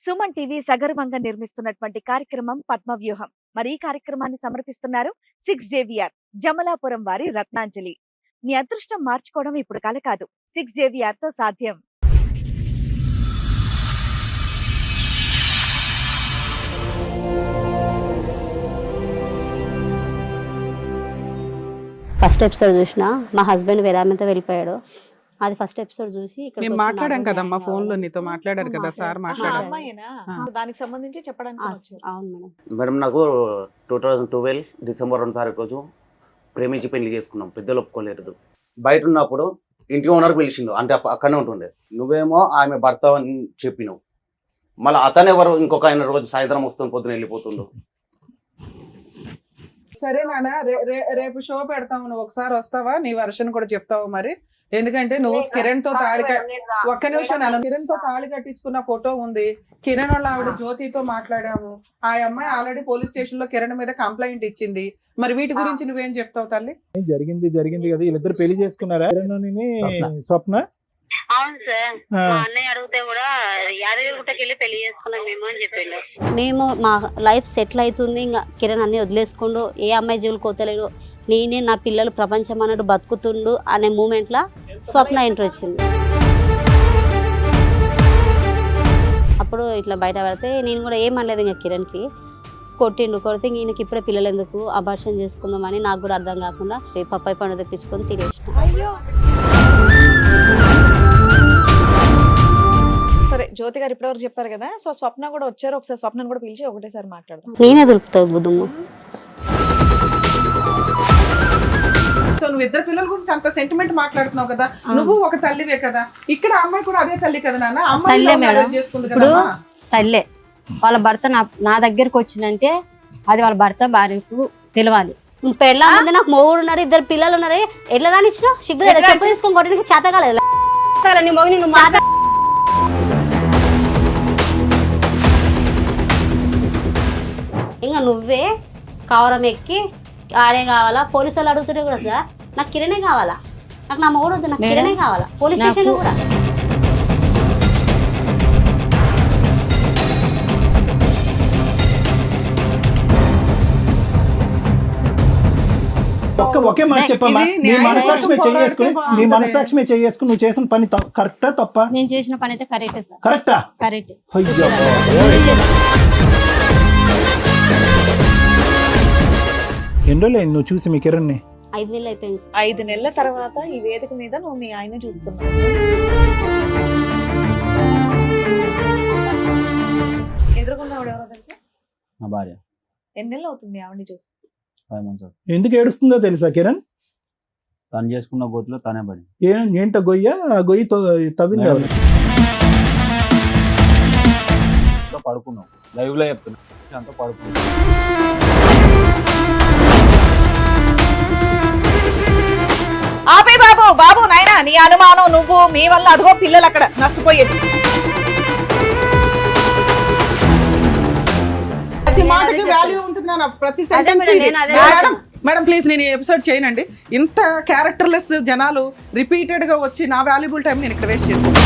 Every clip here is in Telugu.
సుమన్ టీవీ సగర్వంగా నిర్మిస్తున్నటువంటి కార్యక్రమం పద్మవ్యూహం. మరి ఈ కార్యక్రమాన్ని సమర్పిస్తున్నారు 6JVR జమలాపురం వారి రత్నాంజలి. మీ అదృష్టం మార్చుకోవడం ఇప్పుడు కల కాదు, 6JVR తో సాధ్యం. ఫస్ట్ ఎపిసోడ్ చూసిన మా హస్బెండ్ వేరే ఆమెతో వెళ్ళిపోయాడు. అది ఫస్ట్ ఎపిసోడ్ చూసి ఇక్కడ మేము మాట్లాడాం కదమ్మా, ఫోన్ లో నీతో మాట్లాడారు కదా సార్, మాట్లాడారు. దానికి సంబంధించి చెప్పడానికి అవును మేడం. మేడం నాకు 2012 డిసెంబర్ 2 తారీఖు రోజు ప్రేమించి పెళ్లి చేసుకున్నాం. పెద్దలు ఒప్పుకోలేదు. బయట ఉన్నప్పుడు ఇంటి ఓనర్ పిలిచిండు, అంటే అక్కడనే ఉంటుండే. నువ్వేమో ఆమె భర్త అని చెప్పినావు. మళ్ళీ అతను ఎవరు ఇంకొక ఆయన రోజు సాయంత్రం వస్తుంది, పొద్దున వెళ్ళిపోతుండు. సరే నాన్న, రేపు షో పెడతావు, నువ్వు ఒకసారి వస్తావా? నీ వర్షన్ కూడా చెప్తావు మరి. ఎందుకంటే నువ్వు కిరణ్ తో ఒక్క నిమిషం నాన్న, కిరణ్ తో తాళి కట్టించుకున్న ఫోటో ఉంది. కిరణ్ వాళ్ళ ఆవిడ జ్యోతితో మాట్లాడాము. ఆ అమ్మాయి ఆల్రెడీ పోలీస్ స్టేషన్ లో కిరణ్ మీద కంప్లైంట్ ఇచ్చింది. మరి వీటి గురించి నువ్వేం చెప్తావు తల్లి? జరిగింది కదా, వీళ్ళిద్దరు పెళ్లి చేసుకున్నారా? స్వప్న. అవును సార్, మా అన్నయ్య అడిగితే కూడా యాదగిరిగుట్టకి వెళ్ళి పెళ్లి చేసుకున్నాం మేము అని చెప్పిండు. మేము మా లైఫ్ సెటిల్ అవుతుంది, ఇంకా కిరణ్ అన్ని వదిలేసుకుండు, ఏ అమ్మాయి జోలు కోతలేడు, నేనే నా పిల్లలు ప్రపంచం అన్నట్టు బతుకుతుండు అనే మూమెంట్ లా స్వప్న ఎంట్రీ వచ్చింది. అప్పుడు ఇట్లా బయట పడితే నేను కూడా ఏమనలేదు ఇంకా కిరణ్కి. కొడితే ఈయనకి ఇప్పుడే పిల్లలు ఎందుకు అబార్షన్ చేసుకుందామని నాకు కూడా అర్థం కాకుండా పప్పాయి పండు తెప్పించుకొని తినేసిన. సరే, జ్యోతి గారు ఇప్పటివరకు చెప్పారు కదా, సో స్వప్న కూడా వచ్చారు. ఒకసారి స్వప్నను కూడా పిలిచి ఒకటేసారి మాట్లాడదాం. నేనే దొరుకుతావు బుద్ధుము. సో నువ్వు ఇద్దరు పిల్లల గురించి అంత సెంటిమెంట్ మాట్లాడుతున్నావు కదా, నువ్వు ఒక తల్లివే కదా. ఇక్కడ అమ్మాయి కూడా అదే తల్లి కదా నాన్న, అమ్మాయి చేసుకుంది ఇప్పుడు కదా. తల్లే వాళ్ళ భర్త నా దగ్గరకు వచ్చిందంటే అది వాళ్ళ భర్త భార్యకు తెలవాలి. పెళ్ళ ముందు నాకు మొగుడు ఉన్నారు, ఇద్దరు పిల్లలు ఉన్నారు, ఎట్లా రానిచ్చిన సిగ్గు చెప్పు తీసుకొని కొట్టడానికి చేత కాలేదు. ఇంకా నువ్వే కవరం ఎక్కి ఆడే కావాలా, పోలీసు వాళ్ళు అడుగుతుంటే కూడా సార్ నాకు కిరణే కావాలా, నాకు నా మొగుడు వద్దు, నాకు కిరణే కావాలా, పోలీస్ స్టేషన్ లో కూడా. ఒకే మాట చెప్పమ్మా, నీ మనసాక్షి చేసుకుని నువ్వు చేసిన పని కరెక్టా తప్ప? నేను చేసిన పని అయితే కరెక్ట్ సార్. కరెక్టా? కరెక్ట్. ఎన్ని రోజులు నువ్వు చూసి మీ కిరణ్ని? 5 నెలలు అయిపోయింది. 5 నెలల తర్వాత ఈ వేదిక మీద నువ్వు మీ ఆయన చూస్తున్నావు. ఎదురుకున్న ఆవిడ ఎవరో తెలుసా? నా భార్య. ఎన్ని నెలలు అవుతుంది ఆవిడని చూసి? 5 months. ఎందుకు ఏడుస్తుందో తెలుసా కిరణ్? తను చేసుకున్న గోతులో తనే పడి. ఏంటో గొయ్యి తవ్వింది. పడుకున్నావు, లైవ్ లో చెప్తున్నా, అంతా పడుకున్నావు. ఆపే బాబు నాయనా, నీ అనుమానం నువ్వు, మీ వల్ల అదిగో పిల్లలు అక్కడ నష్టపోయేది. ప్రతి మాటకి వాల్యూ ఉంటుంది, ప్రతి సెంటెన్స్. మేడం ప్లీజ్, నేను ఈ ఎపిసోడ్ చేయనండి. ఇంత క్యారెక్టర్లెస్ జనాలు రిపీటెడ్ గా వచ్చి నా వాల్యుబుల్ టైం నేను ఇక్కడ వేస్ట్ చేస్తాను.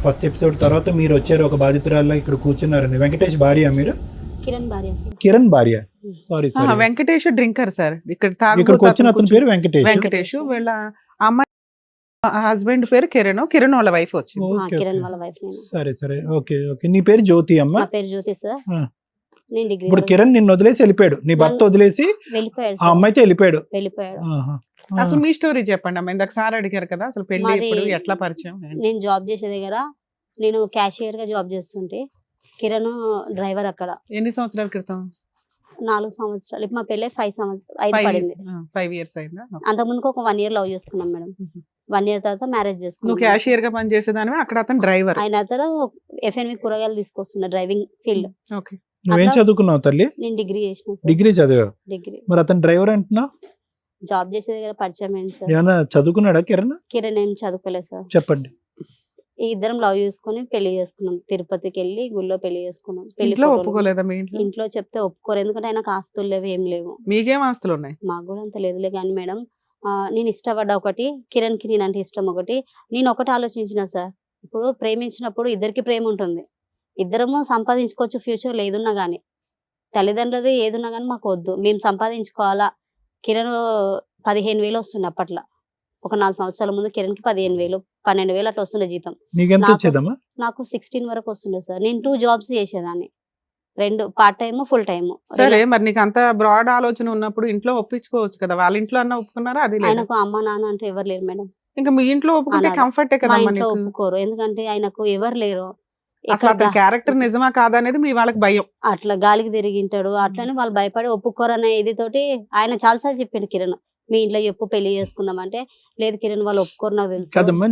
ఫస్ట్ ఎపిసోడ్ తర్వాత మీరు వచ్చారు, ఒక బాధితురాల్లో ఇక్కడ కూర్చున్నారండి. వెంకటేష్ భార్య మీరు? కిరణ్ భార్య. Sorry, Venkatesh drinker sir. ఇక్కడికి వచ్చిన అతని పేరు వెంకటేష్. వీళ్ళ అమ్మాయి హస్బెండ్ పేరు కిరణ్ వాళ్ళ వైఫ్ వచ్చింది. సరే ఓకే. నీ పేరు జ్యోతి అమ్మ? నా పేరు జ్యోతి సార్. ఇప్పుడు కిరణ్ నిన్ను వదిలేసి వెళ్ళిపోయాడు, నీ భర్త వదిలేసి ఆ అమ్మాయితో వెళ్ళిపోయాడు. అసలు మీ స్టోరీ చెప్పండి అమ్మ. ఇందాక సార్ అడిగారు కదా, అసలు పెళ్లి ఎప్పుడు, ఎట్లా పరిచయం? నేను జాబ్ చేసే దగ్గర నేను క్యాషియర్ గా జాబ్ చేస్తుంటే కిరణ్ డ్రైవర్ అక్కడ. ఎన్ని సంవత్సరాల క్రితం? 4 సంవత్సరాలు. ఇప్పుడు మా పెళ్ళి 5 సంవత్సరాలు పడింది. 5 years అయిందా? అంతకుముందు ఒక 1 year లవ్ చేసుకున్నాం మేడం. 1 year తర్వాత మ్యారేజ్ చేసుకున్నాం. నువ్వు క్యాషియర్ గా పనిచేసేదానివి, అక్కడ అతను డ్రైవర్. ఆయన అతను FNB కూరగాయలు తీసుకొస్తున్నా, డ్రైవింగ్ ఫీల్డ్. ఓకే. నువ్వేం అట్లా- చదువుకున్నావు తల్లి? నేను డిగ్రీ చేసిన సార్. డిగ్రీ చదివావు. డిగ్రీ మరి అతను డ్రైవర్ అంటున్నావు, జాబ్ చేసే దగ్గర పరిచయం అయింది సార్. ఏమన్నా చదువుకున్నాడా కిరణ్? కిరణ్ ఏం చదువుకోలేదు సార్. చెప్పండి. ఈ ఇద్దరం లవ్ చేసుకుని పెళ్లి చేసుకున్నాం. తిరుపతికి వెళ్ళి గుళ్ళో పెళ్లి చేసుకున్నాం. పెళ్లి ఇంట్లో ఫోటోలు ఒప్పుకోలేదా మీ ఇంట్లో? ఇంట్లో చెప్తే ఒప్పుకోరు, ఎందుకంటే ఆయనకు ఆస్తులు లేవు, ఏం లేవు. మీకేం ఆస్తులు ఉన్నాయి? మాకు కూడా అంత లేదులే కానీ మేడం, నేను ఇష్టపడ్డ ఒకటి, కిరణ్ కి నేనంటే ఇష్టం ఒకటి. నేను ఒకటి ఆలోచించిన సార్, ఇప్పుడు ప్రేమించినప్పుడు ఇద్దరికి ప్రేమ ఉంటుంది, ఇద్దరము సంపాదించుకోవచ్చు ఫ్యూచర్ లో ఏదున్నా కానీ. తల్లిదండ్రులది ఏదున్నా కానీ మాకు వద్దు, మేము సంపాదించుకోవాలా. కిరణ్ 15,000 వస్తుండే అప్పట్లో, ఒక 4 సంవత్సరాల ముందు కిరణ్ కి 15,000 12,000 అట్లా వస్తుండే జీతం. నీకెంత నాకు- వచ్చేదమ్మా? నాకు 16 వరకు వస్తుండే సార్. నేను 2 జాబ్స్ చేసేదాన్ని, 2 పార్ట్ టైమ్ ఫుల్ టైమ్. సరే, మరి నీకు అంత బ్రాడ్ ఆలోచన ఉన్నప్పుడు ఇంట్లో ఒప్పించుకోవచ్చు కదా. వాళ్ళ ఇంట్లో అన్న ఒప్పుకున్నారా? అది లేదు. ఆయనకు అమ్మ నాన్న అంటే ఎవరు లేరు మేడం. ఇంకా మీ ఇంట్లో ఒప్పుకుంటే అనాథ. కంఫర్టే మా కదమ్మా ఇంట్లో నీకు. ఒప్పుకోరు, ఎందుకంటే ఆయనకు ఎవరు లేరు. అసలు ఎక్కడ అతని క్యారెక్టర్ నిజమా కాదా అనేది మీ వాళ్ళకి భయం. అట్లా గాలికి తిరిగింటాడు, అట్లనే వాళ్ళు భయపడి ఒప్పుకోరు అనే ఇది తోటి ఆయన చాలాసార్లు చెప్పిండు కిరణ్, మీ ఇంట్లో చెప్పు పెళ్లి చేసుకుందాం అంటే, లేదు కిరణ్ వాళ్ళు ఒప్పుకోరు నాకు తెలుసు. కాదమ్మా,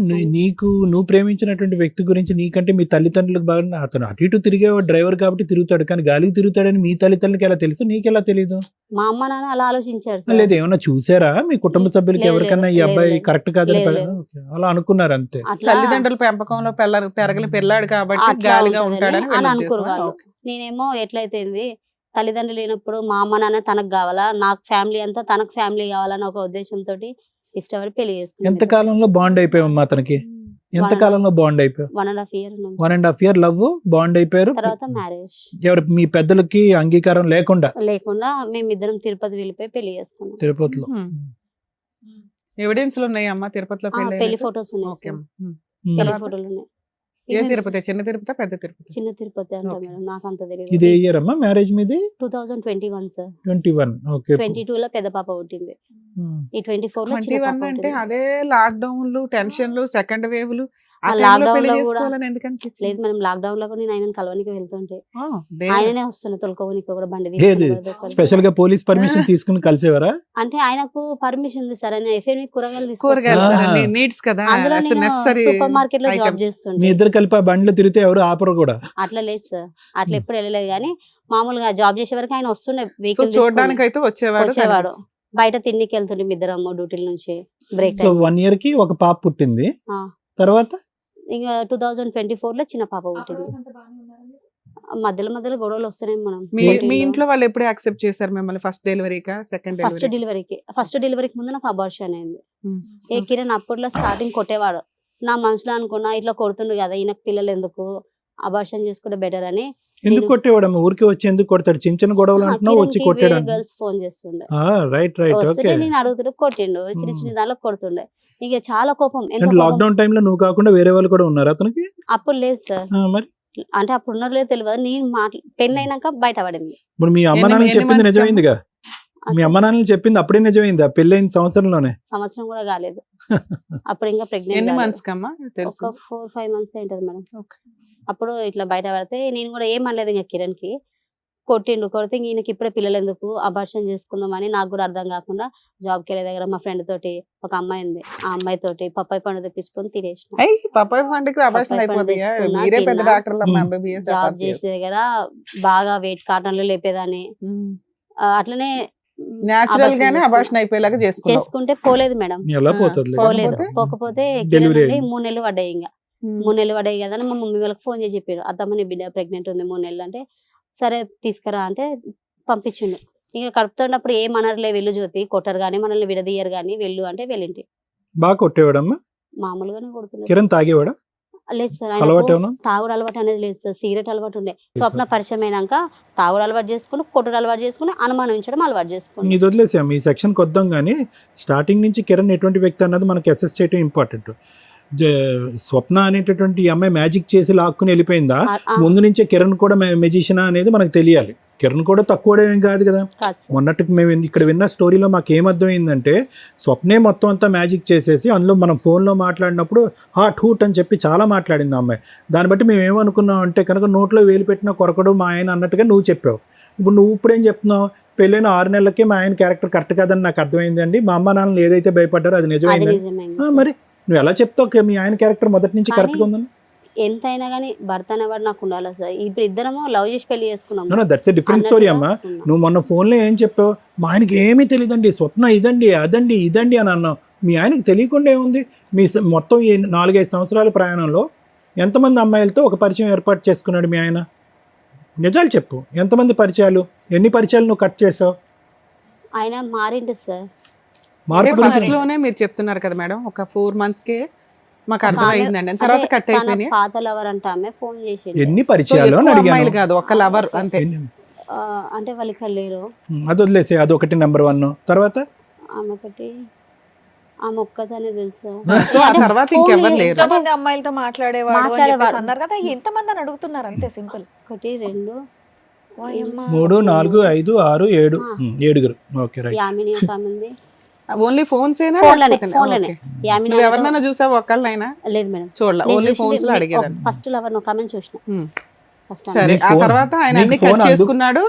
నువ్వు ప్రేమించినటువంటి వ్యక్తి గురించి నీకంటే మీ తల్లిదండ్రులకు బాగా, అతను అటు ఇటు తిరిగే డ్రైవర్ కాబట్టి తిరుగుతాడు, కానీ గాలికి తిరుగుతాడని మీ తల్లిదండ్రులకి ఎలా తెలుసు, నీకెలా తెలియదు? మా అమ్మ నాన్న అలా ఆలోచించారు సార్. లేదు, ఏమన్నా చూసారా మీ కుటుంబ సభ్యులకి లేదు, ఎవరికన్నా ఈ లేదు, అబ్బాయి లేదు. కరెక్ట్ కాదని లేదు, ఓకే, అలా అనుకున్నారు అంతే. అట్లా తల్లిదండ్రుల పెంపకంలో పెరగని పిల్లాడు కాబట్టి అట్లా గాలిగా ఉంటదని ఉంటాడని అని వీళ్ళ అనుకోరు ఉద్దేశమా? వాళ్ళు. ఓకే. నేనేమో ఎట్లయితేంది, తల్లిదండ్రులు లేనప్పుడు మా అమ్మ నాన్న తనకు కావాలా, నాకు ఫ్యామిలీ అంతా తనకు ఫ్యామిలీ కావాలని ఒక ఉద్దేశంతో ఇష్టపడి పెళ్లి ఎంత చేసుకున్నాం. కాలంలో బాండ్ అయిపోయావమ్మా అతనికి? ఎంత కాలంలో బాండ్ అయిపోయావు? 1.5 year ఉన్నాం. 1.5 year లవ్, బాండ్ అయిపోయారు. తర్వాత మ్యారేజ్ ఎవరు మీ పెద్దలకి అంగీకారం లేకుండా లేకుండా మేమిద్దరం తిరుపతి వెళ్ళిపోయి పెళ్లి చేసుకున్నాం. తిరుపతిలో? ఎవిడెన్స్లు ఉన్నాయి అమ్మా తిరుపతిలో పెళ్లి పెళ్లి అయినట్టు? ఫొటోస్ ఉన్నాయి ఓకే సార్. అమ్మా. పెళ్లి తర్వాత? ఫోటోలు ఉన్నాయి. ఏ ఇవి తిరుపతి? చిన్న తిరుపతి, పెద్ద తిరుపతి? చిన్న తిరుపతి అంట ఓకే. మేడం, నాకు అంత ఇది తెలియదు. ఏ ఇయర్ అమ్మా మ్యారేజ్ మీది? 2021 సార్. 21. ఓకే. 22 లో పెద్ద పాప పుట్టింది, ఈ 24 లో చిన్న 21 పాప అంటే పుట్టింది. అదే లాక్డౌన్లు, టెన్షన్లు, సెకండ్ వేవ్లు, ఆ ఆ టైంలో లాక్డౌన్ పెళ్లి లో కూడా చేసుకోవాలని ఎందుకు అనిపించింది? లేదు మేడం, లాక్డౌన్ లో కూడా నేను ఆయనను కలవనికి వెళ్తుంటే ఆ, దేవుడు. ఆయననే వస్తున్నా తొలకోవనికి కూడా బండి ఏది తీసుకుని కూడా దొరకలేదు. స్పెషల్ గా పోలీస్ పర్మిషన్ తీసుకుని కలిసేవారా? అంటే ఆయనకు పర్మిషన్ ఉంది సార్, ఆయన ఎఫ్ఎం కూరగాయలు కూరగాయలు తీసుకొస్తున్నారు. నీడ్స్ కదా, అందులో నేను నెసరీ సూపర్ మార్కెట్ లో జాబ్ items. మీ చేస్తుంటే. ఇద్దరు కలిపి ఆ బండ్లు తిరిగితే ఎవరు ఆపరు కూడా. అట్లా లేదు సార్, అట్లా ఎప్పుడు వెళ్ళలేదు కానీ మామూలుగా జాబ్ చేసే వరకు ఆయన వస్తుండే సో వెహికల్ చూడడానికి అయితే వచ్చేవాడు. వచ్చేవాడు. బయట తిండికి వెళ్తుండే ఇద్దరం డ్యూటీల నుంచి బ్రేక్ సో 1 year కి ఒక పాప పుట్టింది. తర్వాత ఇంకా 2024 లో చిన్న పాప పుట్టింది. మధ్యలో మధ్యలో గొడవలు వస్తున్నాయి మనం. మీ ఇంట్లో వాళ్ళు ఎప్పుడు యాక్సెప్ట్ చేశారు మిమ్మల్ని? ఫస్ట్ డెలివరీకా, సెకండ్ ఫస్ట్ డెలివరీ? డెలివరీకి ముందు నాకు అబార్షన్ అయింది. ఏ కిరణ్ అప్పట్లో స్టార్టింగ్ కొట్టేవాడు, నా మనసులో అనుకున్నా ఇట్లా కొడుతుండు కదా, ఈయనకు పిల్లలు ఎందుకు, అబార్షన్ చేసుకుంటే బెటర్ అని. ఎందుకు కొట్టేవాడమ్మా? ఊరికి వచ్చి ఎందుకు కొడతాడు? చిన్న చిన్న గొడవలు అంటున్నావు, వచ్చి కొట్టాడు. గర్ల్స్ ఫోన్ చేస్తుండే, రైట్ వస్తే ఓకే. నేను అడుగుతుండే, కొట్టిండు, చిన్న చిన్న దానిలో కొడుతుండే. ఇక చాలా కోపం. ఎంత అంటే కోపం. లాక్డౌన్ టైంలో నువ్వు కాకుండా వేరే వాళ్ళు కూడా ఉన్నారు అతనికి? అప్పుడు లేదు సార్, మరి అంటే అప్పుడు ఉన్నారు లేదు తెలియదు. నేను పెళ్ళి అయినాక బయట పడింది. ఇప్పుడు మీ అమ్మ నాన్న చెప్పింది నిజమైందిగా? మీ అమ్మ నాన్నలు చెప్పింది అప్పుడే నిజమైంది? ఆ పెళ్ళైన సంవత్సరంలోనే? సంవత్సరం కూడా కాలేదు, అప్పుడు ఇంకా ఎన్ని ప్రెగ్నెంట్. మంత్స్ కమ్మా తెలుసు? ఒక 4-5 months ఏంటది మేడం. ఓకే. అప్పుడు ఇట్లా బయట పడితే నేను కూడా ఏమనలేదు ఇంకా కిరణ్ కి. కొడితే ఈయనకి ఇప్పుడే పిల్లలు ఎందుకు, అబార్షన్ చేసుకుందాం అని నాకు కూడా అర్థం కాకుండా జాబ్కి వెళ్ళే దగ్గర మా ఫ్రెండ్ తోటి ఒక అమ్మాయి ఉంది, ఆ అమ్మాయి తోటి పప్పాయి పండు తెప్పించుకొని తినేసిన. అయ్యి పప్పాయి పండుగ అబార్షన్ పప్పాయి పండు అయిపోతుందా? తెచ్చుకున్నా, మీరే పెద్ద తిన్నా. డాక్టర్లు అమ్మా, MBBS జాబ్ చేసే దగ్గర బాగా వెయిట్ కాటన్లు లేపేదాన్ని. అట్లనే న్యాచురల్ గానే చేసుకున్నా. అబార్షన్ అయిపోయేలాగా చేసుకున్నావు. చేసుకుంటే పోలేదు మేడం, ఎలా పోతుంది? పోలేదు. పోకపోతే? పోకపోతే Delivery కిరణ్ 3 నెలలు పడ్డాయి. ఇంకా 3 నెలలు పడ్డాయి కదా అని మా మమ్మీ వాళ్ళకి ఫోన్ చేసి చెప్పారు, అత్తమ్మ నీ బిడ్డ ప్రెగ్నెంట్ ఉంది 3 నెలలు అంటే, సరే తీసుకురా అంటే పంపించిండు. ఇంకా కడుపుతున్నప్పుడు ఏమనర్లే, వెళ్ళు జ్యోతి, కొట్టరు కానీ మనల్ని విడదీయరు కానీ వెళ్ళు అంటే వెళ్ళింటి. బాగా కొట్టేవాడమ్మా? మామూలుగానే కొడుతున్నారు. కిరణ్ తాగేవాడా? లేదు సార్, అలవాటు ఆయనకు ఏమన్నా? తాగుడు అలవాటు అనేది లేదు సార్, సిగరెట్ అలవాటు ఉండే. స్వప్న పరిచయం అయినాక తాగుడు అలవాటు చేసుకుని, కొట్టుడు అలవాటు చేసుకుని, అనుమానించడం అలవాటు చేసుకుని. ఇది వదిలేసాం, ఈ సెక్షన్కి వద్దాం. కానీ స్టార్టింగ్ నుంచి కిరణ్ ఎటువంటి వ్యక్తి అన్నది మనకి అసెస్ చేయడం ఇంపార్టెంట్. స్వప్న అనేటటువంటి ఈ అమ్మాయి మ్యాజిక్ చేసి లాక్కుని వెళ్ళిపోయిందా? ముందు నుంచే కిరణ్ కూడా మెజిషియనా అనేది మనకు తెలియాలి. కిరణ్ కూడా తక్కువ ఏం కాదు కదా. కాదు సార్. మొన్నటికి మేము ఇక్కడ విన్న స్టోరీలో మాకు ఏమర్థమైందంటే, స్వప్నే మొత్తం అంతా మ్యాజిక్ చేసేసి అందులో మనం ఫోన్లో మాట్లాడినప్పుడు హాట్ హూట్ అని చెప్పి చాలా మాట్లాడింది ఆ అమ్మాయి. దాన్ని బట్టి మేము ఏమనుకున్నాం అంటే, కనుక నోట్లో వేలు పెట్టిన కొరకడు మా ఆయన అన్నట్టుగా నువ్వు చెప్పావు. ఇప్పుడు నువ్వు ఇప్పుడేం చెప్తున్నావు? పెళ్ళైన 6 నెలలకే మా ఆయన క్యారెక్టర్ కరెక్ట్ కాదని నాకు అర్థమైంది అండి, మా అమ్మ నాన్నలు ఏదైతే భయపడ్డారో అది అది నిజమైంది. నిజమైంది. మరి నువ్వు ఎలా చెప్తావు మీ ఆయన క్యారెక్టర్ మొదటి నుంచి కానీ కరెక్ట్గా ఉందని? ఎంతైనా కానీ భర్త అనేవాడు నాకు ఉండాలి సార్. ఇప్పుడు ఇద్దరము లవ్ చేసి పెళ్లి చేసుకున్నాము. దట్స్ ఎ డిఫరెంట్ స్టోరీ అమ్మా. అన్నట్టుగా నువ్వు మొన్న ఫోన్లో ఏం చెప్పావు, మా ఆయనకి ఏమీ తెలియదండి, స్వప్న ఇదండి అదండి ఇదండి అని అన్నావు. మీ ఆయనకి తెలియకుండా ఏముంది? మీ మొత్తం ఈ 4-5 సంవత్సరాల ప్రయాణంలో ఎంతమంది అమ్మాయిలతో ఒక పరిచయం ఏర్పాటు చేసుకున్నాడు మీ ఆయన? నిజాలు చెప్పు, ఎంతమంది పరిచయాలు, ఎన్ని పరిచయాలు నువ్వు కట్ చేసావు? ఆయన మారిండు సార్. మార్పు ఫస్ట్ గురించి లోనే మీరు చెప్తున్నారు కదా మేడం, ఒక 4 months కే మాకు అర్థమైందండి, తర్వాత కట్ తన అయిపోయినాయి. పాత లవర్ అంటే ఆమె ఫోన్ చేసిండు. ఎన్ని సో పరిచయాలు అని ఎక్కువ అడిగాను. అమ్మాయిలు కాదు, ఒక లవర్ అంతే. అంటే వాళ్ళు ఇక్కడ లేరు. అది వదిలేసే, అదొకటి నెంబర్ 1. తర్వాత ఆమె ఒకటి, ఆమె ఒక్కదానే తెలుసా. సో ఆ తర్వాత ఇంకెవరు లేరు. ఎంతమంది అమ్మాయిలతో మాట్లాడేవాడు అని చెప్పేసి మాట్లాడేవాడు. అన్నారు కదా, ఎంతమంది అని అడుగుతున్నారు అంతే, సింపుల్. 1 2 వాయమ్మా. 3 4 5 6 7 7. Okay right. యామిని ఒక ఆమె ఉంది. ఓన్లీ ఫోన్స్ ఏనా? ఫోన్లోనే లేకపోతే- ఫోన్లోనే ఓకే. యామిని నువ్వు ఆమెతో- ఎవరినైనా చూసావు ఒక్కళ్ళైనా? లేదు మేడం. చూడలే, ఓన్లీ ఫోన్స్ లో అడిగేదాన్ని. ఫస్ట్ లవర్ ఒక ఆమెను చూసిన. Hmm. ఫస్ట్ సరే, నీకు ఆ ఫోన్- తర్వాత ఆయన నీకు అన్ని ఫోన్ కట్ చేసుకున్నాడు.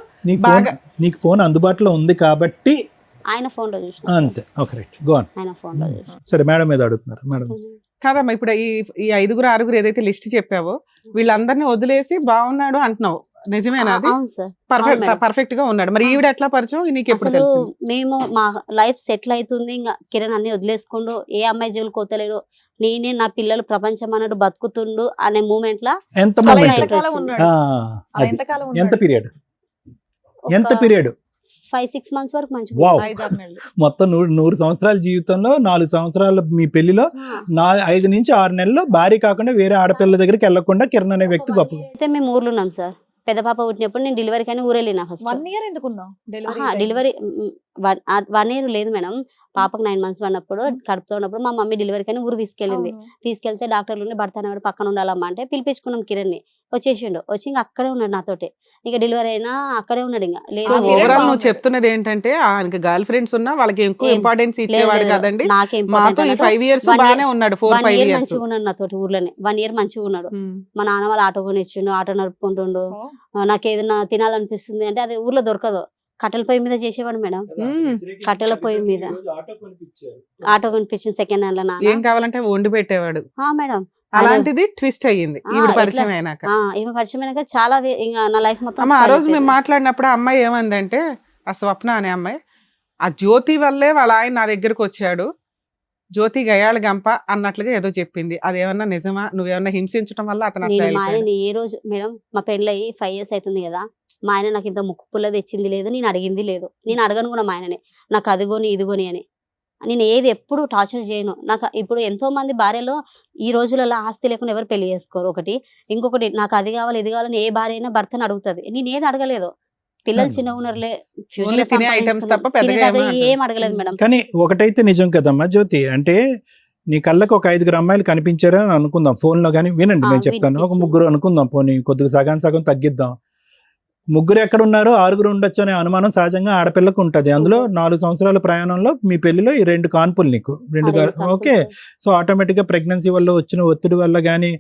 బాగా నీకు ఫోన్ అందుబాటులో ఉంది కాబట్టి ఆయన ఫోన్ లో చూసిన. అంతే. Okay right, go on. ఆయన ఫోన్ లో చూసిన. సరే, మేడం మీద అడుగుతున్నారు. మేడం కాదమ్మా, ఇప్పుడు ఈ 5 6 ఏదైతే లిస్ట్ చెప్పావో వీళ్ళందరినీ వదిలేసి బాగున్నాడు అంటున్నావు, నిజమేనా? అది అవును సార్. Perfect madam. పర్ఫెక్ట్ గా ఉన్నాడు. మరి ఈవిడ ఎట్లా పరిచయం నీకు ఎప్పుడు అసలు తెలుసు? మేము మా లైఫ్ సెటిల్ అవుతుంది, ఇంకా కిరణ్ అన్ని వదిలేసుకుండు, ఏ అమ్మాయి జోలికి పోతలేడు, నేనే నా పిల్లలు ప్రపంచం అన్నట్టు బతుకుతుండు అనే మూమెంట్ లా ఎంత అలా మూమెంట్? ఎంతకాలం ఉన్నాడు? అలా అది ఎంతకాలం ఎంత ఉన్నాడు? పీరియడ్? ఎంత పీరియడ్? 5-6 months వరకు మంచిగా వావ్. 5-6 నెలలు. మొత్తం 100 సంవత్సరాల జీవితంలో 4 సంవత్సరాల మీ పెళ్లిలో 5 నుంచి 6 నెలల్లో భార్య కాకుండా వేరే ఆడపిల్ల దగ్గరికి వెళ్లకుండా కిరణ్ అనే వ్యక్తి గొప్ప. అయితే మేము ఊర్లో ఉన్నాం సార్. పెద్ద పాప పుట్టినప్పుడు నేను డెలివరీ కానీ ఊరెళ్ళినా ఫస్ట్. 1 year ఎందుకున్నావు డెలివరీ 1 year లేదు మేడం. పాపకు 9 months ఉన్నప్పుడు కడుపుతో ఉన్నప్పుడు మా మమ్మీ డెలివరీ కానీ ఊరు తీసుకెళ్ళింది. తీసుకెళ్తే డాక్టర్లు భర్త అనేవాడు పక్కన ఉండాలమ్మా అంటే పిలిపించుకున్నాం కిరణ్ ని. వచ్చేసిండు, వచ్చి ఇంకా అక్కడే ఉన్నాడు నాతోటి. ఇంకా డెలివరీ అయినా అక్కడే ఉన్నాడు. ఇంకా సో లేదు ఓవరాల్ నువ్వు చెప్తున్నది ఏంటంటే ఆయనకి గర్ల్ ఫ్రెండ్స్ ఉన్నా వాళ్ళకి ఎక్కువ ఏం- ఇంపార్టెన్స్ ఇచ్చేవాడు కదండి. నాకే మాతో ఈ 5 years బాగానే ఉన్నాడు. 4-5 years. మంచిగా ఉన్నాడు నాతోటి ఊర్లోనే. 1 year మంచిగా ఉన్నాడు. మా నాన్న వాళ్ళు ఆటో కొనిచ్చిండు, ఆటో నడుపుకుంటుండు. నాకు ఏదైనా తినాలనిపిస్తుంది అంటే అది ఊర్లో దొరకదు, కట్టెల పొయ్యి మీద చేసేవాడు మేడం. కట్టెల పొయ్యి మీద ఆటో కొనిపించింది సెకండ్ హ్యాండ్ లో నాన్న. ఏం కావాలంటే వండి పెట్టేవాడు. మేడం అలాంటిది ట్విస్ట్ అయ్యింది ఈవిడ పరిచయం అయినాక. ఈమె పరిచయం అయినాక చాలా ఇంకా నా లైఫ్ మొత్తం అమ్మ, ఆ spoil రోజు మేము అయిపోయింది. మాట్లాడినప్పుడు ఆ అమ్మాయి ఏమందంటే, ఆ స్వప్న అనే అమ్మాయి, ఆ జ్యోతి వల్లే వాళ్ళ ఆయన నా దగ్గరకు వచ్చాడు, జ్యోతి గయాళ గంప అన్నట్లుగా ఏదో చెప్పింది. అదేమన్నా నిజమా? నువ్వేమన్నా హింసించడం వల్ల అతను అట్లా నేను మా వెళ్ళిపోయాడా? ఆయనని ఏ రోజు మేడం, మా పెళ్ళయి 5 years అవుతుంది కదా, మా ఆయన నాకు ఇంత ముక్కు పుల్ల తెచ్చింది లేదు, నేను అడిగింది లేదు, నేను అడగను కూడా మా ఆయనని నాకు అదిగోని ఇదిగోని అని. నేను ఏది ఎప్పుడు టార్చర్ చేయను. నాకు ఇప్పుడు ఎంతో మంది భార్యలో ఈ రోజులలో ఆస్తి లేకుండా ఎవరు పెళ్లి చేసుకోరు. ఒకటి, ఇంకొకటి నాకు అది కావాలి ఇది కావాలని ఏ భార్య అయినా భర్తను అడుగుతుంది. నేను ఏది అడగలేదు. పిల్లలు చిన్నగా ఉన్నారులే, future Only లో తినే items సంపాదించుకుందాం. తప్ప పెద్దగా తినేటప్పుడు ఏమీ అడగలేదు. ఏం అడగలేదు మేడం. కానీ ఒకటైతే నిజం కదమ్మా జ్యోతి, అంటే నీ కళ్ళకు ఒక 5 అమ్మాయిలు కనిపించారని అనుకుందాం ఫోన్లో. కానీ వినండి, నేను చెప్తాను. ఒక వినిపించింది. 3 అనుకుందాం, పోనీ కొద్దిగా సగం తగ్గిద్దాం. 3 ఎక్కడ ఉన్నారో 6 ఉండొచ్చు అనే అనుమానం సహజంగా ఆడపిల్లకు ఉంటుంది. అందులో 4 సంవత్సరాల ప్రయాణంలో మీ పెళ్లిలో ఈ 2 కాన్పులు నీకు 2 ఓకే. సో ఆటోమేటిక్గా ప్రెగ్నెన్సీ వల్ల వచ్చిన ఒత్తిడి వల్ల కానీ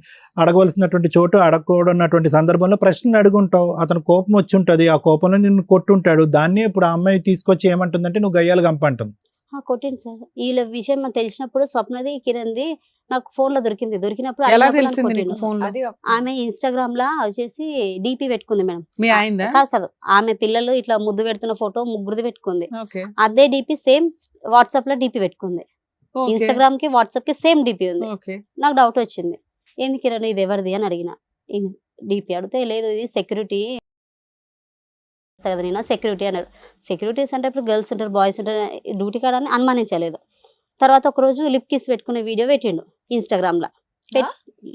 అడగవలసినటువంటి చోటు అడగకూడనటువంటి సందర్భంలో ప్రశ్నలు అడుగుంటావు. అతను కోపం వచ్చి ఉంటుంది, ఆ కోపంలో నిన్ను కొట్టుంటాడు. దాన్ని ఇప్పుడు ఆ అమ్మాయి తీసుకొచ్చి ఏమంటుందంటే నువ్వు గయ్యాలు గంప అంటుంది. కొట్టింది సార్. వీళ్ళ విషయం మనకు తెలిసినప్పుడు స్వప్నది కిరణ్ది నాకు ఫోన్ లో దొరికినప్పుడు ఎలా అడిగినప్పుడు నన్ను తెలిసింది నీకు కొట్టిండు. ఫోన్ లో? అది ఆమె ఇన్స్టాగ్రామ్ లా వచ్చేసి డిపి పెట్టుకుంది మేడం. మీ ఆయిందా? కాదు ఆమె పిల్లలు ఇట్లా ముద్దు పెడుతున్న ఫోటో ముగ్గురిది పెట్టుకుంది. ఓకే, అదే డిపి సేమ్ వాట్సాప్ లో డిపి పెట్టుకుంది. ఓకే, ఇన్స్టాగ్రామ్ కి వాట్సాప్ కి సేమ్ డిపి ఉంది. ఓకే. నాకు డౌట్ వచ్చింది, ఏంది కిరణ్ ఇది ఎవరిది అని అడిగిన. డిపి అడిగితే లేదు ఇది సెక్యూరిటీ కదా, నేను సెక్యూరిటీ అన్నాడు. సెక్యూరిటీస్ అంటే ఇప్పుడు గర్ల్స్ ఉంటారు, బాయ్స్ ఉంటారు, డ్యూటీ కాడ అని అనుమానించలేదు. తర్వాత ఒకరోజు లిప్ కిస్ పెట్టుకునే వీడియో పెట్టిండు ఇన్స్టాగ్రామ్ లో.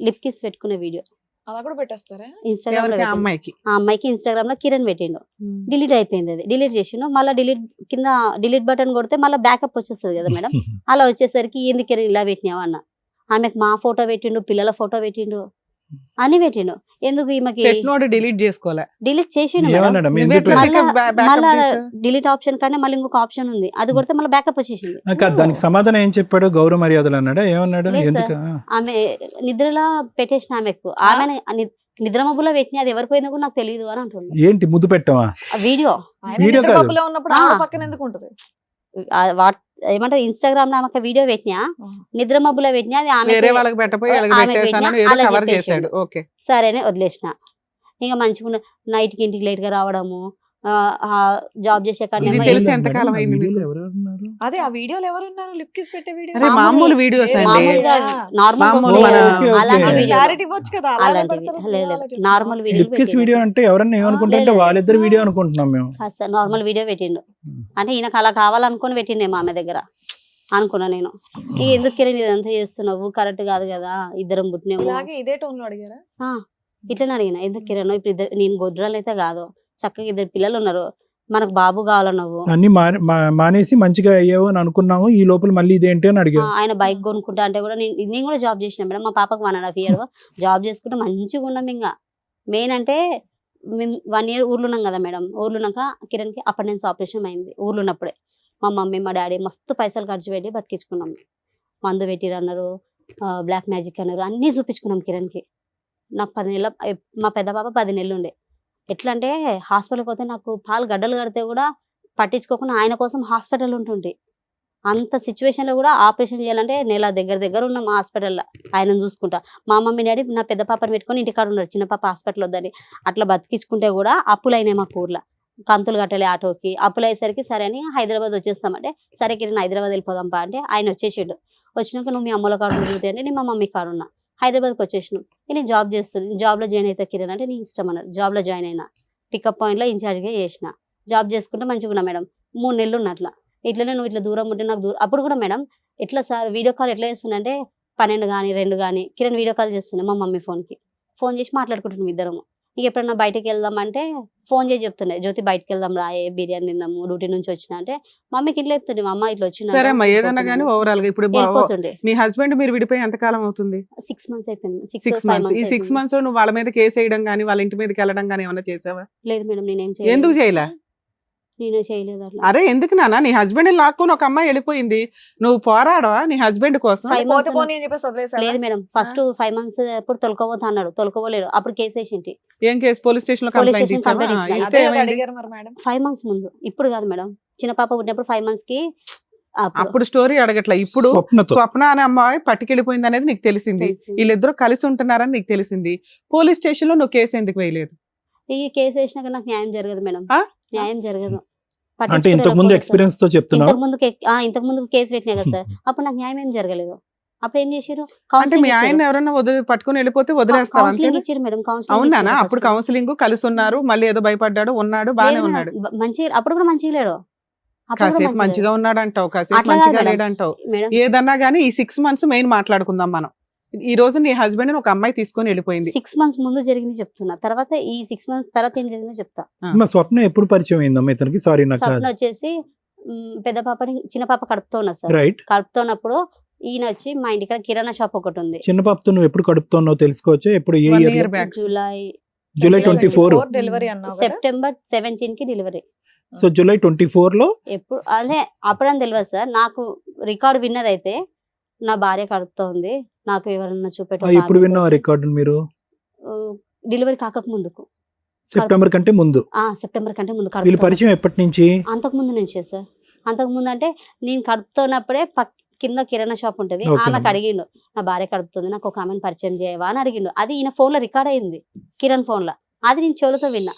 లిప్ కిస్ పెట్టుకునే వీడియో అలా కూడా పెట్టేస్తారా? ఇన్స్టాగ్రామ్ లో ఎవరికి? ఆ పెట్టిండు. అమ్మాయికి. ఆ అమ్మాయికి ఇన్స్టాగ్రామ్ లో కిరణ్ పెట్టిండు. డిలీట్ అయిపోయింది. అది డిలీట్ చేసిండు. మళ్ళీ డిలీట్ కింద డిలీట్ బటన్ కొడితే మళ్ళీ బ్యాకప్ వచ్చేస్తుంది కదా మేడం. అలా వచ్చేసరికి ఏంది కిరణ్ ఇలా పెట్టినావు అన్న. ఆమెకు మా ఫోటో పెట్టిండు, పిల్లల ఫోటో పెట్టిండు, అన్ని పెట్టిండు. ఎందుకు ఈమెకి పెట్టినోడు డిలీట్ చేసుకోలే. డిలీట్ చేసిండు మేడం. ఏమన్నాడు? నువ్వు ఎందుకు ఎట్లా పెట్టావు? మళ్ళా backup చేసావు? డిలీట్ ఆప్షన్ కానీ మళ్ళీ ఇంకొక ఆప్షన్ ఉంది, అది కొడితే మళ్ళీ బ్యాకప్ వచ్చేసింది. కాదు, దానికి సమాధానం ఏం చెప్పాడు? గౌరవ మర్యాదలు అన్నాడా? ఏమన్నాడు? లేదు ఎందుకు? సార్. ఆమె నిద్రలో పెట్టేసిన ఆమెకు, ఆమె నిద్ర మబ్బులో పెట్టిన అది ఎవరికి పోయిందో కూడా నాకు తెలియదు అని అంటుంది. ఏంటి ముద్దు పెట్టావా? ఆ వీడియో ఆయన వీడియో నిద్ర కాదు. మబ్బులో ఉన్నప్పుడు ఆవిడ పక్కన ఎందుకు ఉంటుంది? ఏమంటారు ఇన్స్టాగ్రామ్ లో ఆమె వీడియో పెట్టినా, నిద్ర మబ్బులో పెట్టినా, అది ఆమె వేరే వాళ్ళకి పెట్టపోయి వాళ్ళకి ఆమె పెట్టేసానని పెట్టినా, ఏదో అలా కవర్ చెప్పేసిండు. చేశాడు. ఓకే. సరే అని వదిలేసిన. ఇక మంచిగా నైట్ కి ఇంటికి లేట్ గా రావడము, జాబ్ చేసే ఇది కాడనేమో తెలిసి మేడం, ఎంత కాలం ఆ అయింది వీడియోలో మీకు? ఎవరు ఉన్నారు? అదే ఆ వీడియోలు ఎవరున్నారు లిప్ కిస్ పెట్టే వీడియో అరే మామూలు వీడియోస్ అండి. మామూలుగా నార్మల్ మామూలు మన- అలాంటి ఓకే. వీడియో, క్లారిటీ ఇవ్వచ్చు కదా అలానే అలాంటివి పెడతారు, లేదు అలా లేదు, చేస్తారు. Normal video lip kiss video అంటే ఎవరన్నా ఏమనుకుంటారంటే లేదు. వాళ్ళిద్దరు వీడియో అనుకుంటున్నాం మేము. కాస్త నార్మల్ వీడియో పెట్టిండు. అంటే ఈయనకు అలా కావాలనుకుని పెట్టిండేమో ఆమె దగ్గర అనుకున్నా నేను. ఇక ఎందుకు కిరణ్ ఇదంతా చేస్తున్నావు, కరెక్ట్ కాదు కదా, ఇద్దరం పుట్టినేమో ఇలాగే ఇదే టోన్ లో అడిగారా? ఇట్లనే అడిగిన. ఎందుకు కిరణ్ ఇప్పుడు నేను గొడ్రాలు అయితే కాదు, చక్కగా 2 పిల్లలు ఉన్నారు, మనకు బాబు కావాల నువ్వు. అన్ని మానేసి మంచిగా అయ్యావు అని అనుకున్నాము, ఈ లోపల మళ్ళీ ఇదేంటి అని అడిగాను. ఆయన బైక్ కొనుక్కుంటా అంటే కూడా నేను కూడా జాబ్ చేసిన మేడం. మా పాపకు 1.5 year జాబ్ చేసుకుంటే మంచిగా ఉన్నాం. ఇంకా మెయిన్ అంటే మేము 1 year ఊర్లో ఉన్నాం కదా మేడం. ఊర్లో ఉన్నాక కిరణ్కి అపెండిక్స్ ఆపరేషన్ అయింది. ఊర్లో ఉన్నప్పుడే మా మమ్మీ మా డాడీ మస్తు పైసలు ఖర్చు పెట్టి బతికించుకున్నాం. మందు పెట్టిరు అన్నారు, బ్లాక్ మ్యాజిక్ అన్నారు, అన్నీ చూపించుకున్నాం కిరణ్కి. నాకు 10 నెలల, మా పెద్ద పాప 10 నెలలు ఉండే. ఎట్లా అంటే హాస్పిటల్కి పోతే నాకు పాలు గడ్డలు కడితే కూడా పట్టించుకోకుండా ఆయన కోసం హాస్పిటల్ ఉంటుండే. అంత సిచ్యువేషన్లో కూడా ఆపరేషన్ చేయాలంటే నెల దగ్గర ఉన్నాం హాస్పిటల్లో ఆయనను చూసుకుంటా. మా మమ్మీ డాడీ నా పెద్ద పాపని పెట్టుకొని ఇంటికాడ ఉన్నారు, చిన్న పాప హాస్పిటల్ వద్దని. అట్లా బతికించుకుంటే కూడా అప్పులైనాయి మాకు ఊర్లో. కంతులు కట్టాలి ఆటోకి, అప్పులు అయ్యేసరికి సరే అని హైదరాబాద్ వచ్చేస్తామంటే, సరే కిరణ్ హైదరాబాద్ వెళ్ళిపోదాంపా అంటే ఆయన వచ్చేసాడు. వచ్చినాక నువ్వు మీ అమ్మల కాడు తిరుగుతాయి అంటే నేను మా మమ్మీ కాడు ఉన్నా. హైదరాబాద్కి వచ్చేసినాం. నేను జాబ్ చేస్తుంది, జాబ్లో జాయిన్ అవుతా కిరణ్ అంటే నీ ఇష్టం అన్నారు. జాబ్లో జాయిన్ అయినా, పికప్ పాయింట్లో ఇన్ఛార్జ్గా చేసిన. జాబ్ చేసుకుంటే మంచిగా ఉన్నా మేడం. 3 నెలలు ఉన్న అట్లా. ఇట్లనే నువ్వు ఇట్లా దూరం ఉంటే నాకు దూరం. అప్పుడు కూడా మేడం ఎట్లా సార్ వీడియో కాల్ ఎట్లా చేస్తున్నా అంటే 12 కానీ 2 కానీ కిరణ్ వీడియో కాల్ చేస్తున్నా మా మమ్మీ ఫోన్ చేసి మాట్లాడుకుంటున్నాం ఇద్దరము. ఇక ఎప్పుడన్నా బయటకు వెళ్దామంటే ఫోన్ చేసి చెప్తుండే, జ్యోతి బయటకు వెళ్దాం రాయే, బిర్యానీ తిందాము, డ్యూటీ నుంచి వచ్చిన అంటే మమ్మీకి ఇంట్లో చెప్తుండే, మా అమ్మ ఇట్లా వచ్చింది. సరే అమ్మా, ఏదన్నా కానీ ఓవరాల్ గా ఇప్పుడు వెళ్ళిపోతుండే. మీ హస్బెండ్ మీరు విడిపోయి ఎంత కాలం అవుతుంది? 6 months అయిపోయింది. 6 months. ఈ 6 months లో నువ్వు వాళ్ళ మీద కేసు వేయడం కానీ వాళ్ళ ఇంటి మీదకి వెళ్ళడం కానీ ఏమన్నా చేసావా? లేదు మేడం, నేనేం ఎందుకు చేయలే? నేనే చేయలేదు అట్లా. అరే ఎందుకు నాన్న, నీ హస్బెండ్ లాక్కొని ఒక అమ్మాయి వెళ్ళిపోయింది, నువ్వు పోరాడవా నీ హస్బెండ్ కోసం? 5 months పోతే పోనీ అని చెప్పేసి వదిలేసారా? లేదు మేడం, ఫస్ట్ 5 months అప్పుడు తొలకపోతా అన్నాడు, తొలకపోలేడు. అప్పుడు కేసు వేసింటి. ఏం కేసు? పోలీస్ స్టేషన్ లో Police కంప్లైంట్ station ఇచ్చావా? complaint ఇచ్చిన. ఇస్తే అదే కదా ఏమైంది? అడిగారు మరి మేడం. 5 months ముందు, ఇప్పుడు కాదు మేడం. చిన్న పాప పుట్టినప్పుడు 5 months కి అప్పుడు స్టోరీ అడగట్లా. ఇప్పుడు స్వప్నతో స్వప్న అనే అమ్మాయి పట్టుకెళ్ళిపోయింది అనేది నీకు తెలిసింది, వీళ్ళిద్దరూ కలిసి ఉంటున్నారని నీకు తెలిసింది. పోలీస్ స్టేషన్ లో నువ్వు కేసు ఎందుకు వేయలేదు? ఈ కేసు వేసినాక నాకు న్యాయం జరగదు మేడం. ఆ? న్యాయం జరగదు. అంటే ఇంతకు ముందు ఎక్స్పీరియన్స్ తో చెప్తున్నావు. ఇంతకు ముందు కేసు పెట్టినా కదా సార్, అప్పుడు నాకు న్యాయం ఏం జరగలేదు. అప్పుడు ఏం చేశారు, అంటే మీ ఆయన ఎవరన్నా పట్టుకుని వెళ్ళిపోతే వదిలేస్తావా? కౌన్సిలింగ్ ఇచ్చారు మేడం. అవునా? అప్పుడు కౌన్సిలింగ్ కలిసి ఉన్నారు, మళ్ళీ ఏదో భయపడ్డాడు, ఉన్నాడు, బానే ఉన్నాడు. మంచిగా అప్పుడు కూడా మంచిగా లేడు. కాసేపు మంచిగా ఉన్నాడు అంటావు, కాసేపు అట్లా మంచిగా కాదు లేడంటావు. మేడం. ఏదన్నా గానీ ఈ 6 months మెయిన్ మాట్లాడుకుందాం మనం. ఈ రోజు నీ హస్బెండ్ ఒక అమ్మాయి తీసుకొని వెళ్ళిపోయింది. 6 months ముందు జరిగింది చెప్తున్నా, తర్వాత ఈ 6 months తర్వాత ఏం జరిగిందో చెప్తా. మా స్వప్న ఎప్పుడు పరిచయం అయిందమ్మా ఇతనికి? సారీ నాకు స్వప్న వచ్చేసి పెద్ద పాపని, చిన్న పాప కడుపుతో ఉన్నా సార్. రైట్. కడుపుతున్నప్పుడు ఈయన వచ్చి మా ఇంటికి కిరాణా షాప్ ఒకటి ఉంది. చిన్న పాపతో నువ్వు ఎప్పుడు కడుపుతున్నావు తెలుసుకోవచ్చు? ఎప్పుడు ఏ 1 year? year back. July 24. Delivery అన్నావు కదా? September 17 కి డెలివరీ. సో జూలై 24 లో ఎప్పుడు అదే అప్పుడని తెలియదు సార్. నాకు రికార్డు విన్నది అయితే నా భార్య కడుపుతో ఉంది, నాకు ఎవరన్నా ఎప్పుడు విన్నావు రికార్డు మీరు? డెలివరీ కాక ముందుకు, సెప్టెంబర్ కంటే ముందు. సెప్టెంబర్ కంటే ముందు. వీళ్ళు పరిచయం ఎప్పటి నుంచి? అంతకు ముందు నుంచే సార్. అంతకు ముందు అంటే నేను కడుపుతున్నప్పుడే కింద కిరాణా షాప్ ఉంటది, Okay. ఆమెకు అడిగిండు నా భార్య కడుపుతుంది, నాకు ఒక ఆమెను పరిచయం చేయవా అని అడిగిండు. అది ఈయన ఫోన్ లో రికార్డ్ అయింది, కిరణ్ ఫోన్ లో. అది నేను చెవులతో విన్నా.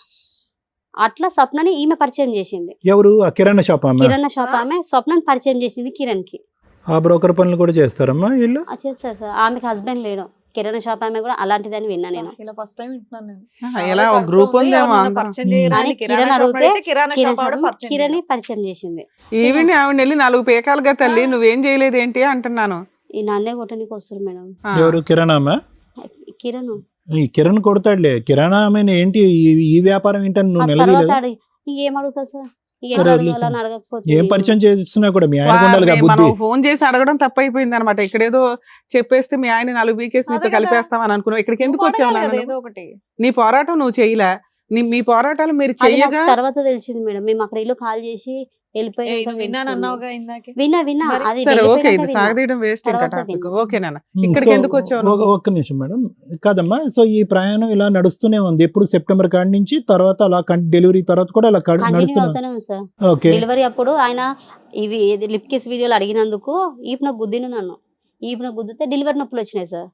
అట్లా స్వప్నని ఈమె పరిచయం చేసింది. ఎవరు? ఆ కిరాణా షాప్ ఆమె? కిరాణా షాప్ ఆమె స్వప్నని పరిచయం చేసింది కిరణ్ కి. ఆ బ్రోకర్ పనులు కూడా చేస్తారమ్మా వీళ్ళు? చేస్తారు సార్. ఆమెకి హస్బెండ్ లేడు. కిరాణా షాప్ ఆమె కూడా అలాంటిదని విన్నా నేను. ఇలా ఫస్ట్ టైం వింటున్నాను నేను. ఎలా ఒక గ్రూప్ ఉందేమో అందరం. అని కిరణ్ అడిగితే కిరణ్ పరిచయం చేసింది. ఈవిని ఆవిడ వెళ్ళి 4 పేకాలుగా తల్లి నువ్వేం చేయలేదు ఏంటి అంటున్నాను. ఈ నాన్నే కొట్టనికి వస్తారు మేడం. ఎవరు? కిరాణా ఆమె? కిరణ్ ఈ కిరణ్ కొడతాడులే. కిరాణా ఆమె ఏంటి ఈ వ్యాపారం ఏంటని నువ్వు నిలదీయలేదు? ఏం అడుగుతా సార్, ఏం పరిచయం చేస్తున్నా కూడా మీ ఆయన ఉండాలిగా బుద్ధి. మనం ఫోన్ చేసి అడగడం తప్పైపోయింది అనమాట. ఇక్కడేదో చెప్పేస్తే మీ ఆయన 4 బీకేసి నీతో కలిపేస్తామని అనుకున్నావు. ఇక్కడికి ఎందుకు వచ్చావు? నీ పోరాటం నువ్వు చేయలే, మీ పోరాటాలు మీరు అది నాకు చెయ్యగా తర్వాత తెలిసింది మేడం. మేము అక్కడ ఇల్లు కాల్ చేసి వెళ్ళిపోయాక విన్నాను తెలిసింది. అన్నావుగా ఇందాకే. విన్నా మరి అది సరే ఓకే, వెళ్ళిపోయాక ఇది విన్నా. సాగదీయడం వేస్ట్ ఇంకా తర్వాత టాపిక్. విన్నా. ఓకేనా, ఇక్కడికి సో, ఎందుకు వచ్చావు నువ్వు? ఒక్క నిమిషం మేడం, కాదమ్మా. సో ఈ ప్రయాణం ఇలా నడుస్తూనే ఉంది ఎప్పుడు సెప్టెంబర్ కాడి నుంచి, తర్వాత అలా డెలివరీ తర్వాత కూడా అలా కంటిన్యూ నడుస్తున్నా. అవుతానే ఉంది సార్. ఓకే డెలివరీ అప్పుడు ఆయన ఇవి లిప్ కిస్ వీడియోలు అడిగినందుకు ఈపున గుద్దిన నన్ను. ఈపున గుద్దితే డెలివరీ నొప్పులు వచ్చినాయి సార్.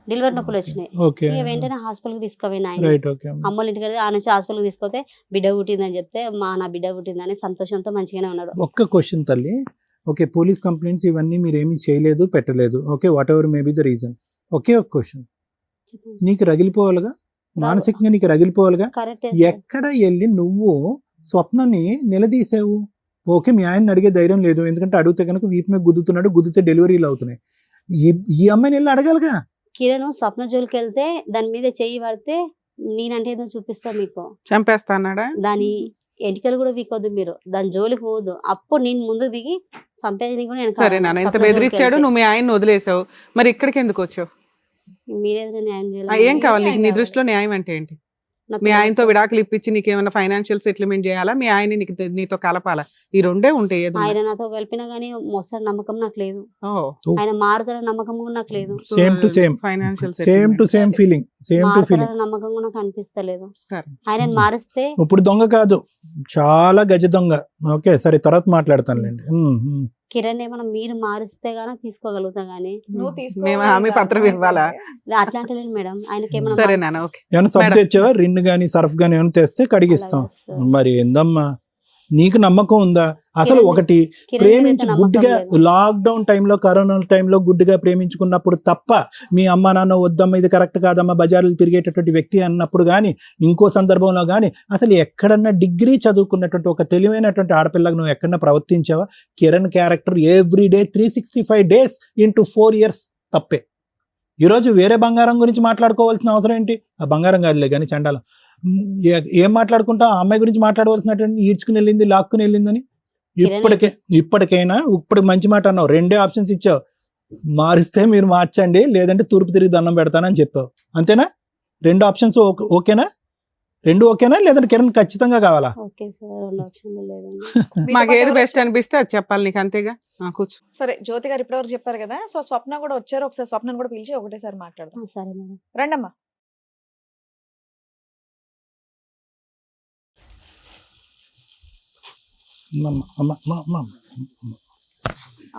డెలివరీ నొప్పులు వచ్చినాయి. ఓకే ఇక వెంటనే హాస్పిటల్కి తీసుకుపోయిన ఆయన. రైట్. ఓకే అమ్మోళ్ళ ఇంటికి ఆ నుంచి హాస్పిటల్కి తీసుకొస్తే బిడ్డ పుట్టిందని చెప్తే నా బిడ్డ పుట్టిందని సంతోషంతో మంచిగానే ఉన్నాడు. ఒక్క క్వశ్చన్ తల్లి. ఓకే, పోలీస్ కంప్లైంట్స్ ఇవన్నీ మీరు ఏమీ చేయలేదు, పెట్టలేదు. Okay, whatever may be the reason. ఒకే ఒక క్వశ్చన్, చెప్పండి. నీకు రగిలిపోవాలిగా, మానసికంగా నీకు రగిలిపోవాలిగా. కరెక్టే ఎక్కడ వెళ్ళి నువ్వు స్వప్నని నిలదీసావు? ఓకే, మీ ఆయన అడిగే ధైర్యం లేదు, ఎందుకంటే అడిగితే కనుక వీపు మీద గుద్దుతున్నాడు, గుద్దితే డెలివరీలు అవుతున్నాయి. ఈ అమ్మాయిని వెళ్ళి అడగాలిగా. కిరణ్ స్వప్న జోలికి వెళ్తే దాని మీద చెయ్యి పడితే నేనంటే ఏదో చూపిస్తా మీకు, చంపేస్తా అన్నాడా? దాని ఎన్నికలు కూడా వీకొద్దు మీరు, దాని జోలికి పోవద్దు. అప్పుడు నేను ముందు దిగి చంపేది కూడా నేను సరే కాదు. నాన్న, ఇంత స్వప్న జోలికి బెదిరించాడు, వెళ్తే. నువ్వు మీ ఆయన్ని వదిలేసావు, మరి ఇక్కడికి ఎందుకు వచ్చావు? మీరేదో న్యాయం ఏం చేయాలి. కావాలి నీకు? నీ దృష్టిలో న్యాయం అంటే ఏంటి? మీ ఆయనతో విడాకులు ఇప్పించి నీకేమైనా ఫైనాన్షియల్ సెటిల్మెంట్ చేయాలా, మీ ఆయన నీతో కలపాలా? ఈ రెండే ఉంటాయి. ఏదో ఆయన నాతో కలిపినా గానీ మోస్తాడు నమ్మకం నాకు లేదు. ఆయన మారుతాడని నమ్మకం కూడా నాకు లేదు. Same to same, financial same to same feeling, same to feeling. మారుతాడని నమ్మకం కూడా నాకు అనిపిస్తలేదు. సరే ఆయన మారిస్తే ఇప్పుడు దొంగ కాదు, చాలా గజ దొంగ. ఓకే సరే, తర్వాత మాట్లాడతానులేండి. కిరణ్ ఏమన్నా మీరు మారిస్తే గానీ తీసుకోగలుగుతా గానీ నువ్వు తీసుకో, మేము హామీ పత్రం ఇవ్వాలా? అట్లాంటి లేదు మేడం. ఆయనకి సరే ఏమన్నా నాన్న, ఓకే. ఏమైనా సబ్బు మేడం. తెచ్చావా? రిన్ గానీ సర్ఫ్ గానీ ఏమైనా తెస్తే కడిగిస్తాం. మరి ఏందమ్మా, నీకు నమ్మకం ఉందా అసలు? కిరణ్ ఒకటి కిరణ్ ప్రేమించి మీద గుడ్డిగా నమ్మకం లేదు. లాక్డౌన్ టైంలో, కరోనా టైంలో గుడ్డిగా ప్రేమించుకున్నప్పుడు తప్ప, మీ అమ్మ నాన్న వద్దమ్మ ఇది కరెక్ట్ కాదమ్మా బజార్లు తిరిగేటటువంటి వ్యక్తి అన్నప్పుడు కానీ, ఇంకో సందర్భంలో కానీ, అసలు ఎక్కడన్నా డిగ్రీ చదువుకున్నటువంటి ఒక తెలివైనటువంటి ఆడపిల్లకు నువ్వు ఎక్కడన్నా ప్రవర్తించావా? Kiran character everyday 365 days into 4 years తప్పే. ఈరోజు వేరే బంగారం గురించి మాట్లాడుకోవాల్సిన అవసరం ఏంటి? ఆ బంగారం కాదులే కానీ చండాలం. ఏం మాట్లాడుకుంటా? ఆ అమ్మాయి గురించి మాట్లాడవలసినటువంటి ఈడ్చుకుని వెళ్ళింది, లాక్కుని వెళ్ళిందని. ఇప్పటికైనా ఇప్పుడు మంచి మాట అన్నావు, 2 ఆప్షన్స్ ఇచ్చావు. మారిస్తే మీరు మార్చండి, లేదంటే తూర్పు తిరిగి దండం పెడతానని చెప్పావు. అంతేనా? 2 ఆప్షన్స్ ఓకేనా? 2 ఓకేనా, లేదంటే కిరణ్ ఖచ్చితంగా కావాలా? ఓకే సార్, 2 ఆప్షన్లు లేదండి. మాకు ఏది బెస్ట్ అనిపిస్తే అది చెప్పాలి నీకు, అంతేగా. కూర్చో. సరే, జ్యోతి గారు ఇప్పటివరకు చెప్పారు కదా, సో స్వప్న కూడా వచ్చారు. ఒకసారి స్వప్నను కూడా పిలిచి ఒకటేసారి మాట్లాడదాం. సరే మేడం. రండమ్మా.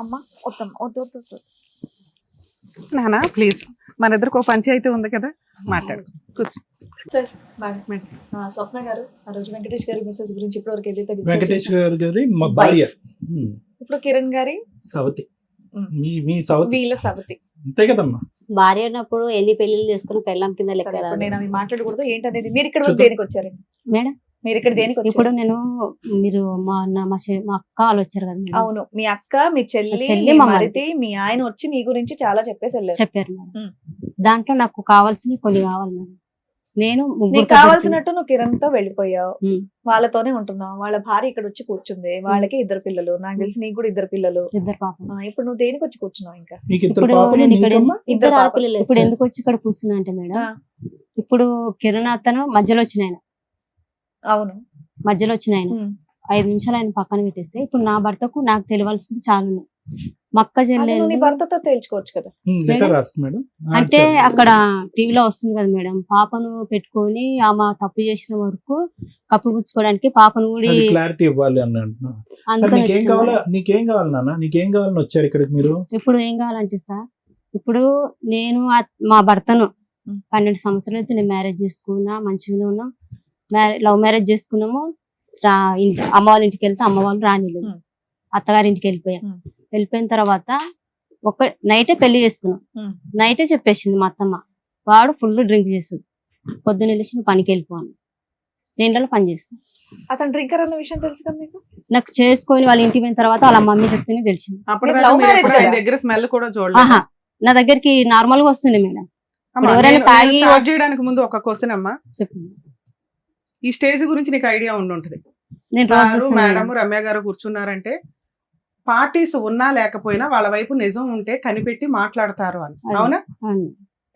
అమ్మా వద్దమ్మా, వద్దు వద్దు వద్దు. నాన్న ప్లీజ్, మన ఇద్దరికి ఒక పంచాయతీ ఉంది కదా, మాట్లాడు. కూర్చో. సార్ మేడం, స్వప్న గారు ఆ రోజు వెంకటేష్ గారి మెసేజ్ గురించి ఇప్పటివరకు ఏదైతే discuss వెంకటేష్ చేశారో, గారి మా భార్య ఇప్పుడు కిరణ్ గారి సవతి, మీ సవతి వీళ్ళ సవతి, అంతే కదమ్మా. భార్య ఉన్నప్పుడు ఎన్ని పెళ్లిళ్ళు చేసుకుని పెళ్ళం కింద లెక్క సరే, రాదు. ఇప్పుడు నేను అవి మాట్లాడకూడదు. ఏంటనేది మీరు ఇక్కడ వరకు చూద్దాం. దేనికి వచ్చారండి? మేడం మీరు ఇక్కడ దేనికి ఇప్పుడు వచ్చారు? నేను మీరు మా అక్క వాళ్ళు వచ్చారు కదా మేడం. అవును, మీ అక్క, మీ చెల్లి, చెల్లి, మీ మా మరిది, మీ ఆయన వచ్చి మీ గురించి చాలా చెప్పేసి వెళ్ళారు. చెప్పారు మేడం. ఉమ్. దాంట్లో నాకు కావాల్సినవి కొన్ని కావాలి మేడం. నేను నీకు ముగ్గురితో కావాల్సినట్టు నువ్వు కిరణ్ తో వెళ్ళిపోయావు, ఉమ్. వాళ్ళతోనే ఉంటున్నావు. వాళ్ళ భార్య ఇక్కడ వచ్చి కూర్చుంది, వాళ్ళకి 2 పిల్లలు, నాకు తెలిసి నీకు కూడా 2 పిల్లలు. ఇద్దరు పాపం. ఇప్పుడు నువ్వు దేనికి వచ్చి కూర్చున్నావు? ఇంకా నీకు ఇద్దరు ఇప్పుడు పాపలు, నేను ఇక్కడ నీకమ్మా? ఇద్దరు ఇద్దరు ఆడపిల్లలు. ఇప్పుడు ఎందుకు వచ్చి ఇక్కడ కూర్చున్నా అంటే మేడం, ఆ. ఇప్పుడు కిరణ్ అతను మధ్యలో వచ్చిన ఆయన, అవును. మధ్యలో వచ్చిన ఆయన ఉమ్. 5 నిమిషాలు ఆయన పక్కన పెట్టేస్తే, ఇప్పుడు నా భర్తకు నాకు తెలియాల్సింది చాలా ఉన్నాయి. మక్క అది నువ్వు నీ చెల్లెలు భర్తతో తేల్చుకోవచ్చు కదా. లెటర్ రాసుకో మేడం. అంటే అక్కడ టీవీలో వస్తుంది కదా మేడం, పాపను పెట్టుకొని ఆమె తప్పు చేసిన వరకు కప్పుపుచ్చుకోవడానికి పాపను కూడా క్లారిటీ ఇవ్వాలి అని అంటున్నా. సరే, అందుకని నీకేం వచ్చిన కావాలా? మేడం. నీకేం కావాలి నాన్న? నీకేం కావాలని వచ్చారు ఇక్కడికి మీరు? ఇప్పుడు ఏం కావాలంటే సార్, ఇప్పుడు నేను మా భర్తను 12 సంవత్సరాలు అయితే నేను మ్యారేజ్ చేసుకున్నా, మంచిగానే ఉన్నా. లవ్ మ్యారేజ్ చేసుకున్నాము. అమ్మ వాళ్ళ ఇంటికి వెళ్తే అమ్మ వాళ్ళు రానిలేదు. అత్తగారి ఇంటికి వెళ్ళిపోయా. వెళ్ళిపోయిన తర్వాత ఒక నైటే పెళ్లి చేసుకున్నాం. నైటే చెప్పేసింది మా అత్తమ్మ, వాడు ఫుల్ డ్రింక్ చేస్తుంది, పొద్దున్న వెళ్ళి నువ్వు పనికి వెళ్ళిపోను, నేను ఇంట్లో పని చేస్తాను. అతను డ్రింకర్ అన్న విషయం తెలుసు కదా మీకు? నాకు చేసుకొని వాళ్ళ ఇంటికి పోయిన తర్వాత వాళ్ళ మమ్మీ చెప్తేనే తెలిసింది. అప్పుడు మీరు love marriage ఎప్పుడు ఆయన కదా? దగ్గర స్మెల్ కూడా చూడలేదు. ఆహా, నా దగ్గరికి నార్మల్ గా వస్తుంది మేడం. అమ్మా, ఎవరైనా నేను తాగి start చేయడానికి ముందు ఒక క్వశ్చన్ అమ్మా, చెప్పండి. ఈ స్టేజ్ గురించి నీకు ఐడియా ఉండుంటది. నేను రోజు సారు, చూస్తున్నా మేడం, మేడం. రమ్య గారు కూర్చున్నారంటే పార్టీస్ ఉన్నా లేకపోయినా వాళ్ళ వైపు నిజం ఉంటే కనిపెట్టి మాట్లాడతారు అని. అవును. అవునా? అవును.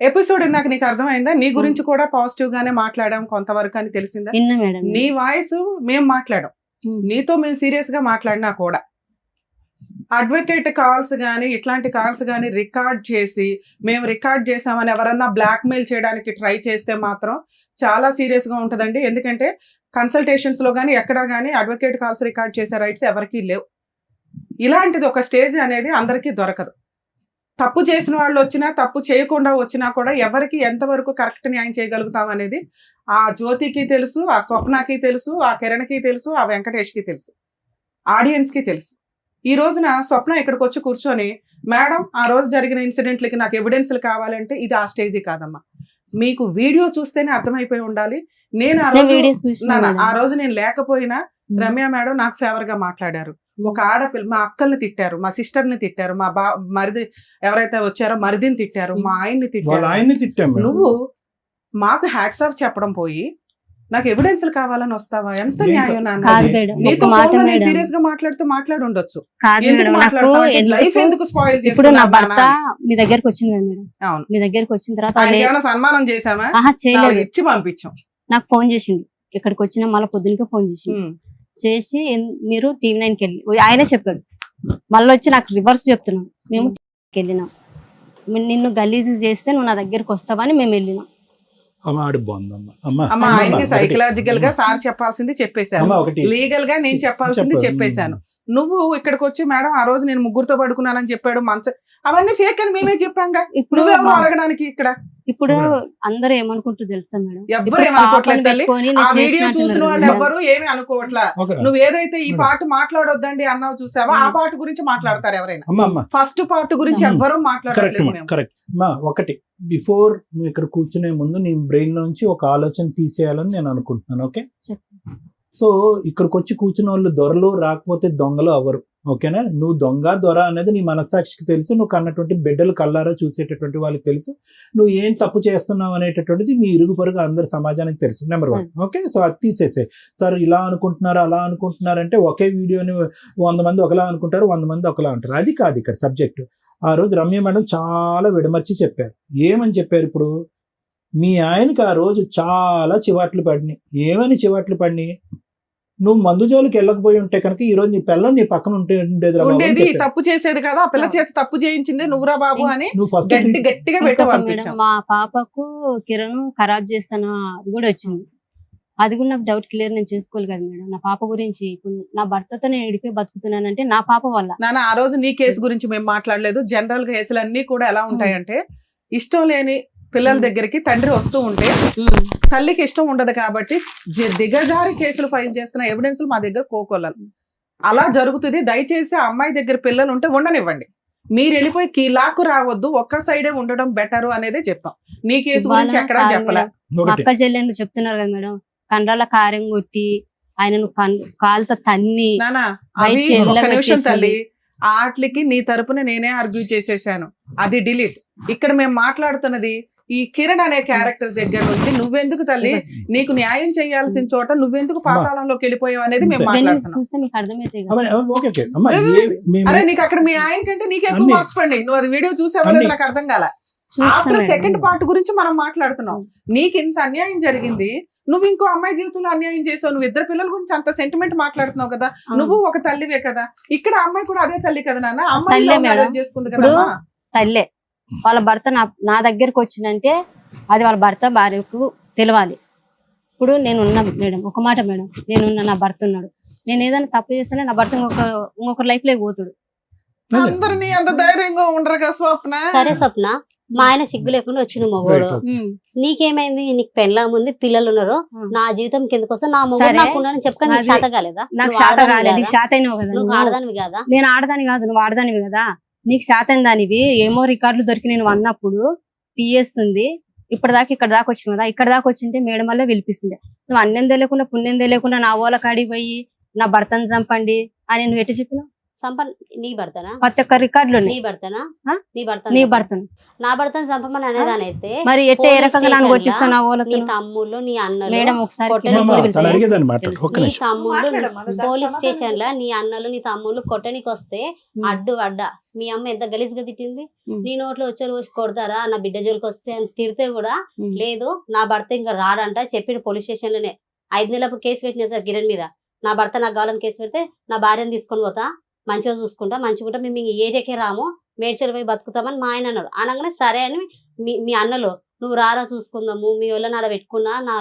ఎపిసోడ్ నాకు నీకు అర్థమైందా? నీ గురించి కూడా పాజిటివ్ గానే మాట్లాడాం కొంతవరకు అని తెలిసిందా? విన్నా మేడం. నీ వాయిస్ మేము మాట్లాడాం, ఉమ్. నీతో మేము సీరియస్ గా మాట్లాడినా కూడా అడ్వకేట్ కాల్స్ కానీ ఇట్లాంటి కాల్స్ కానీ రికార్డ్ చేసి మేము రికార్డ్ చేసామని ఎవరన్నా బ్లాక్ మెయిల్ చేయడానికి ట్రై చేస్తే మాత్రం చాలా సీరియస్ గా ఉంటుందండి. ఎందుకంటే కన్సల్టేషన్స్ లో కానీ ఎక్కడా కానీ అడ్వకేట్ కాల్స్ రికార్డ్ చేసే రైట్స్ ఎవరికీ లేవు. ఇలాంటిది ఒక స్టేజ్ అనేది అందరికీ దొరకదు. తప్పు చేసిన వాళ్ళు వచ్చినా తప్పు చేయకుండా వచ్చినా కూడా ఎవరికి ఎంతవరకు కరెక్ట్ న్యాయం చేయగలుగుతాం అనేది ఆ జ్యోతికి తెలుసు, ఆ స్వప్నకి తెలుసు, ఆ కిరణ్కి తెలుసు, ఆ వెంకటేష్కి తెలుసు, ఆడియన్స్కి తెలుసు. ఈ రోజున స్వప్న ఇక్కడికి వచ్చి కూర్చొని మేడం ఆ రోజు జరిగిన ఇన్సిడెంట్లకి నాకు ఎవిడెన్స్లు కావాలంటే ఇది ఆ స్టేజీ కాదమ్మా. మీకు వీడియో చూస్తేనే అర్థమైపోయి ఉండాలి. నేను ఆ రోజు నేను లేకపోయినా రమ్య మేడం నాకు ఫేవర్ గా మాట్లాడారు. ఒక ఆడపిల్ల మా అక్కల్ని తిట్టారు, మా సిస్టర్ ని తిట్టారు, మా మరిది ఎవరైతే వచ్చారో మరిదిని తిట్టారు, మా ఆయన్ని తిట్టారు. నువ్వు మాకు హ్యాట్స్ ఆఫ్ చెప్పడం పోయి నాకు ఎవిడెన్స్లు కావాలని వస్తావా? ఎంత న్యాయం నాన్న. నీతో సీరియస్ గా మాట్లాడి ఉండొచ్చు. లైఫ్ ఎందుకు స్పాయిల్ చేసి? ఇప్పుడు నా భర్త మీ దగ్గరకు వచ్చింది కదా మేడం. అవును, మీ దగ్గరకు వచ్చిన తర్వాత ఏమైనా సన్మానం చేసామా? ఇచ్చి పంపించాం. నాకు ఫోన్ చేసిండు, ఇక్కడికి వచ్చిన మళ్ళీ పొద్దునకే ఫోన్ చేసిండు. చేసి మీరు TV9కి వెళ్ళి ఆయనే చెప్పాడు. మళ్ళీ వచ్చి నాకు రివర్స్ చెప్తున్నాం. మేము టీవీకి వెళ్ళినాం, నిన్ను గలీజు చేస్తే నువ్వు నా దగ్గరకు వస్తావని మేము వెళ్ళినాం. ఆయనకి సైకలాజికల్ గా సార్ చెప్పాల్సింది చెప్పేశాను, లీగల్ గా నేను చెప్పాల్సింది చెప్పేశాను. నువ్వు ఇక్కడికి వచ్చి మేడం ఆ రోజు నేను ముగ్గురుతో పడుకున్నానని చెప్పాడు, అవన్నీ ఫేక్ అని మేమే చెప్పాంగా. ఇప్పుడు అడగడానికి ఇక్కడ ఇప్పుడు అందరూ ఏమనుకుంటూ తెలుసా మేడం? ఎవ్వరు ఏమనుకోవట్లేదు. ఆ వీడియో చూసిన వాళ్ళు ఎవ్వరు ఏమి అనుకోవట్లా. నువ్వు ఏదైతే ఈ పాట మాట్లాడొద్దండి అన్నావు చూసావా, ఆ పాట గురించి మాట్లాడతారు ఎవరైనా. ఫస్ట్ పార్ట్ గురించి ఎవ్వరూ మాట్లాడట్లేదు. ఒకటి బిఫోర్ నువ్వు ఇక్కడ కూర్చునే ముందు నీ బ్రెయిన్ నుంచి ఒక ఆలోచన తీసేయాలని నేను అనుకుంటున్నాను. ఓకే, సో ఇక్కడికి వచ్చి కూర్చున్న వాళ్ళు దొరలు రాకపోతే దొంగలు అవ్వరు. ఓకేనా? నువ్వు దొంగ దొర అనేది నీ మనస్సాక్షికి తెలుసు, నువ్వు కన్నటువంటి బిడ్డలు కల్లారా చూసేటటువంటి వాళ్ళకి తెలుసు, నువ్వు ఏం తప్పు చేస్తున్నావు అనేటటువంటిది మీ ఇరుగు పొరుగు అందరు సమాజానికి తెలుసు. నెంబర్ 1. ఓకే, సో అది తీసేసే. సార్ ఇలా అనుకుంటున్నారు అలా అనుకుంటున్నారంటే ఒకే వీడియోని 100 మంది ఒకలా అనుకుంటారు, 100 మంది ఒకలా అంటారు. అది కాదు ఇక్కడ సబ్జెక్ట్. ఆ రోజు రమ్య మేడం చాలా విడమర్చి చెప్పారు. ఏమని చెప్పారు? ఇప్పుడు మీ ఆయనకి ఆ రోజు చాలా చివాట్లు పడినాయి. ఏమని చివాట్లు పడినాయి? నువ్వు మందు జోలికి వెళ్ళకపోయి ఉంటే కనుక ఈ రోజు నీ పిల్లలు నీ పక్కన ఉండేది. తప్పు చేసేది కదా, ఆ పిల్ల చేత తప్పు చేయించింది నువ్వురా బాబు అని నువ్వు ఫస్ట్ గట్టిగా పెట్టావు. మా పాపకు కిరణ్ ఖరాబ్ చేస్తాను అది కూడా వచ్చింది. అది కూడా నాకు డౌట్ క్లియర్ నేను చేసుకోవాలి కదా మేడం. నా పాప గురించి ఇప్పుడు నా భర్తతో నేను విడిపోయి బతుకుతున్నానంటే నా పాప వల్ల. నాన్న ఆ రోజు నీ కేసు గురించి మేము మాట్లాడలేదు. జనరల్ గా కేసులు అన్ని కూడా ఎలా ఉంటాయంటే ఇష్టం లేని పిల్లల దగ్గరికి తండ్రి వస్తూ ఉంటే తల్లికి ఇష్టం ఉండదు కాబట్టి దిగజారి కేసులు ఫైల్ చేస్తున్న ఎవిడెన్స్ మా దగ్గర కోకొల్లలు అలా జరుగుతుంది. దయచేసి ఆ అమ్మాయి దగ్గర పిల్లలు ఉంటే ఉండనివ్వండి, మీరు వెళ్ళిపోయి కీలాకు రావద్దు, ఒక్క సైడే ఉండడం బెటర్ అనేది చెప్పాం. నీ కేసు గురించి ఎక్కడా చెప్పలే. అక్క చెల్లెండు చెప్తున్నారు కదా మేడం, కండ్రాల కారం కొట్టి ఆయనను కాలుతో తన్ని. తల్లి ఆటలకి నీ తరపున నేనే ఆర్గ్యూ చేసేసాను, అది డిలీట్. ఇక్కడ మేము మాట్లాడుతున్నది ఈ కిరణ్ అనే క్యారెక్టర్ దగ్గర నుంచి నువ్వెందుకు తల్లి నీకు న్యాయం చేయాల్సిన చోట నువ్వెందుకు పాతాళంలోకి వెళ్ళిపోయావు అనేది మేము అరే నీకు అక్కడ మీ ఆయన కంటే నీకు ఎక్కువ మార్క్స్ పడి నువ్వు అది వీడియో చూసావని నాకు అర్థం కాల. ఆఫ్టర్ సెకండ్ పార్ట్ గురించి మనం మాట్లాడుతున్నాం. నీకు ఇంత అన్యాయం జరిగింది, నువ్వు ఇంకో అమ్మాయి జీవితంలో అన్యాయం చేసావు, నువ్వు ఇద్దరు పిల్లల గురించి అంత సెంటిమెంట్ మాట్లాడుతున్నావు కదా, నువ్వు ఒక తల్లివే కదా, ఇక్కడ అమ్మాయి కూడా అదే తల్లి కదా నాన్న, అమ్మాయి చేసుకుంది కదా. తల్లే వాళ్ళ భర్త నా దగ్గరకు వచ్చిందంటే అది వాళ్ళ భర్త భార్యకు తెలవాలి. ఇప్పుడు నేనున్నా మేడం, ఒక మాట మేడం, నేనున్నా, నా భర్త ఉన్నాడు, నేను ఏదైనా తప్పు చేస్తేనే నా భర్త ఇంకొక లైఫ్ లో పోతాడు. అందరినీ అంత ధైర్యంగా ఉండరు కదా స్వప్న. సరే స్వప్న, మా ఆయన సిగ్గు లేకుండా వచ్చిన మగోడు, నీకేమైంది? నీకు పెళ్ళాం ఉంది, పిల్లలు ఉన్నారు, నా జీవితం కిందకోసం నా మొగుడు నాకున్నానని చెప్పక నీకు శాత కాలేదా? నాకు శాత కాలేదు, నీకు శాత అయినావు కదా. నువ్వు ఆడదానివి కదా. నేను ఆడదాని కాదు, నువ్వు ఆడదానివి కదా. నీకు శాత అయిన దానివి ఏమో రికార్డులు దొరికి నేను అన్నప్పుడు పిఎస్ ఉంది, ఇప్పటిదాకా ఇక్కడ దాకా వచ్చిన కదా, ఇక్కడ దాకా వచ్చింటే మేడం వల్ల పిలిపిస్తుండే. నువ్వు అన్నం తెలియకుండా పుణ్యం తెలియకుండా నా ఓల కాడికి పోయి నా భర్తను చంపండి అని నువ్వు ఎట్లా చెప్పినావు? సంపన్ నీ భర్తనా? ప్రతి ఒక్క రికార్డులు నీ ఉన్నాయి. భర్తనా? ఆ? నీ భర్త నీ భర్తను నా భర్తను చంపమని అనేదాని అయితే మరి ఎట్ట ఏ రకంగా నన్ను కొట్టిస్తున్నా నీ వాళ్ళతో? తమ్ముళ్ళు నీ అన్నలు మేడం ఒకసారి కొట్టని అమ్మా, కొడుకు తను తెలుసు. అడిగేదాన్ని మాట్లాడు ఒక్క నీ నిమిషం. తమ్ముళ్ళు మాట్లాడమ్మా, నువ్వు దానికి పోలీస్ సమాధానం స్టేషన్ లా నీ అన్నలు నీ తమ్ముళ్ళు కొట్టనికి వస్తే అడ్డు అడ్డా మీ అమ్మ ఎంత గలీజ్గా తిట్టింది. నీ నోట్లో వచ్చి వచ్చి కొడతారా నా బిడ్డ జోలికి వస్తే అని తిడితే కూడా లేదు నా భర్త ఇంకా రాడంట చెప్పిన పోలీస్ స్టేషన్ లోనే 5 నెలలప్పుడు కేసు పెట్టినా సార్ కిరణ్ మీద. నా భర్త నాకు కావాలని కేసు పెడితే నా భార్యను తీసుకొని పోతా, మంచిగా చూసుకుంటా, మంచిగా మేము ఈ ఏరియాకే రాము, మేడ్చల్ పోయి బతుకుతామని మా ఆయన అన్నాడు. అనగానే సరే అని మీ అన్నలు నువ్వు రారా చూసుకుందాము, మీ వాళ్ళని ఆడ పెట్టుకున్నా నా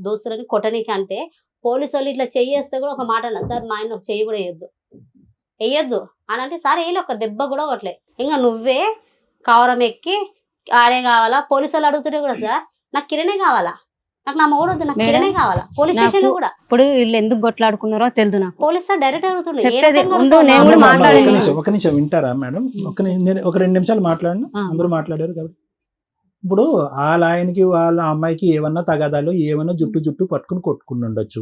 దోస్తులని కొట్టనీకి అంటే పోలీసు వాళ్ళు ఇట్లా చెయ్యేస్తే కూడా ఒక మాట అన్నారు సార్, మా ఆయన ఒక చెయ్యి కూడా వేయొద్దు అని అంటే సరే వేయలే, ఒక దెబ్బ కూడా కొట్టలే. ఇంకా నువ్వే కవరం ఎక్కి ఆడే కావాలా, పోలీసు వాళ్ళు అడుగుతుంటే కూడా సార్ నాకు కిరణే కావాలా, నాకు నా మొగుడు వద్దు, నాకు కిరణే కావాలా. పోలీస్ స్టేషన్ లో కూడా ఇప్పుడు వీళ్ళు ఎందుకు కొట్లాడుకున్నారో తెలుదు నాకు. పోలీస్ సార్ డైరెక్ట్ అడుగుతుండే చెప్పేది ఉండు, నేను అమ్మా, కూడా అమ్మా, మాట్లాడాను. ఒక నిమిషం వింటారా మేడం? నేను ఒక 2 నిమిషాలు మాట్లాడను, అందరూ మాట్లాడారు కాబట్టి. ఇప్పుడు వాళ్ళ ఆయనకి వాళ్ళ అమ్మాయికి ఏమన్నా తగాదాలు ఏమన్నా జుట్టు పట్టుకుని కొట్టుకుని ఉండొచ్చు.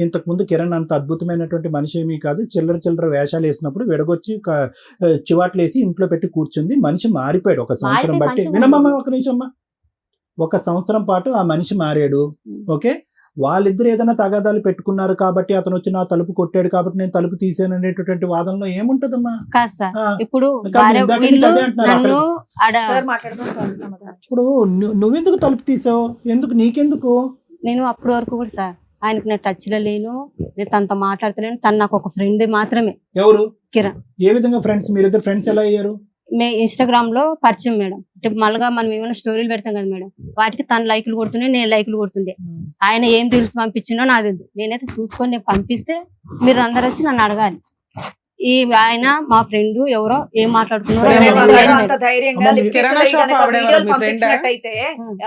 ఇంతకు ముందు కిరణ్ అంత అద్భుతమైనటువంటి మనిషి ఏమీ కాదు. చిల్లర వేషాలు వేసినప్పుడు విడగొచ్చి చివాట్లు వేసి ఇంట్లో పెట్టి కూర్చుంది. మనిషి మారిపోయాడు ఒక సంవత్సరం బట్టి. వినమ్మా ఒక నిమిషం అమ్మా. ఒక సంవత్సరం పాటు ఆ మనిషి మారాడు. ఓకే, వాళ్ళిద్దరు ఏదైనా తగాదాలు పెట్టుకున్నారు కాబట్టి అతను వచ్చి నా తలుపు కొట్టాడు కాబట్టి నేను తలుపు తీసాను అనేటటువంటి వాదనలో ఏముంటదమ్మా? కాదు సార్, ఆ, ఇప్పుడు కాదు, ఇందాక నుంచి అదే అంటున్నారు నన్ను సార్ మాట్లాడదాం, సార్ సమాధానం. ఇప్పుడు నువ్వెందుకు తలుపు తీసావు? ఎందుకు నీకెందుకు? నేను అప్పటి వరకు కూడా సార్ ఆయనకు నేను టచ్ లో లేను, నేను తనతో మాట్లాడతలేను. తను నాకు ఒక ఫ్రెండ్ మాత్రమే. ఎవరు? కిరణ్. ఏ విధంగా ఫ్రెండ్స్? మీరిద్దరు ఫ్రెండ్స్ ఎలా అయ్యారు? ఇన్స్టాగ్రామ్ లో పరిచయం మేడం. అంటే మళ్ళగా మనం ఏమైనా స్టోరీలు పెడతాం కదా మేడం, వాటికి తను లైకులు కొడుతుండే, నేను లైకులు కొడుతుండే. ఆయన ఏం రీల్స్ పంపించిండో నాకు తెలియదు. నేనైతే చూసుకొని నేను పంపిస్తే మీరు అందరు వచ్చి నన్ను అడగాలి. ఈ ఆయన మా ఫ్రెండ్ ఎవరో ఏం మాట్లాడుతున్నారో సరే, నేను అమ్మా, తెలియదు అంత మేడం. ధైర్యంగా అమ్మ, లిఫ్ట్ కిరాణా చేసి షాప్ గనక ఆవిడ ఎవరు? వీడియోలు మీ ఫ్రెండా? పంపించినట్టయితే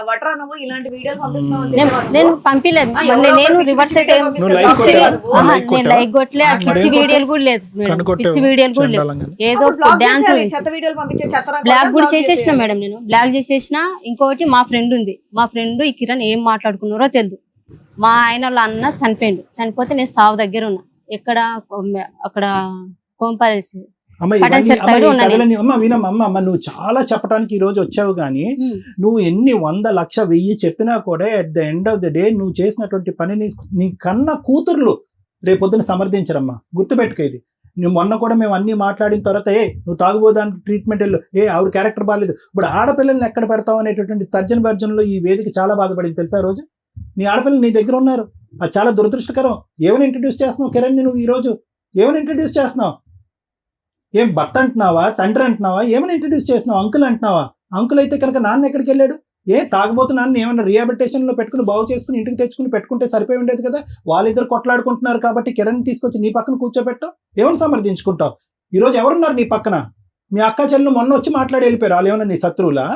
ఎవట్రా నువ్వు ఇలాంటి వీడియోలు పంపిస్తున్నావు అని నేను తెలియదా పంపించలేదు. ఆ, మళ్ళీ ఎవరో నేను ఒకరు రివర్స్ పిచ్చి అయితే వీడియోలు నువ్వు లైక్ పంపిస్తావు. కొట్టావా? ఆహా, లైక్ నేను కొట్టావా? లైక్ కొట్టలే, మరి పిచ్చి ఏం వీడియోలు కూడా లేదు మేడం. కనుకొట్టావు. పిచ్చి వీడియోలు కూడా లేదు. చండాలంగా. ఏదో అప్పుడు బ్లాక్ డాన్స్ చేసేయాలి, చెత్త వీడియోలు పంపించే చెత్త రంగు బ్లాక్ కూడా కూడా బ్లాక్ చేసేసిన చేసేయాలి. మేడం. నేను బ్లాక్ చేసేసిన. ఇంకొకటి మా ఫ్రెండ్ ఉంది, మా ఫ్రెండ్ ఈ కిరణ్ ఏం మాట్లాడుకున్నారో తెలియదు. మా ఆయన వాళ్ళ అన్న చనిపోయిండు. చనిపోతే నేను సావు దగ్గర ఉన్నా. ఎక్కడ అక్కడ కోంపాలేసి అమ్మ, పటాన్ ఇవన్నీ- చెట్టు అమ్మ, ఈ సైడ్ ఉన్నా నేను. కథలన్నీ- అమ్మ వినమ్మా, అమ్మ నువ్వు చాలా చెప్పడానికి ఈ రోజు వచ్చావు కానీ నువ్వు ఎన్ని 100, 1,00,000, 1000 చెప్పినా కూడా at the end of the day నువ్వు చేసినటువంటి పనిని నీ కన్న కూతుర్లు రేపొద్దున సమర్థించరమ్మా. గుర్తుపెట్టుకో ఇది. నువ్వు మొన్న కూడా మేము అన్ని మాట్లాడిన తర్వాత నువ్వు తాగుబోదానికి ట్రీట్మెంట్ వెళ్ళు, ఆవిడ క్యారెక్టర్ బాగాలేదు. ఇప్పుడు ఆడపిల్లల్ని ఎక్కడ పెడతావు అనేటటువంటి తర్జన భర్జనలో ఈ వేదిక చాలా బాధపడింది తెలుసా? రోజు నీ ఆడపిల్లలు నీ దగ్గర ఉన్నారు, అది చాలా దురదృష్టకరం. ఏమని ఇంట్రడ్యూస్ చేస్తున్నావు కిరణ్? నువ్వు ఈ రోజు ఏమని ఇంట్రడ్యూస్ చేస్తున్నావు? ఏం భర్త అంటున్నావా, తండ్రి అంటున్నావా, ఏమని ఇంట్రడ్యూస్ చేస్తున్నావు? అంకుల్ అంటున్నావా? అంకుల్ అయితే కనుక నాన్న ఎక్కడికి వెళ్ళాడు? తాగబోతున్నాను ఏమైనా రిహాబిలిటేషన్ లో పెట్టుకుని బాగు చేసుకుని ఇంటికి తెచ్చుకుని పెట్టుకుంటే సరిపోయి ఉండేది కదా. వాళ్ళిద్దరు కొట్లాడుకుంటున్నారు కాబట్టి కిరణ్ తీసుకొచ్చి నీ పక్కన కూర్చోబెట్టావు. ఏమని సమర్థించుకుంటావు? ఈ రోజు ఎవరున్నారు నీ పక్కన? మీ అక్క చెల్లెలు మొన్న వచ్చి మాట్లాడి వెళ్ళిపోయారు. వాళ్ళు ఏమన్నా నీ శత్రువులా?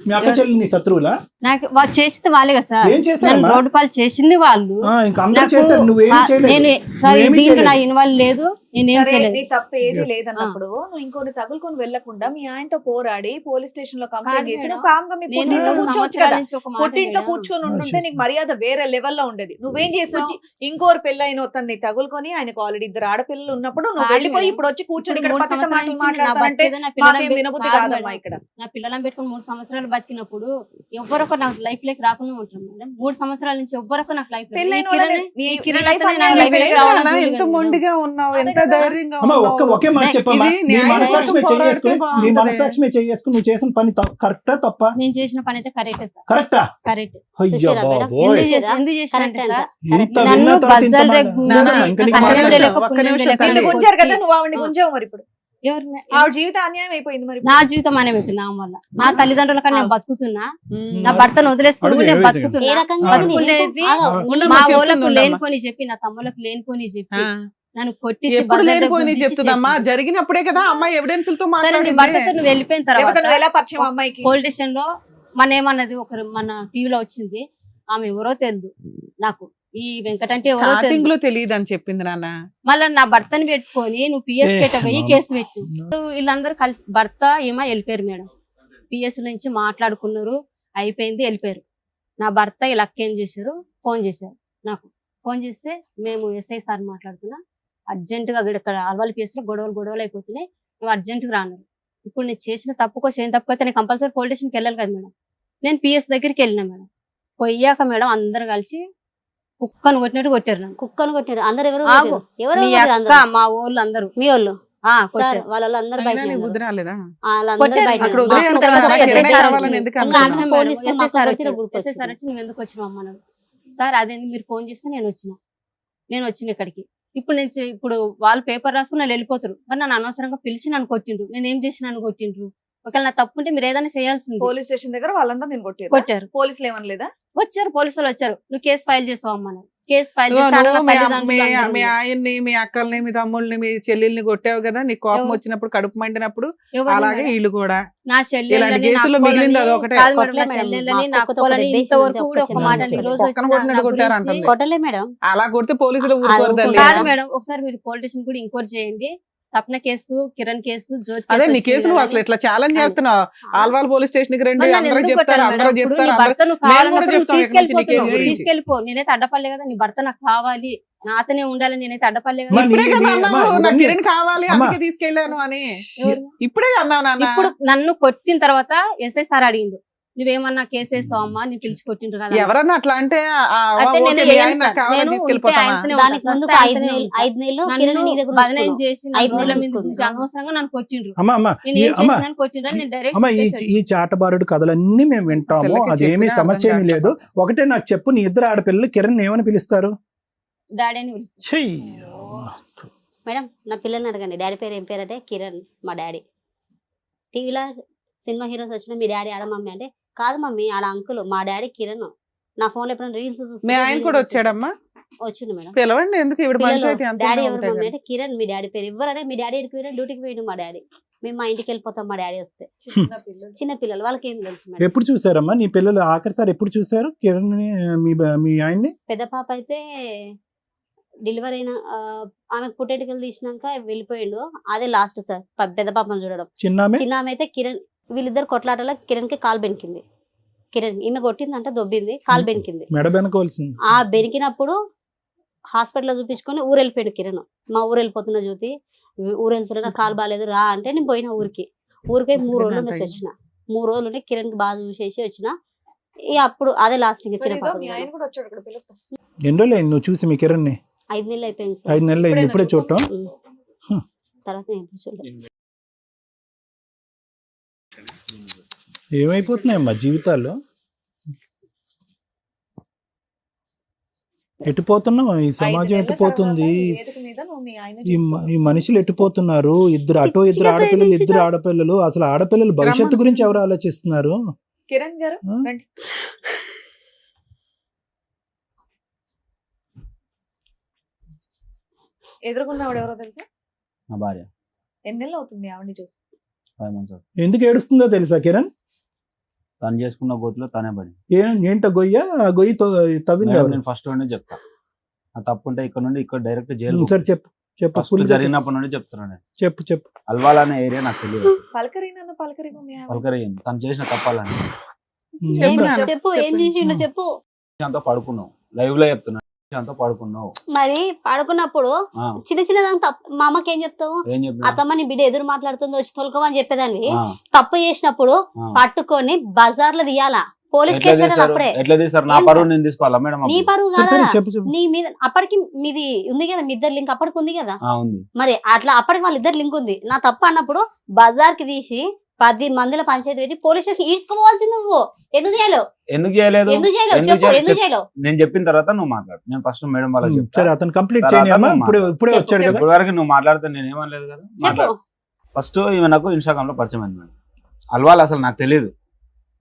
మీ అక్క చెల్లెలు నీ శత్రువులా? నాకు వాళ్ళు చేసింది వాళ్ళే కదా సార్. ఏం నన్ను చేశారు? రోడ్డు పాలు చేసింది వాళ్ళు. ఇంకా అందరూ నాకు చేశారు, నువ్వేమి చేయలేదు. నేను సార్ నువ్వేమీ దీంట్లో నా చేయలేదు. ఇన్వాల్వ్ లేదు, నేనేం సరే, చేయలేదు. నీ తప్పు ఏది లేదన్నప్పుడు నువ్వు ఇంకొని తగులుకొని వెళ్లకుండా మీ ఆయనతో పోరాడి పోలీస్ స్టేషన్ లో కంప్లైంట్ కాదు చేసి మేడం. నువ్వు కామ్గా మీ నేను పుట్టింట్లో కూర్చోవచ్చు సంవత్సరాల కదా. నుంచి ఒక మాట పుట్టింట్లో మేడం. కూర్చొని ఉంటే చేస్తాను. నీకు మర్యాద వేరే లెవెల్లో ఉండేది. నువ్వేం చేసావు? ఇంకోరు పెళ్ళైన తన్ని తగులుకొని ఆయనకు ఆల్రెడీ 2 ఆడపిల్లలు ఉన్నప్పుడు నువ్వు కాదు వెళ్ళిపోయి మేడం. ఇప్పుడు వచ్చి కూర్చొని ఇప్పుడు ఇక్కడ 3 పతిత సంవత్సరాల మాటలు నుంచి నా మాట్లాడతానంటే బతికేదో నా పిల్లలను మాకేం వినబుద్ధి కాదు కాదమ్మా మేడం. ఇక్కడ. నా పిల్లలను పెట్టుకుని 3 సంవత్సరాలు బతికినప్పుడు ఎవ్వరొకరు నాకు లైఫ్ లేక రాకుండా ఉంటారు మేడం. 3 సంవత్సరాల నుంచి ఎవ్వరొకరు నాకు లైఫ్ పెళ్ళైన వాళ్ళని నీ life నా అన్యాయం లైఫ్ అయిపోయింది రావడం కదా. ఎంత మొండిగా ఉన్నావు, అదే ఎంత కదా. ధైర్యంగా అమ్మ ఉన్నావు. ఒకే మాట చెప్పమ్మా. ఇది నీ న్యాయం మనసాక్షి మీద కోసం చేసుకుని పోరాడితే నీ బాగుంటది. మనసాక్షి మీద చేసుకుని నువ్వు చేసిన పని కరెక్టా తప్ప? నేను చేసిన పని అయితే కరెక్టే సార్, కరెక్టా? కరెక్ట్. అయ్యో చూసారా మేడం? బాబోయ్, ఎందుకు చేశానంటే కరెక్ట్ సార్, ఇంత నన్ను విన్న తర్వాత ఇంత బజార్ మాట. రేపు నాన్న, ఇంకా నీకు నాకు మాట అన్నం లేదు. తెలియక ఒక్క పుణ్యం నిమిషం తెలియక తల్లి. నిన్ను కొట్టి- గుంజారు కదా, నువ్వు ఆవిడని గుంజావు మరి ఇప్పుడు. ఎవరిని- ఆవిడ జీవితం అన్యాయం అయిపోయింది మరి. నా జీవితం అనే పెట్టింది ఆమె వల్ల. నా తల్లిదండ్రుల కన్నా నేను బతుకుతున్నా, ఉమ్. నా భర్తను వదిలేసుకుని అడుగు, నేను ఏమైంది? ఏ బతుకుతున్నా. రకంగా ఆగు. బతుకునేది ఉండమ్మా, మా చెప్తుంది వాళ్ళకు ఉండమ్మా. లేనిపోని చెప్పి, నా తమ్ముళ్ళకు లేనిపోని చెప్పి ఆ. నన్ను కొట్టించి ఎప్పుడు బజార్ లేని దగ్గర పోయి గుంజించి చెప్తుందమ్మా, చేసింది. జరిగినప్పుడే కదా అమ్మాయి ఎవిడెన్స్లతో సరే నీ మాట్లాడింది. భర్తతో నువ్వు వెళ్ళిపోయిన లేకపోతే తర్వాత నువ్వు ఎలా పరిచయం అమ్మాయికి? పోలీస్ స్టేషన్ లో మన ఏమన్నది ఒకరు మన టీవీలో వచ్చింది, ఆమె ఎవరో తెలియదు నాకు, ఈ వెంకట అంటే ఎవరో స్టార్టింగ్ తెలియదు. లో తెలియదు అని చెప్పింది నాన్న. మళ్ళీ నా భర్తని పెట్టుకొని నువ్వు పిఎస్ ఏ, పోయి మామ. కేసు పెట్టు. వీళ్ళందరూ కలిసి భర్త ఏమో వెళ్ళిపోయారు మేడం. పిఎస్ నుంచి మాట్లాడుకున్నారు, అయిపోయింది, వెళ్ళిపోయారు. నా భర్త ఇలా ఏం చేశారు, ఫోన్ చేశారు నాకు. ఫోన్ చేస్తే మేము ఎస్ఐ సార్ మాట్లాడుతున్నా, అర్జెంటుగా ఇక్కడ అలవాలు పేసిన గొడవలు అయిపోతున్నాయి, నువ్వు అర్జెంటుగా రాను. ఇప్పుడు నేను చేసిన తప్పుకో చేయని తప్పుకైతే నేను కంపల్సరీ పోలీస్ స్టేషన్కి వెళ్ళాలి కదా మేడం. నేను పిఎస్ దగ్గరికి వెళ్ళినా మేడం. పోయాక మేడం అందరు కలిసి కుక్కను కొట్టినట్టు కొట్టారు నన్ను. కుక్కను కొట్టారు అందరు. ఎవరు ఆగు. ఎవరు మీ అక్క మా వాళ్ళు అందరూ మీ వాళ్ళు కొట్టారు. వాళ్ళందరూ బయట అయినా నీకు బుద్ధి రాలేదా? వాళ్ళందరూ బయట అక్కడ ఉన్నారు. వదిలేయను తర్వాత కదా, ఎస్ఐ కిరణ్ సార్ కావాలని వచ్చి- ఎందుకు ఇంకా అంటున్నావు? ఆమె మేడం, పోలీస్ ఎస్ఐ సార్ మాకు వచ్చి వచ్చిన గ్రూప్ ఎస్ఐ సార్ వచ్చి నువ్వు ఎందుకు వచ్చినావు అన్నాడు. సార్ అదేంటి మీరు ఫోన్ చేస్తే నేను వచ్చిన ఇక్కడికి. ఇప్పుడు వాళ్ళు పేపర్ రాసుకుని వాళ్ళు వెళ్ళిపోతారు. మరి నన్ను అనవసరంగా పిలిచి నన్ను కొట్టిండ్రు. నేను ఏం చేసి నన్ను కొట్టిండ్రు? ఒకవేళ నా తప్పు ఉంటే మీరు ఏదైనా చేయాల్సింది. పోలీస్ స్టేషన్ దగ్గర వాళ్ళందరూ నేను కొట్టారు. పోలీసులు ఏమనలేదా? వచ్చారు, పోలీసులు వచ్చారు. నువ్వు కేసు ఫైల్ చేస్తావు అమ్మను. కేసు ఫైల్ ఇదిగో చేస్తే నువ్వు ఆడ మీ నా మీ తల్లిదండ్రులు మీ అందరూ ఆయన్ని, మీ అక్కల్ని, మీ తమ్ముళ్ళని, మీ చెల్లెల్ని కొట్టావు కదా, నీకు కోపం ఎవరు? వచ్చినప్పుడు, కడుపు మండినప్పుడు. ఎవరు అలాగే మేడం? వీళ్ళు కూడా నా చెల్లెళ్ళని, ఇలాంటి నా కేసుల్లో అక్కోళ్ళని, మిగిలింది అదొకటే. కాదు మేడం, కొట్టలే నా మేడం. చెల్లెళ్ళని, మా నా అక్కతో అక్కోళ్ళని ఒకటి ఇంతవరకు కూడా ఒక్క ఒక మాట చిన్న ఈ రోజు కుక్కను వచ్చిన కొట్టినట్టు నా కొట్టారు గురించి- అంటుంది. కొట్టలే మేడం. అలా కొడితే పోలీసులు అది ఊరుకోరు ఊరుకోరు. తల్లి. కాదు మేడం, ఒకసారి మీరు పోలీస్ కూడా ఎంక్వైరీ చేయండి. సప్న కేసు, కిరణ్ కేసు, జ్యోతి అదే నీ వచ్చింది కేసు నువ్వు కదా. అసలు ఇట్లా ఛాలెంజ్ చేస్తున్నావు. ఆల్వాల్ పోలీస్ స్టేషన్ కి రండి, మరి నన్ను అందరూ ఎందుకు చెప్తారు, కొట్టారు అందరూ మేడం? ఇప్పుడు చెప్తారు, నీ అందరూ. భర్త నువ్వు మేము కూడా కావాలన్నప్పుడు చెప్తాం నువ్వు ఇక్కడి నుంచి నీ కేసు తీసుకెళ్ళిపోతున్నావు. గురించి. తీసుకెళ్ళిపో, నేనైతే అడ్డపడలే కదా. నీ భర్త నాకు కావాలి, నాతోనే ఉండాలి, నేనైతే అడ్డపడలే కదా. మరి ఇప్పుడే నీ- కదా నీ- అన్నావు, అమ్మా, నాకు ఇవన్నీ- కిరణ్ కావాలి అమ్మా. అందుకే తీసుకెళ్ళాను అని. ఎవరు? ఇప్పుడే అన్నావు నాన్న. ఇప్పుడు నన్ను కొట్టిన తర్వాత ఎస్ఐ సార్ అడిగిండు, నువ్వేమన్నా కేసు వేస్తావు అమ్మా, నేను పిలిచి కొట్టిండ్రు కదా. ఎవరన్నా అట్లా అంటే అయితే ఓకే, నేను మీ ఏం ఆయన నాకు సార్? కావాలని నేను తీసుకెళ్ళిపోతామా? ఉంటే ఆయనతోనే దానికి ఉంటా. ముందు సస్తే 5 ఆయనతోనే నెలలు ఉంటా. 5 నెలలు నన్ను కిరణ్ నీ దగ్గర బదనాం ఉంచుకున్నావు. చేసి నా 5 రోడ్ల నెలలు మీద ఉంచుకుంది. నుంచి అనవసరంగా నన్ను కొట్టిండ్రు. అమ్మా అమ్మా నేను ఏం అమ్మా చేసినాను కొట్టిండ్రు అని నేను డైరెక్ట్ అమ్మా చెప్పేసేసి. ఈ చాటబారుడు కథలన్నీ మేము వింటాము. పిల్లకి అదేమీ చెప్పినా సమస్య అర్థం ఏమీ లేదు. ఒకటే నాకు చెప్పు, నీ ఇద్దరు ఆడపిల్లలు కిరణ్ ఏమని పిలుస్తారు? డాడీ అని పిలుస్తాను. చెయ్యో. మేడం నా పిల్లల్ని అడగండి, డాడీ పేరు ఏం పేరు అంటే కిరణ్ మా డాడీ. టీవీలో సినిమా హీరోస్ వచ్చిన మీ డాడీ ఆడ మమ్మీ అంటే కాదు మమ్మీ ఆడ అంకుల్, మా డాడీ కిరణ్. నా ఫోన్ లో ఎప్పుడైనా రీల్స్ మీ ఆయన కూడా వచ్చాడమ్మా? వచ్చిండు మేడం. పిలవండి, ఎందుకు ఇవిడ పంచాయతీ అంతా డాడీ ఎవరు ఉంటాయి మమ్మీ కదా. అంటే కిరణ్ మీ డాడీ పేరు ఇవ్వరంటే మీ డాడీ ఎడికి డ్యూటీకి పోయిండు మా డాడీ. మేము మా ఇంటికి వెళ్ళిపోతాం మా డాడీ వస్తే. చిన్న పిల్లలు వాళ్ళకి ఏం తెలుసు మేడం. ఎప్పుడు చూసారమ్మా నీ పిల్లలు ఆఖరిసారి ఎప్పుడు చూసారు కిరణ్ మీ ఆయన్ని? పెద్ద పాప అయితే డెలివరీ అయిన ఆమెకు పుట్టేటికలు తీసినాక వెళ్ళిపోయిండు. అదే లాస్ట్ సార్ పెద్ద పాపను చూడడం. చిన్నామే చిన్న ఆమె అయితే కిరణ్ వీళ్ళిద్దరు కొట్లాటలో కిరణ్ కి కాలు బెనికింది. కిరణ్ ఈమె కొట్టిందంట, దొబ్బింది, కాలు బెనికింది. మెడ వెనకోవాల్సింది. ఆ బెనికినప్పుడు హాస్పిటల్లో చూపించుకొని ఊరు వెళ్ళిపోయాడు కిరణ్. మా ఊరు వెళ్ళిపోతున్నా జ్యోతి, ఊరు వెళ్తున్నా, కాలు బాగాలేదు రా అంటే నేను పోయిన ఊరికి 3 రోజులు నుంచి వచ్చిన. 3 రోజులు ఉండి కిరణ్ కి బాగా చూసేసి వచ్చిన. ఇక అప్పుడు అదే లాస్ట్ చిన్న పాప. ఎన్ని రోజులు అయింది నువ్వు చూసి మీ కిరణ్ని? 5 నెలలు అయిపోయింది 5 నెలలు అయింది. ఇప్పుడే చూడటం. తర్వాత నేను ఎప్పుడు చూడలేదు. ఏమైపోతున్నాయమ్మా జీవితాల్లో? ఎటుపోతున్నాం? ఈ సమాజం ఎటుపోతుంది? ఈ మనుషులు ఎటుపోతున్నారు? ఇద్దరు అటో ఇద్దరు ఆడపిల్లలు, ఇద్దరు ఆడపిల్లలు. అసలు ఆడపిల్లలు భవిష్యత్తు గురించి ఎవరు ఆలోచిస్తున్నారు? కిరణ్ గారు ఆ? రండి. ఎదురుకున్న ఆవిడ ఎవరో తెలుసా? నా భార్య ఎన్ని నెలలు అవుతుంది ఆవిడని చూసి? 5 months అవుతుంది. ఎందుకు ఏడుస్తుందో తెలుసా కిరణ్? తను చేసుకున్న గోతులో తనే పడి. ఏంటో గొయ్య? ఆ గొయ్యి తవ్వింది ఎవరు? నేను ఫస్ట్ నుండి చెప్తా, ఆ తప్పు ఉంటే ఇక్కడ నుండి ఇక్కడ డైరెక్ట్ జైలు. సరే చెప్పు చెప్పు. ఫస్ట్ full గా జరిగినప్పటి నుండి చెప్తున్నాను నేను. చెప్పు చెప్పు. అల్వాల్ అనే ఏరియా నాకు తెలియదు. పలకరి నన్ను పలకరి మమ్మీ ఆవిడ. పలకరయ్యింది తను చేసిన తప్పాలని. చెప్పు ఏం నాన్న, చెప్పు ఏం చెప్పండి. చేసిండు చెప్పు. అంతా పడుకున్నావు, లైవ్ లో చెప్తున్నా, అంతా పడుకున్నావు. మరి పడుకున్నప్పుడు ఆ, చిన్న చిన్న దానికి మా అమ్మకి ఏం చెప్తావు? ఏం చెప్పినా? అత్తమ్మ నీ బిడ్డ ఎదురు మాట్లాడుతుందో వచ్చి తొలకమని చెప్పేదాన్ని. ఆ, తప్పు చేసినప్పుడు ఆ. పట్టుకొని బజార్లో తీయాలా, పోలీస్ ఎట్లా కేసు పెట్టాలి. తీస్తారు? అప్పుడే ఎట్లా తీస్తారు? నా ఏం పరువు నేను తీసుకోవాలా మేడం? నీ అప్పుడు? పరువు సరే సరే కాదా? చెప్పు చెప్పు. నీ మీద అప్పటికి మీది ఉంది కదా, మీ ఇద్దరు లింక్ అప్పటికి ఉంది కదా. ఆ, ఉంది. మరి అట్లా అప్పటికి వాళ్ళిద్దరు లింక్ ఉంది. నా తప్పు అన్నప్పుడు బజార్ కి తీసి 10 మందిల పంచాయతీ పెట్టి పోలీస్ స్టేషన్ ఈడ్చుకోవాల్సింది నువ్వు. ఎందుకు చేయలేవు? ఎందుకు చేయలేదు? ఎందుకు చేయలేవు? ఎందుకు చెప్పు చేయలేదు? ఎందుకు చేయలేవు? నేను చెప్పిన తర్వాత నువ్వు మాట్లాడు. నేను ఫస్ట్ మేడం వాళ్ళకి చెప్తా. సరే అతను కంప్లీట్ తర్వాత చేయని అమ్మా. నువ్వు ఇప్పుడే మాట్లాడు. ఇప్పుడే చెప్పు, వచ్చాడు కదా. ఇప్పటి వరకు నువ్వు మాట్లాడితే నేను ఏమనలేదు కదా. చెప్పు. మాట్లాడు. ఫస్ట్ ఈమె నాకు ఇన్స్టాగ్రామ్ లో పరిచయం అయింది మేడం. అల్వాల్ అసలు నాకు తెలియదు.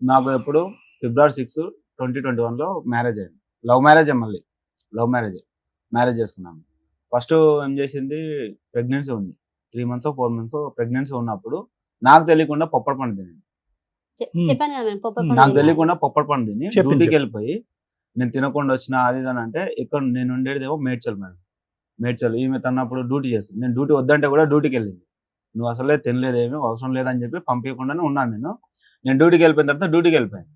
నాకు ఎప్పుడు February 6, 2021 లో మ్యారేజ్ అయింది. లవ్ మ్యారేజ్ మళ్ళీ లవ్ మ్యారేజ్ చేసుకున్నాను. ఫస్ట్ ఏం చేసింది, ప్రెగ్నెన్సీ ఉంది. 3 months 4 months ప్రెగ్నెన్సీ ఉన్నప్పుడు నాకు తెలియకుండా పొప్పడి పండు తిని, చెప్పాను కదా నేను పొప్ప నాకు తెలియకుండా పొప్పడి పండు తిని చెప్పింది, డ్యూటీకి చెప్పు. వెళ్ళిపోయి నేను తినకుండా వచ్చిన అది ఇది అని అంటే, ఇక్కడ నేను ఉండేదేమో మేడ్చల్ మేడం. మేడ్చల్ ఈమె తన్నప్పుడు డ్యూటీ చేస్తుంది. నేను డ్యూటీ వద్దంటే కూడా డ్యూటీకి వెళ్ళింది. నువ్వు అసలే తినలేదేమీ అవసరం లేదని చెప్పి పంపించకుండానే ఉన్నాను. నేను డ్యూటీకి వెళ్ళిపోయిన తర్వాత డ్యూటీకి వెళ్ళిపోయాను.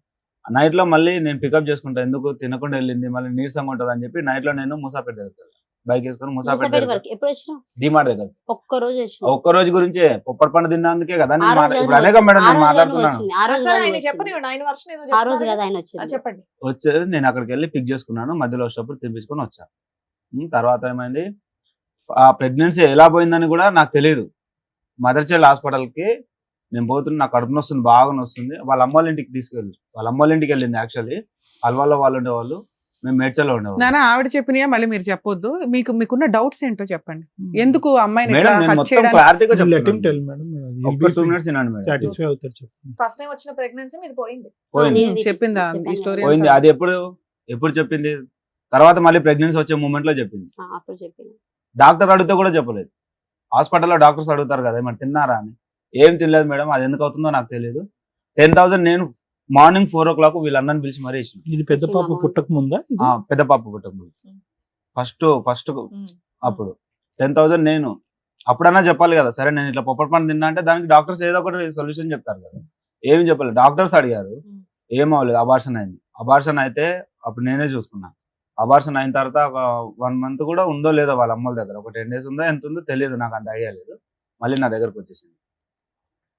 నైట్లో మళ్ళీ నేను పికప్ చేసుకుంటా, ఎందుకు తినకుండా వెళ్ళింది మళ్ళీ నీరసంగా ఉంటుంది అని చెప్పి నైట్లో నేను మూసాపేట దగ్గరికి వెళ్ళాను. బైక్ వేసుకొని ముసాపేట మూసాపేట వరకు ఎప్పుడు వచ్చినావు? డిమార్ట్ దగ్గర. ఒక్క రోజు వచ్చినావు. ఒక్క రోజు గురించే పొప్పటి పండు తిన్నందుకే కదా నేను ఆ రోజు మాట్లా- కదా ఇప్పుడు అనేక వచ్చింది. మేడం ఆ నేను రోజు మాట్లాడుతున్నాను. వచ్చింది. ఆ రోజు సరే, కదా ఆయన వచ్చింది. చెప్పనివ్వండి, ఆయన వర్షం ఏదో ఆ చెప్తారు రోజు కదా. కదా ఆయన వచ్చింది. చెప్పండి. వచ్చి నేను అక్కడికి వెళ్ళి పిక్ చేసుకున్నాను, మధ్యలో వచ్చేటప్పుడు తిప్పించుకొని వచ్చా. తర్వాత ఏమైంది, ఆ ప్రెగ్నెన్సీ ఎలా పోయిందని కూడా నాకు తెలియదు. మదర్ చైల్డ్ హాస్పిటల్కి నేను పోతున్నా, నాకు కడుపు నొస్తుంది, బాగా నొస్తుంది. వాళ్ళ అమ్మ వాళ్ళ ఇంటికి తీసుకెళ్ళి, వాళ్ళ అమ్మ వాళ్ళ ఇంటికి వెళ్ళింది. యాక్చువల్లీ అల్వాలో వాళ్ళు ఉండేవాళ్ళు, మేము మేడ్చల్లో ఉండేవాళ్ళు. నాన్న ఆవిడ చెప్పినయా మళ్ళీ మీరు చెప్పొద్దు. మీకున్న డౌట్స్ ఏంటో చెప్పండి. ఎందుకు అమ్మాయిని మేడం ఇట్లా నేను hurt మొత్తం చేయడానికి- క్లారిటీగా లెట్ హిమ్ చెప్తాను. Tell madam. ఒక్క 2 minutes వినండి మేడం. సాటిస్ఫై అవుతారు చెప్పండి. ఫస్ట్ టైం వచ్చిన ప్రెగ్నెన్సీ మీది పోయింది. పోయింది. చెప్పిందా ఈ చెప్పాను స్టోరీ? కదా. పోయింది. అది ఎప్పుడు చెప్పింది? తర్వాత మళ్ళీ ప్రెగ్నెన్సీ వచ్చే మూమెంట్ లో చెప్పింది. అప్పుడు చెప్పిన. డాక్టర్ అడిగితే కూడా చెప్పలేదు. హాస్పిటల్లో డాక్టర్స్ అడుగుతారు కదా ఏమన్నా తిన్నారా అని. ఏం తినలేదు మేడం, అది ఎందుకు అవుతుందో నాకు తెలియదు. 10,000 నేను మార్నింగ్ 4 o'clock వీళ్ళందరిని పిలిచి మరీ ఇచ్చిన. ఇది పెద్ద పాప పుట్టక ముందా ఇది? పెద్ద పాప పుట్టక ఫస్ట్ అప్పుడు 10,000 నేను అప్పుడన్నా చెప్పాలి కదా. సరే నేను ఇట్లా పొప్పటి పండు తిన్నా అంటే దానికి డాక్టర్స్ ఏదో ఒకటి సొల్యూషన్ చెప్తారు కదా. ఏమి చెప్పలేదు. డాక్టర్స్ అడిగారు, ఏం అవ్వలేదు, అబార్షన్ అయింది. అబార్షన్ అయితే అప్పుడు నేనే చూసుకున్నా. అబార్షన్ అయిన తర్వాత ఒక 1 month కూడా ఉందో లేదో వాళ్ళ అమ్మల దగ్గర, ఒక 10 days ఉందో ఎంత ఉందో తెలియదు, నాకు అంత ఐడియా లేదు. మళ్ళీ నా దగ్గరకు వచ్చేసింది.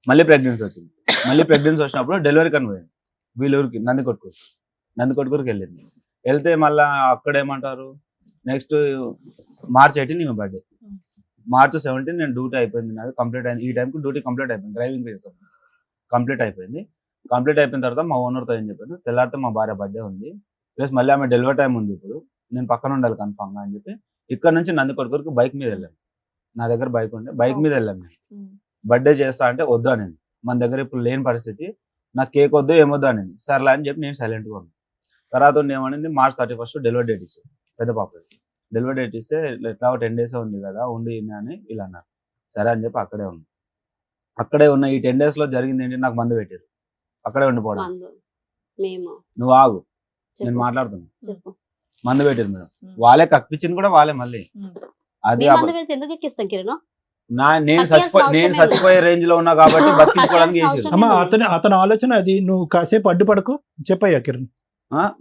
మళ్ళీ ప్రెగ్నెన్సీ వచ్చింది. మళ్ళీ ప్రెగ్నెన్సీ వచ్చినప్పుడు డెలివరీ కని పోయింది వీళ్ళూరికి, నందికొట్కూరుకి వెళ్ళింది. వెళ్తే మళ్ళీ అక్కడ ఏమంటారు, నెక్స్ట్ March 18 ఈమె బర్త్డే, March 17 నేను డ్యూటీ అయిపోయింది, నాది కంప్లీట్ అయింది. ఈ టైంకి డ్యూటీ కంప్లీట్ అయిపోయింది, డ్రైవింగ్ చేసాం, కంప్లీట్ అయిపోయింది. కంప్లీట్ అయిపోయిన తర్వాత మా ఓనర్తో ఏం చెప్పాను, తెల్లారితే మా భార్య బర్త్డే ఉంది, ప్లస్ మళ్ళీ ఆమె డెలివరీ టైం ఉంది, ఇప్పుడు నేను పక్కన ఉండాలి కన్ఫామ్గా అని చెప్పి ఇక్కడ నుంచి నందికొట్కూరుకి బైక్ మీద వెళ్ళాను. నా దగ్గర బైక్ ఉండే, బైక్ మీద వెళ్ళాను నేను. బర్త్డే చేస్తా అంటే వద్దు అనేది, మన దగ్గర ఇప్పుడు లేని పరిస్థితి, నాకు కేక్ వద్దు ఏమొద్దు అనేది. సర్లే అని చెప్పి నేను సైలెంట్గా ఉన్నాను. తర్వాత ఏమనింది, March 31 డెలివరీ డేట్ ఇచ్చారు పెద్ద పాప. డెలివరీ డేట్ ఇస్తే ఎట్లా 10 days ఉంది కదా ఉండి అని ఇలా అన్నారు. సరే అని చెప్పి అక్కడే ఉంది. అక్కడే ఉన్న ఈ 10 days లో జరిగింది ఏంటి, నాకు మందు పెట్టారు, అక్కడే ఉండిపోవడం. మేము నువ్వు ఆగు, నేను చెప్పు. మాట్లాడుతున్నా. చెప్పు. మందు పెట్టారు మేడం, వాళ్ళే కక్కిచ్చింది కూడా వాళ్ళే. మళ్ళీ అది మేము మందు పెడితే ఎందుకు ఎక్కిస్తాం కిరణ్? నేను కక్కేయాల్సిన చచ్చిపోయే రేంజ్ లో ఉన్నా కాబట్టి బతికించుకోవడానికి కక్కేయాల్సిన చేసారు. అవసరం అమ్మ అతని ఆలోచన అది. నువ్వు కాసేపు అడ్డుపడకు, చెప్పయ్యా కిరణ్.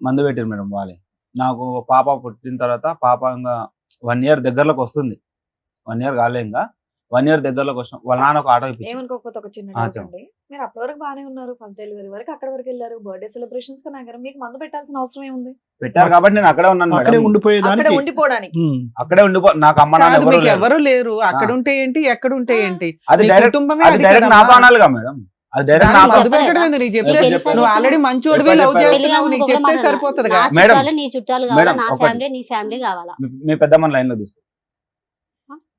మందు పెట్టారు మేడం వాళ్ళే. నాకు పాప పుట్టిన తర్వాత పాప ఇంకా 1 year దగ్గరలోకి వస్తుంది, 1 year కాలే, ఇంకా 1 year దగ్గరలోకి వచ్చిన వాళ్ళ నాన్న ఒక ఆటో ఇప్పించారు. ఏమనుకోకపోతే ఒక చిన్న ఆ, డౌట్ చెప్పు. అండి. మీరు అప్పటి వరకు బాగానే ఉన్నారు, ఫస్ట్ డెలివరీ వరకు అక్కడ వరకు వెళ్ళారు, బర్త్డే సెలబ్రేషన్స్ కన్నా మీకు మందు పెట్టాల్సిన అవసరం ఏముంది? పెట్టారు కాబట్టి నేను అక్కడే ఉన్నాను అక్కడే మేడం. ఉండిపోయేదానికి. అక్కడ ఉండిపోవడానికి. అక్కడే నాకు అమ్మ నాన్న కాదు, ఎవరు మీకు లేరు. ఎవరు లేరు. అక్కడ ఉంటే ఏంటి, ఎక్కడ ఉంటే ఏంటి, అది నీ డైరెక్ట్ కుటుంబమే అది అది డైరెక్ట్ కదమ్మా. నాతో అనాలిగా మేడం, అది డైరెక్ట్ దాన్ని నాతో. మధు పెట్టడం ఏంది? నీకు చెప్తే నీకు నువ్వు ఆల్రెడీ మంచోడివి, లవ్ చెప్పారు. చేస్తున్నావు, నీకు చెప్తే సరిపోతుంది కదా. మేడం, నీ చుట్టాలు కావాలా, మేడం, నా ఒకటి. ఫ్యామిలీ నీ ఫ్యామిలీ కావాలా? మీ పెద్దమ్మ లైన్ లో తీసుకో.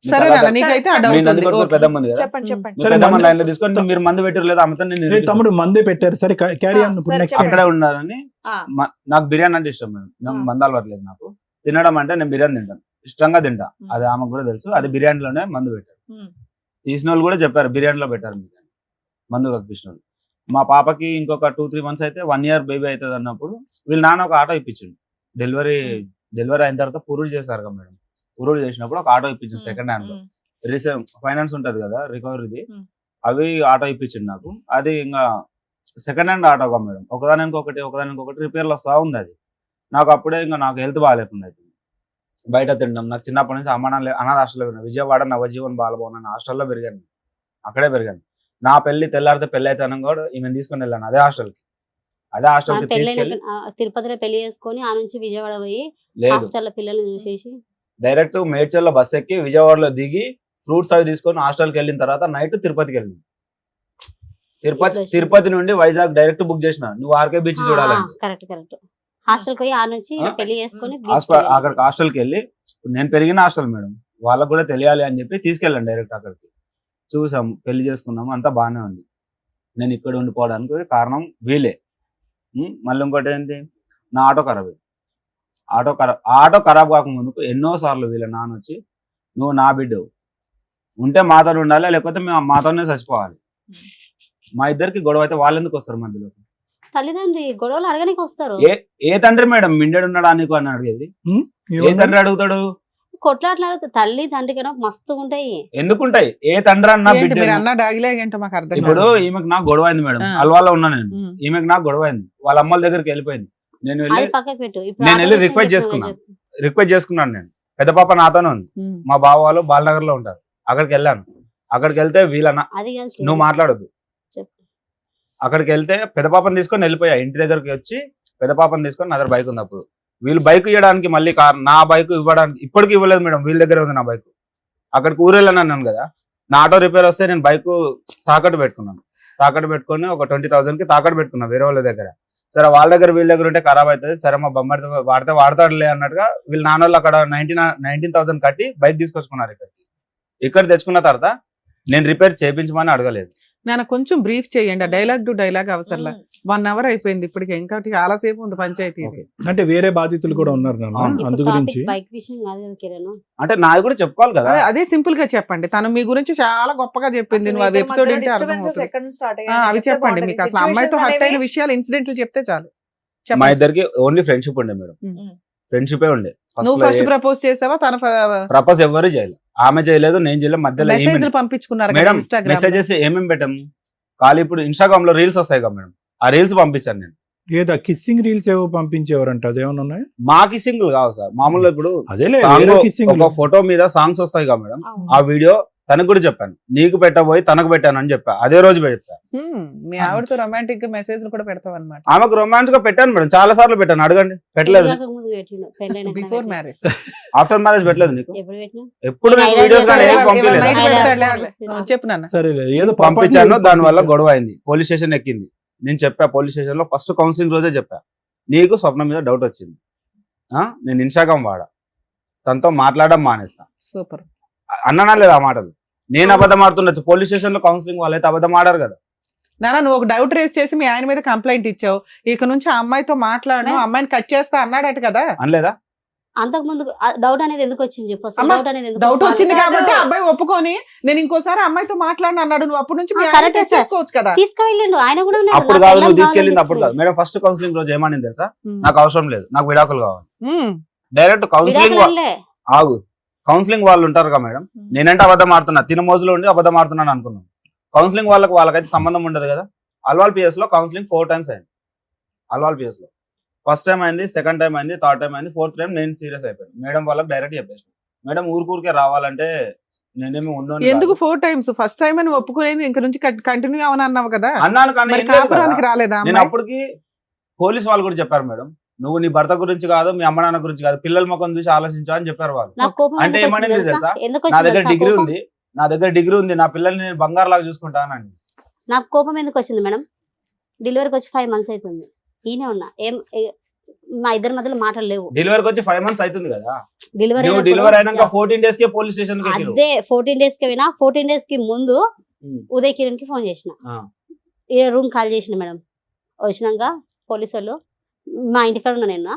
సరే నాన్న, నీకైతే ఆ మీ డౌట్ ఉంది. నందికొట్కూరు ఓకే. పెద్దమ్మ ఉంది కదా, చెప్పండి చెప్పండి. మీ సరే, పెద్దమ్మ మందు- లైన్ లో తీసుకొని మీరు మందు పెట్టారు లేదా అమ్మతో నేను ఏ నిరూపిస్తాను. తమ్ముడు మందే పెట్టారు, సరే క్యారీ ఆన్. ఇప్పుడు సరే, నెక్స్ట్ చెప్పండి. అక్కడే ఉన్నారని. ఆ. నాకు బిర్యానీ అంటే ఇష్టం మేడం, నాకు ఆ. మందు అలవాట్లేదు. నాకు తినడం అంటే నేను బిర్యానీ తింటాను, ఇష్టంగా తింటా, అది ఆమెకు కూడా తెలుసు. అది బిర్యానీలోనే మందు పెట్టారు. తీసిన వాళ్ళు కూడా చెప్పారు బిర్యానీలో పెట్టారు మీకు అని, మందు కప్పించిన వాళ్ళు. మా పాపకి ఇంకొక 2-3 months అయితే 1 year బేబీ అవుతుంది అన్నప్పుడు వీళ్ళ నాన్న ఒక ఆటో ఇప్పించిండు. డెలివరీ అయిన తర్వాత పురుడు చేశారు కదా మేడం, పురుడు చేసినప్పుడు ఒక ఆటో ఇప్పించింది సెకండ్ హ్యాండ్ లో. ఫైనాన్స్ ఉంటది కదా రికవరీది, అవి ఆటో ఇప్పించింది నాకు. అది ఇంకా సెకండ్ హ్యాండ్ ఆటోగా మేడం, ఒకదానికి ఒకటి రిపేర్లు వస్తా ఉంది. అది నాకు అప్పుడే ఇంకా నాకు హెల్త్ బాగాలేకుండా అయిపోయింది. బయట తినడం, నాకు చిన్నప్పటి నుంచి అనాథ హాస్టల్లో పెరిగాను, విజయవాడ నవజీవన్ బాలభవన్ అనే హాస్టల్లో పెరిగాను, అక్కడే పెరిగాను. నా పెళ్లి తెల్లారితే పెళ్లి అయితే కూడా ఈమె తీసుకొని వెళ్ళాను అదే హాస్టల్కి తీసుకెళ్ళి. తిరుపతిలో పెళ్లి చేసుకొని ఆ నుంచి విజయవాడ పోయి లేదు, హాస్టల్ పిల్లల్ని చూసేసి డైరెక్ట్ మేడ్చల్లో బస్ ఎక్కి విజయవాడలో దిగి ఫ్రూట్స్ అవి తీసుకొని హాస్టల్కి వెళ్ళిన తర్వాత నైట్ తిరుపతికి వెళ్ళింది. తిరుపతి నుండి వైజాగ్ డైరెక్ట్ బుక్ చేసిన, నువ్వు ఆర్కే బీచ్ చూడాలంటే. కరెక్ట్ హాస్టల్ పోయి ఆ నుంచి పెళ్లి చేసుకొని అక్కడికి హాస్టల్కి వెళ్ళి, నేను పెరిగిన హాస్టల్ మేడం, వాళ్ళకు కూడా తెలియాలి అని చెప్పి తీసుకెళ్ళాను డైరెక్ట్ అక్కడికి. చూసాం, పెళ్లి చేసుకున్నాము, అంతా బాగానే ఉంది. నేను ఇక్కడ ఉండిపోవడానికి కారణం వీలే. మళ్ళీ ఇంకోటి ఏంటి, నా ఆటో ఖరాబ్ అయింది. ఆటో ఖరాబ్ కాకముందుకు ఎన్నోసార్లు వీళ్ళ నాన్న వచ్చి, నువ్వు నా బిడ్డవు, ఉంటే మాతో ఉండాలి, లేకపోతే మేము మాతోనే చచ్చిపోవాలి. మా ఇద్దరికి గొడవ అయితే వాళ్ళు ఎందుకు వస్తారు మధ్యలో? తల్లిదండ్రి గొడవలు అడగడానికి వస్తారు. ఏ తండ్రి మేడం మిండెడు ఉన్నాడా నీకు అని అడిగేది? ఏ తండ్రి అడుగుతాడు? కొట్లాట్లు అడుగుతారు. తల్లి తండ్రి కన్నా మస్తు ఉంటాయి. ఎందుకుంటాయి? ఏ తండ్రి అన్నా ఏంటి బిడ్డ. మీరు అన్న డాగిలాగేంటో మాకు అర్థం ఇప్పుడు కాదు. ఈమెకు నాకు గొడవ అయింది మేడం, ఆ. అల్వాలో ఉన్నా నేను, ఉమ్. ఈమెకు నాకు గొడవ అయింది, వాళ్ళ అమ్మల దగ్గరికి వెళ్ళిపోయింది. నేను అది వెళ్ళి పక్కకు పెట్టు. నేను వెళ్ళి రిక్వెస్ట్ చేసుకున్నాను నేను పెద్ద పాప నాతోనే ఉంది. మా బావ వాళ్ళు బాలనగర్ లో ఉంటారు. అక్కడికి వెళ్ళాను. అక్కడికి వెళ్తే వీళ్ళన్న అది కాదు story. నువ్వు మాట్లాడొద్దు. చెప్పు. అక్కడికి వెళ్తే పెద్ద పాపని తీసుకొని వెళ్ళిపోయా. ఇంటి దగ్గరికి వచ్చి పెద్ద పాపని తీసుకొని నా దగ్గర బైక్ ఉంది. అప్పుడు వీళ్ళు బైక్ ఇవ్వడానికి మళ్ళీ నా బైక్ ఇవ్వడానికి ఇప్పటికి ఇవ్వలేదు మేడం. వీళ్ళ దగ్గర ఉంది నా బైక్. అక్కడికి ఊరెళ్ళాను అన్నాను కదా, నా ఆటో రిపేర్ వస్తే నేను బైక్ తాకట్టు పెట్టుకున్నాను. తాకట్టు పెట్టుకొని ఒక 20,000 కి తాకట్టు పెట్టుకున్నాను వేరే వాళ్ళ దగ్గర. సరే వాళ్ళ దగ్గర వీళ్ళ దగ్గర ఉంటే ఖరాబ్ అవుతుంది, సరే మా బొమ్మడితో వాడతాడులే అన్నట్టుగా వీళ్ళు నాన్న వాళ్ళు అక్కడ 19,000 కట్టి బైక్ తీసుకొచ్చుకున్నారు. ఇక్కడ తెచ్చుకున్న తర్వాత నేను రిపేర్ చేయించమని అడగలేదు. నేను కొంచెం బ్రీఫ్ చేయండి. డైలాగ్ టు డైలాగ్ అవసరంలా. 1 hour అయిపోయింది ఇప్పటికి, ఇంకా చాలా సేపు ఉంది పంచాయతీ. అంటే వేరే బాధితులు కూడా ఉన్నారు నాన్న, అందు గురించి. బైక్ విషయం కాదు కదా కిరణ్. అంటే నాది కూడా చెప్పుకోవాలి కదా. అదే సింపుల్ గా చెప్పండి. తను మీ గురించి చాలా గొప్పగా చెప్పింది. నువ్వు అవి ఎపిసోడ్ ఏంటి అవి చెప్పండి. మీకు అసలు అమ్మాయితో హర్ట్ అయిన విషయాలు, ఇన్సిడెంట్లు చెప్తే చాలు. మా ఇద్దరికి ఓన్లీ ఫ్రెండ్షిప్ ఉండే మేడం. ఫ్రెండ్షిపే ఉండే. నువ్వు ఫస్ట్ ప్రపోజ్ చేసావా? తన ప్రపోజ్ ఎవరు చేయలేదు. ఆమె చేయలేదు, నేను చేయలేదు. మధ్యలో మెసేజ్లు పంపించుకున్నారు మేడం. మెసేజెస్ ఏమేమి పెట్టాము? ఖాళీ ఇప్పుడు ఇన్స్టాగ్రామ్ లో రీల్స్ వస్తాయి కదా మేడం, ఆ రీల్స్ పంపించాను నేను. ఏదా కిస్సింగ్ రీల్స్ ఏవో పంపించేవారంట, అదేమన్నా ఉన్నాయి? మా కిస్సింగ్ కావు సార్. మామూలుగా ఇప్పుడు కిస్సింగ్ ఒక ఫోటో మీద సాంగ్స్ వస్తాయి కదా మేడం, ఆ వీడియో తనకు కూడా చెప్పాను. నీకు పెట్టబోయి తనకు పెట్టాను అని చెప్పా. అదే రోజు పెడతా. మీ ఆవిడతో రొమాంటిక్ గా మెసేజ్లు కూడా పెడతావు అనమాట. ఆమెకు రొమాంటిక్ గా పెట్టాను మేడం, చాలా సార్లు పెట్టాను. అడగండి. పెట్టలేదు. బిఫోర్ మ్యారేజ్, ఆఫ్టర్ మ్యారేజ్ పెట్టలేదు నీకు? ఎప్పుడు పెట్టినా? ఎప్పుడు వీడియోస్ పంపించలేదు. చెప్పు నాన్న. సరే ఏదో పంపించాను. దాని వల్ల గొడవ అయింది, పోలీస్ స్టేషన్ ఎక్కింది. నేను చెప్పా పోలీస్ స్టేషన్ లో ఫస్ట్ కౌన్సిలింగ్ రోజే చెప్పా, నీకు స్వప్నం మీద డౌట్ వచ్చింది, నేను ఇన్స్టాగ్రామ్ వాడా, తనతో మాట్లాడడం మానేస్తా. సూపర్ అన్నానా లేదా ఆ మాటలు? నేను అబద్ధం ఆడుతుండొచ్చు, పోలీస్ స్టేషన్ లో కౌన్సిలింగ్ వాళ్ళైతే అబద్ధం ఆడారు కదా. నాన్న నువ్వు ఒక డౌట్ రేస్ చేసి మీ ఆయన మీద కంప్లైంట్ ఇచ్చావు. ఇక నుంచి ఆ అమ్మాయితో మాట్లాడను, అమ్మాయిని కట్ చేస్తా అన్నాడట కదా. అనలేదా? అంతకు ముందు డౌట్ అనేది ఎందుకు వచ్చింది చెప్పు. డౌట్ అనేది డౌట్ వచ్చింది కాబట్టి అబ్బాయి ఒప్పుకొని నేను ఇంకోసారి అమ్మాయితో మాట్లాడిన అన్నాడు. నువ్వు అప్పటి నుంచి తీసుకోవచ్చు కదా. తీసుకెళ్ళిండు ఆయన కూడా. అప్పుడు కాదు నువ్వు తీసుకెళ్ళింది, అప్పుడు కాదు మేడం. ఫస్ట్ కౌన్సిలింగ్ రోజు ఏమని తెలుసా? నాకు అవసరం లేదు, నాకు విడాకులు కావాలి. డైరెక్ట్ కౌన్సిలింగ్ ఆగు. కౌన్సిలింగ్ వాళ్ళు ఉంటారు కదా మేడం, నేనంటే అబద్ధం ఆడుతున్నా, తిన మోజులో ఉండి అబద్ధం ఆడుతున్నాను అనుకున్నాను. కౌన్సిలింగ్ వాళ్ళకైతే సంబంధం ఉండదు కదా. అల్వాల్ పిఎస్ లో కౌన్సిలింగ్ 4 times అయింది. అల్వాల్ పిఎస్ లో ఫస్ట్ టైం అయింది, సెకండ్ టైం అయింది, థర్డ్ టైం అయింది, ఫోర్త్ టైం నేను సీరియస్ అయిపోయాను. మేడం వాళ్ళకి డైరెక్ట్ చెప్పేసి, మేడం ఊరికే రావాలంటే నేనేమి ఉన్నాను. ఎందుకు 4 times? ఫస్ట్ టైం అని ఒప్పుకోలేను, ఇంక నుంచి కంటిన్యూ అవని అన్నావు కదా. అన్నాను కానీ రాలేదా? నేను అప్పటికి పోలీస్ వాళ్ళు కూడా చెప్పారు, మేడం నువ్వు నీ భర్త గురించి కాదు, మీ అమ్మ నాన్న గురించి కాదు, పిల్లల ముఖం చూసి ఆలోచించా అని చెప్పారు వాళ్ళు. అంటే ఏమనేది తెలుసా, నా దగ్గర డిగ్రీ ఉంది, నా పిల్లల్ని నేను బంగారు లాగా చూసుకుంటానండి. నాకు కోపం ఎందుకు వచ్చింది మేడం? డెలివరీకి వచ్చి 5 months అవుతుంది, ఈయనే ఉన్నా, ఏం మా ఇద్దరి మధ్యలో మాటలు లేవు. డెలివరీకి వచ్చి 5 months అవుతుంది కదా. డెలివరీ అయినాక 14 days కే పోలీస్ స్టేషన్ కి అదే 14 days కి పోయినా. 14 days కి ముందు ఉదయ్ కిరణ్ కి ఫోన్ చేసిన, రూమ్ కాల్ చేసిన మేడం. వచ్చినాక పోలీసు వాళ్ళు మా ఇంటికాడ ఉన్నా, నేను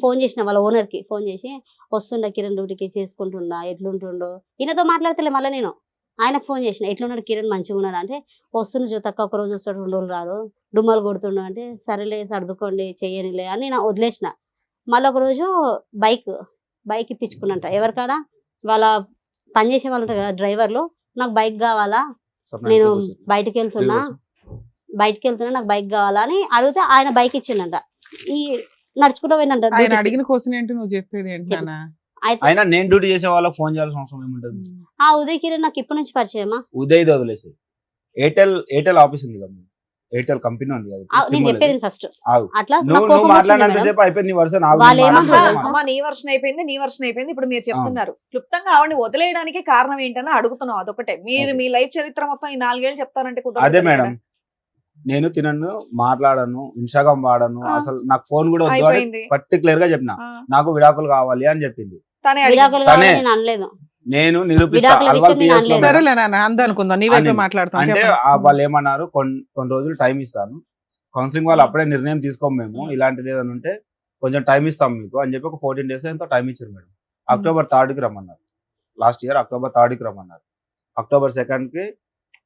ఫోన్ చేసిన వాళ్ళ ఓనర్ కి ఫోన్ చేసి, వస్తుండ కిరణ్ డ్యూటీకి చేసుకుంటుండా, ఎట్లుంటుండో, ఈయనతో మాట్లాడతలే. మళ్ళీ నేను ఆయనకు ఫోన్ చేసిన, ఎట్లున్నాడు కిరణ్, మంచిగా ఉన్నాడు అంటే, వస్తున్న జ్యోతక్క ఒక రోజు వస్తాడు, 2 రోజులు రాడు, డుమ్మలు కొడుతుండు అంటే, సరేలే సర్దుకోండి చెయ్యనిలే అని నేను వదిలేసిన. మళ్ళీ ఒక రోజు బైక్ ఇప్పించుకున్నంట ఎవరికాడ, వాళ్ళ పనిచేసే వాళ్ళు ఉంటారు కదా డ్రైవర్లు, నాకు బైక్ కావాలా, నేను బయటకు వెళ్తున్నా నాకు బైక్ కావాలా అని అడిగితే ఆయన బైక్ ఇచ్చిండంట. ఈ నడుచుకుంటూ పోయినంట. ఆయన అడిగిన క్వశ్చన్ ఏంటి నువ్వు చెప్పేది ఏంటన్నా? అయినా నేను డ్యూటీ చేసే వాళ్ళకి ఫోన్ చేయాల్సిన అవసరం ఏముంటది? ఆ ఉదయ్ కిరణ్ నాకు ఇప్పటి నుంచి పరిచయమా? ఉదయ్ వదిలేసి ఎయిర్టెల్ ఆఫీస్ ఉంది కదా, ఎయిర్టెల్ కంపెనీ ఉంది కదా. నేను చెప్పేది ఫస్ట్ అట్లా నువ్వు మాట్లాడినంతసేపు అయిపోయింది నీ వర్షన్. నీ వర్షన్ అయిపోయింది. ఇప్పుడు మీరు చెప్తున్నారు క్లుప్తంగా ఆవిడని వదిలేయడానికి కారణం ఏంటని అడుగుతున్నాం. అదొకటే. మీరు మీ లైఫ్ చరిత్ర మొత్తం ఈ 4 ఏళ్ళు చెప్తారంటే కుదరదు. అదే మేడం, నేను తినను, మాట్లాడను, ఇన్స్టాగ్రామ్ వాడను, అసలు నాకు ఫోన్ కూడా వద్దు అని పర్టికులర్ గా చెప్పిన. నాకు విడాకులు కావాలి అని చెప్పింది. నేను నిరూపిస్తా. అంటే వాళ్ళు ఏమన్నారు, కొన్ని రోజులు టైం ఇస్తాను, కౌన్సిలింగ్ వాళ్ళు అప్పుడే నిర్ణయం తీసుకోము మేము, ఇలాంటిది ఏదైనా ఉంటే కొంచెం టైం ఇస్తాం మీకు అని చెప్పి ఒక 14 days ఎంతో టైం ఇచ్చారు మేడం. October 3rd కి రమ్మన్నారు. లాస్ట్ ఇయర్ October 3rd కి రమ్మన్నారు. October 2nd కి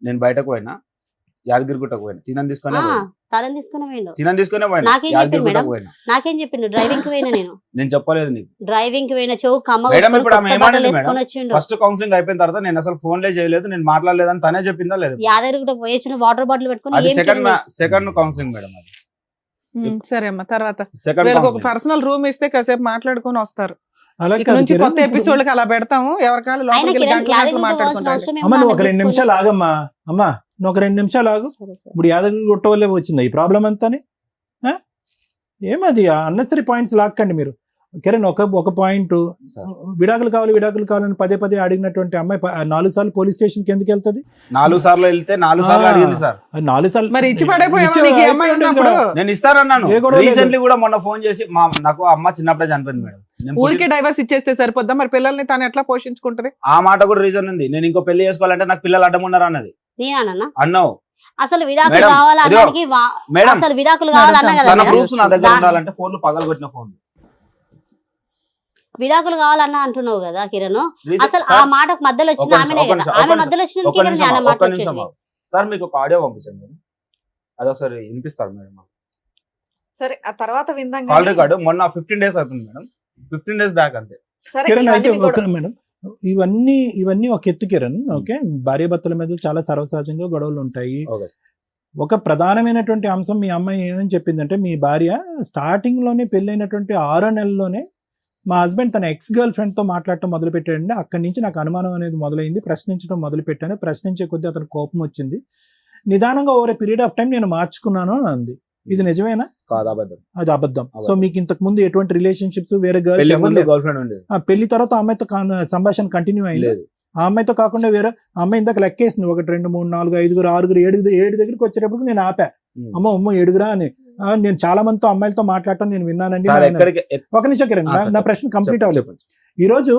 నేను బయటకు పోయినా, యాదగిరిగుట్టకు పోయినా, తినని తీసుకునే పోయినా. నాకేం చెప్పిండు? డ్రైవింగ్ కి పోయినా నేను చెప్పలేదు నీకు. డ్రైవింగ్ కి పోయినా చెవు కమ్మ ఫస్ట్ కౌన్సిలింగ్ అయిపోయిన తర్వాత నేను అసలు ఫోన్లే చేయలేదు, నేను మాట్లాడలేదని తనే చెప్పిందా లేదు? యాదగిరిగుట్టకు పోయి వాటర్ బాటిల్ పెట్టుకుని సెకండ్ కౌన్సిలింగ్ మేడం. అది సరే అమ్మా, తర్వాత సెకండ్ వీళ్ళకి ఒక పర్సనల్ రూమ్ ఇస్తే కాసేపు మాట్లాడుకొని వస్తారు. అలా ఇక కాదు నుంచి కిరణ్, కొత్త ఎపిసోడ్కి అలా పెడతాము, ఎవరికాళ్ళు ఆయన లోపలికి వెళ్ళి కిరణ్ గంటలు యాదగిరి గంటలు పోవాల్సిన మాట్లాడుకుంటారు. అవసరం ఏమో అమ్మ నువ్వు ఒక ఆమె 2 తీసుకొని- నిమిషాలు ఆగమ్మా. అమ్మా నువ్వు ఒక 2 నిమిషాలు ఆగు. సరే సార్. ఇప్పుడు యాదగిరి గుట్ట వల్లే వచ్చిందా ఈ ప్రాబ్లం అంతాని? ఏమది అన్నెసరీ పాయింట్స్ లాక్కండి మీరు. కిరణ్ ఒక పాయింట్, సార్. విడాకులు కావాలని పదే పదే అడిగినటువంటి అమ్మాయి 4 సార్లు పోలీస్ స్టేషన్కి ఎందుకు వెళ్తుంది? 4 సార్లు వెళ్తే 4 సార్లు అడిగింది సార్. 4 సార్లు మరి ఇచ్చి పడైపోయావా ఇచ్చే నీకు ఈ అమ్మాయి అయిపోయింది ఉన్నప్పుడు? కదా. నేను ఇస్తానన్నాను. ఏ గొడవ లేదు. రీసెంట్లీ కూడా మొన్న ఫోన్ చేసి నాకు అమ్మ చిన్నప్పుడే చనిపోయింది మేడం. నేను ఊరికే డైవర్స్ ఇచ్చేస్తే సరిపోద్దా? మరి పిల్లల్ని తను ఎట్లా పోషించుకుంటది? ఆ మాట కూడా రీజన్ ఉంది. నేను ఇంకో పెళ్లి చేసుకోవాలంటే నాకు పిల్లలు అడ్డం ఉన్నారు అన్నది. నేనన్నా అన్నావు అసలు విడాకులు మేడం, కావాలన్నానికి మేడం అసలు విడాకులు కావాలన్నా కదా తన మేడం? ప్రూఫ్స్ నా దగ్గర దా- ఉండాలంటే ఫోన్లు పగలగొట్టిన ఫోన్. విడాకులు కావాలన్నా అంటున్నావు కదా కిరణ్. అసలు ఆ మాటకు మధ్యలో వచ్చింది ఒక్క ఆమెనే నిమిషం, కదా. ఒక్క ఆమె నిమిషం, మధ్యలో వచ్చింది ఒక్క కిరణ్ నిమిషం అన్న మాట ఒక్క నిమిషం వచ్చేది. సార్ మీకు ఒక ఆడియో పంపించండి మేడం, అదొకసారి వినిపిస్తారు మేడం. సరే ఆ తర్వాత విందాం కాల్ కానీ. రికార్డు మొన్న 15 days అవుతుంది మేడం, 15 days బ్యాక్ అంతే. సరే, కిరణ్ అయితే ఇవన్నీ కూడా- మేడం ఇవన్నీ ఒక ఎత్తు కిరణ్. ఓకే, భార్యాభర్తల మీద చాలా సర్వసహజంగా గొడవలు ఉంటాయి. Okay sir. ఒక ప్రధానమైనటువంటి అంశం మీ అమ్మాయి ఏమని చెప్పిందంటే, మీ భార్య స్టార్టింగ్ లోనే పెళ్ళైనటువంటి 6 నెలల్లోనే మా హస్బెండ్ తన ఎక్స్ గర్ల్ ఫ్రెండ్ తో మాట్లాడటం మొదలు పెట్టాడండి. అక్కడి నుంచి నాకు అనుమానం అనేది మొదలైంది, ప్రశ్నించడం మొదలు పెట్టాను. ప్రశ్నించే కొద్దీ అతను కోపం వచ్చింది. నిదానంగా over a period of time నేను మార్చుకున్నాను అని అంది. ఇది నిజమేనా? కాదు, అబద్ధం. అది అబద్ధం. సో మీకు ఇంతకు ముందు ఎటువంటి రిలేషన్షిప్స్ వేరే పెళ్లి గర్ల్స్ ముందు గర్ల్ ఫ్రెండ్ ఉండేది పెళ్లి తర్వాత ఆ అమ్మాయితో సంభాషణ కంటిన్యూ అయింది? లేదు. ఆ అమ్మాయితో కాకుండా వేరే ఆ అమ్మాయి ఇందాక లెక్కేసింది 1 2 3 4 5 6 7 దగ్గరికి వచ్చేటప్పుడు నేను ఆపా. అమ్మ 7 అని. నేను చాలా మందితో అమ్మాయిలతో మాట్లాడటం నేను విన్నానండి. సార్, నా- ఎక్కడికి ఒక నిమిషం కిరణ్, నా ప్రశ్న కంప్లీట్ అవ్వలేదు. ఈ రోజు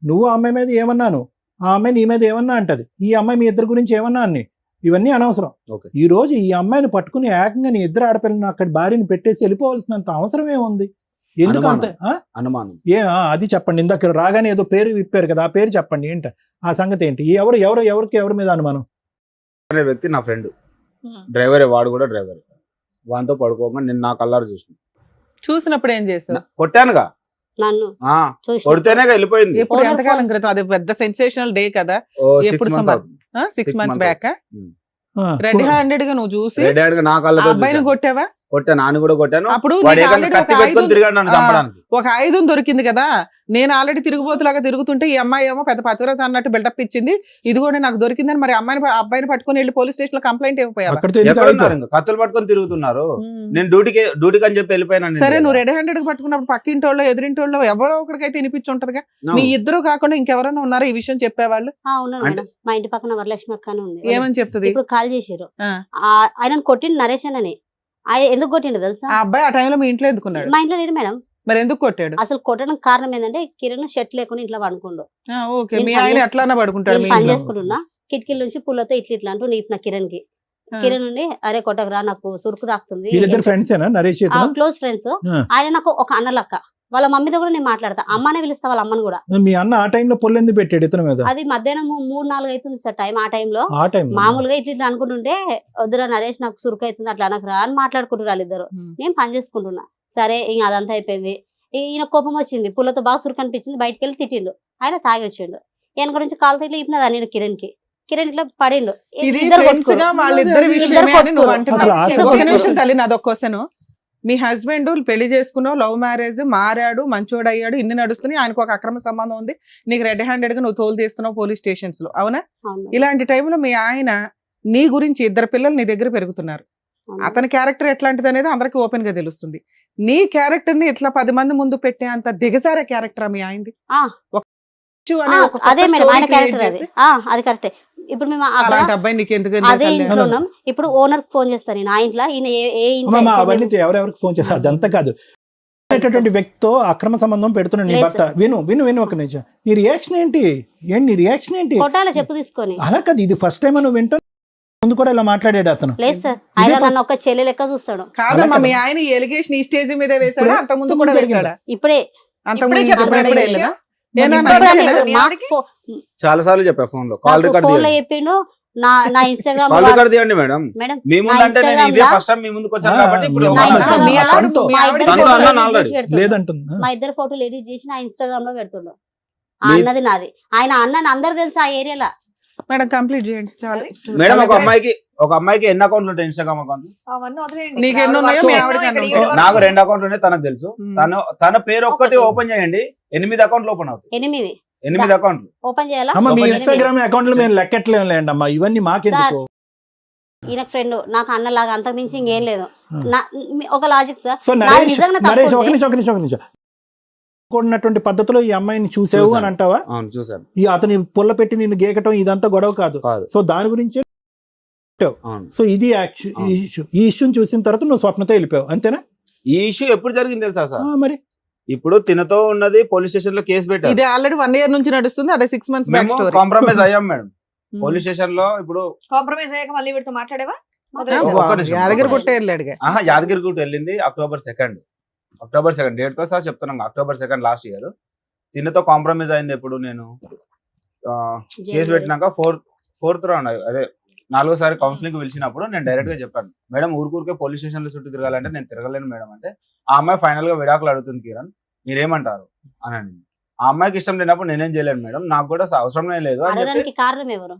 నువ్వు ఆ అమ్మాయి మీద ఏమన్నాను, ఆ అమ్మాయి నీ మీద ఏమన్నా అంటది, ఈ అమ్మాయి మీ ఇద్దరు గురించి ఏమన్నా అన్ని, ఇవన్నీ అనవసరం. ఓకే. ఈ రోజు ఈ అమ్మాయిని పట్టుకుని ఏకంగా నీ ఇద్దరు ఆడపిల్లని అక్కడ భార్యని పెట్టేసి వెళ్ళిపోవాల్సినంత అవసరం ఏముంది? ఎందుకు అంత అనుమానం? అది చెప్పండి. ఇందాక రాగానే ఏదో పేరు విప్పారు కదా, ఆ పేరు చెప్పండి. ఏంటి ఆ సంగతి ఏంటి? ఎవరి మీద అనుమానం? అనే వ్యక్తి నా ఫ్రెండ్, డ్రైవరే, వాడు కూడా డ్రైవర్. వాంతో పడుకోగా నేను నా కల్లారు చూసినప్పుడు ఏం చేసావు? కొట్టానుగా, నన్ను చూసి కొడితేనే వెళ్ళిపోయింది. ఎప్పుడు ఎంతకాలం క్రితం? అది పెద్ద సెన్సేషనల్ డే కదా, 6 ఎప్పుడు months సంబంధం? అవుతుంది. 6 6 months months బ్యాక్. ఆ, రెడ్ హ్యాండెడ్ గా నువ్వు చూసి రెడ్ హ్యాండ్ గా నా ఆ కళ్ళతో అబ్బాయిని చూశాను. కొట్టావా? కొట్టాను, నాన్న కూడా కొట్టాను. అప్పుడు వాడు నీకు ఏకంగా already కత్తి ఒక పెట్టుకొని ఆయుధం- తిరిగాడు నన్ను చంపడానికి. ఒక ఆయుధం దొరికింది కదా. నేను ఆల్రెడీ తిరుగుబోతులాగా తిరుగుతుంటే ఈ అమ్మాయి ఏమో పెద్ద పతివ్రత అన్నట్టు బిల్డప్ ఇచ్చింది. ఇది కూడా నాకు దొరికిందని మరి అబ్బాయిని పట్టుకొని వెళ్ళి పోలీస్ స్టేషన్ లో కంప్లైంట్ ఇవ్వపోయావా? అక్కడితో ఎందుకు ఎక్కడ ఆగిపోయావు? ఉన్నారు ఇంకా? కత్తులు పట్టుకొని తిరుగుతున్నారు. ఉమ్. నేను డ్యూటీకి అని చెప్పి వెళ్ళిపోయాను. సరే, నువ్వు రెడ్ హ్యాండెడ్ గా పట్టుకున్నప్పుడు పక్కింటోళ్ళు ఎదురింటోళ్ళు ఎవరో ఒకరికైతే వినిపించి ఉంటదిగా. మీ ఇద్దరు కాకుండా ఇంకెవరైనా ఉన్నారో ఈ విషయం చెప్పేవాళ్ళు? ఉన్నాను మేడం. మా ఇంటి పక్కన వరలక్ష్మి అక్క అని ఉంది. ఏమని చెప్తుంది? ఇప్పుడు కాల్ చేసారు. ఆ. ఆయన కొట్టిండు నరేష్ అని. ఆయన ఎందుకు కొట్టిండు తెలుసా? ఆ అబ్బాయి ఆ టైంలో మీ ఇంట్లో ఎందుకున్నాడు? మా ఇంట్లో లేడు మేడం. మరి ఎందుకు కొట్టాడు? అసలు కొట్టడానికి కారణం ఏంటంటే కిరణ్ షర్ట్ లేకుండా ఇంట్లో పడుకుండు. ఓకే, నేను మీ పని ఆయన చేస్తా- ఎట్లానా పడుకుంటాడు మీ నేను పని ఇంట్లో? చేసుకుంటున్నా, కిటికీల నుంచి పుల్లతో ఇట్లా అంటూ నీకు కిరణ్ కి. ఆ. కిరణ్ నుండి అరే కొట్టకరా నాకు సురుకు తాకుతుంది. వీళ్ళిద్దరు ఫ్రెండ్స్ ఏనా నరేష్ చేతులు? Close friends. ఆ. ఆయన నాకు ఒక అన్న లక్క. వాళ్ళ మమ్మీతో కూడా నేను మాట్లాడతా, అమ్మనే పిలుస్తా వాళ్ళ అమ్మని కూడా. మీ అన్న ఆ టైంలో పొల్లు ఎందుకు పెట్టాడు ఇతని మీద? అది మధ్యాహ్నం 3-4 అవుతుంది సార్ టైం. ఆ టైంలో ఆ టైం మామూలుగా ఇట్లా అనుకుంటుంటే వద్దురా నరేష్ నాకు సురుకు అవుతుంది అట్లా అనకు రా అని మాట్లాడుకుంటారు వాళ్ళిద్దరు. నేను పని చేసుకుంటున్నా. సరే ఇంక అదంతా అయిపోయింది. ఈయన కోపం వచ్చింది, పుల్లతో బాగా సురుకు అనిపించింది, బయటకు వెళ్ళి తిట్టిండు. ఆయన తాగి వచ్చిండు. వెనక నుంచి కాలు ఇట్లా ఇప్పినదా నేను కిరణ్ కి. కిరణ్ ఇట్లా పడిండు. ఇది ఇద్దరు ఫ్రెండ్స్ గా కొట్టుకోరు. వాళ్ళిద్దరి ఇద్దరు విషయమే అని నువ్వు కొట్టుకోరు. అసలు అంటున్నావు. ఆసక్తి ఒక నిమిషం కోసం- తల్లి, నాదొక క్వశ్చన్. మీ హస్బెండ్ పెళ్లి చేసుకున్నావు, లవ్ మ్యారేజ్, మారాడు, మంచోడు అయ్యాడు, ఇన్ని నడుస్తున్నాయి, ఆయనకు ఒక అక్రమ సంబంధం ఉంది, నీకు రెడ్ హ్యాండెడ్ గా నువ్వు తోలు తీస్తున్నావు పోలీస్ స్టేషన్స్ లో, అవునా? అవును. ఇలాంటి టైంలో మీ ఆయన నీ గురించి 2 పిల్లలు నీ దగ్గర పెరుగుతున్నారు. అవును. అతని క్యారెక్టర్ ఎట్లాంటిది అనేది అందరికి ఓపెన్ గా తెలుస్తుంది. నీ క్యారెక్టర్ ని ఇట్లా 10 మంది ముందు పెట్టే అంత దిగజారే క్యారెక్టర్ మీ ఆయనది. ఆ. అదే మేడం ఆయన క్యారెక్టర్ అది. అది కరెక్టే. ఇప్పుడు మేము అక్కడ అలాంటి అబ్బాయి నీకు ఎందుకు అదే ఇంట్లో ఉన్నాం. ఇప్పుడు ఓనర్ ఫోన్ చేస్తాను నేను. ఆ ఇంట్లో ఈయన ఏ ఇంట్లో అమ్మా అవన్నీ ఎవరెవరికి ఫోన్ చేస్తారు అదంతా కాదు. అనేటటువంటి వ్యక్తితో అక్రమ సంబంధం పెడుతున్నాడు నీ లేదు భర్త. విను ఒక నిమిషం. నీ రియాక్షన్ ఏంటి? నీ రియాక్షన్ ఏంటి? కొట్టాల చెప్పు తీసుకొని. అలా కాదు, ఇది ఫస్ట్ టైం నువ్వు వింటా. ముందు కూడా ఇలా మాట్లాడాడు అతను. లేదు సార్, ఆయన నన్ను ఒక చెల్లె లెక్క చూస్తాడు. కాదమ్మా, మీ ఆయన ఈ ఎలిగేషన్ ఈ స్టేజ్ మీద వేసాడా? అంత ముందు కూడా వేసాడా? ఇప్పుడే అంతకుముందు ఇప్పుడే చెప్పడం చెప్పాడు ఎప్పుడే ఈ లేదా? విషయం. ఏనా ఇప్పుడు నాయనా? రాలేదు. మీ చాలా సార్లు చెప్పా ఫోన్ లో. కాల్ రికార్డ్ ఫోన్ లో చెప్పిండు. నా ఇన్స్టాగ్రామ్ కాల్ రికార్డ్ తీయండి మేడం. మేడం మీ ముందు అంటే నేను ఇదే ఫస్ట్ టైం మీ ముందుకు వచ్చాను కాబట్టి ఇప్పుడు నా ఎవరు ఇన్స్టాగ్రామ్ అన్నారు? మీ ఆవిడ- తనతో- మీ ఆవిడ తనతో చెప్పాడు. అన్నాను already. లేదంటుంది. మా ఇద్దరు ఫోటోలు ఎడిట్ చేసి నా ఇన్స్టాగ్రామ్ లో పెడుతుండు. ఆ మీ- అన్నది నాది. ఆయన అన్నని అందరు తెలుసు ఆ ఏరియాలో. మేడం కంప్లీట్ చేయండి చాలు. మేడం ఒక అమ్మాయికి ఒక అమ్మాయికి ఎన్ని అకౌంట్లు ఉంటాయి ఇన్స్టాగ్రామ్ అకౌంట్లు? అవన్నీ వదిలేయండి. నీకు ఎన్ని ఉన్నాయో ఇప్పుడు మీ ఆవిడ ఆవిడకి ఇక్కడ ఎన్ని ఈవిడ ఉంటాయి? నాకు వరకు 2 అకౌంట్లు ఉన్నాయి, తనకు తెలుసు. తన పేరు ఒక్కటి ఓపెన్ చేయండి, 8 అకౌంట్లు ఓపెన్ అవుతాయి. 8 అకౌంట్లు ఓపెన్ చేయాలా? అమ్మ మీ ఓపెన్ ఇన్స్టాగ్రామ్ అకౌంట్లు మేము లెక్కట్లేండి అమ్మా, ఇవన్నీ మాకెందుకు? ఈయన ఫ్రెండ్ నాకు అన్నలాగా అంతకు మించి ఇంకేం లేదు. ఒక లాజిక్ సార్, సో నాది నరేష్ నిజంగా నరేష్ తప్పు ఒక ఉంటే- నిమిషం కూడినటువంటి పద్ధతిలో ఈ అమ్మాయిని చూసావు అని అంటావా? అవును చూసాను. ఈ అతని పుల్ల పెట్టి నిన్ను గేకటం ఇదంతా గొడవ కాదు. సో దాని గురించి అవును. సో ఇది ఈ ఇష్యూని చూసిన తర్వాత నువ్వు స్వప్నతో వెళ్ళిపోయావు అంతేనా? ఈ ఇష్యూ ఎప్పుడు జరిగింది తెలుసా సార్? మరి ఇప్పుడు తినతో ఉన్నది పోలీస్ స్టేషన్ లో కేసు పెట్టారు. ఇది ఆల్రెడీ 1 year నుంచి నడుస్తుంది, అదే 6 months బ్యాక్ మేము స్టోరీ. కాంప్రమైజ్ అయ్యాం మేడం పోలీస్ స్టేషన్ లో. ఇప్పుడు కాంప్రమైజ్ అయ్యాక మళ్ళీ వీడితో మాట్లాడేవా? ఒక్క నిమిషం. యాదగిరి గుట్ట వెళ్ళాడుగా. యాదగిరిగుట్ట వెళ్ళింది October 2 డేట్ తో సార్ చెప్తున్నాను. October 2 లాస్ట్ ఇయర్ తినతో కాంప్రమైజ్ అయింది. ఎప్పుడు నేను కేసు పెట్టినాక ఫోర్త్ రౌండ్ అదే 4వ కౌన్సిలింగ్ పిలిచినప్పుడు నేను డైరెక్ట్ గా చెప్పాను, మేడం ఊరికే పోలీస్ స్టేషన్ లో చుట్టూ తిరగాలంటే నేను తిరగలేను మేడం అంటే, ఆ అమ్మాయి ఫైనల్ గా విడాకులు అడుగుతుంది కిరణ్ మీరేమంటారు అని. ఆ అమ్మాయికి ఇష్టం లేనప్పుడు నేనేం చేయలేను మేడం, నాకు కూడా అవసరమే లేదు అని చెప్పి. అడగడానికి కారణం ఎవరు?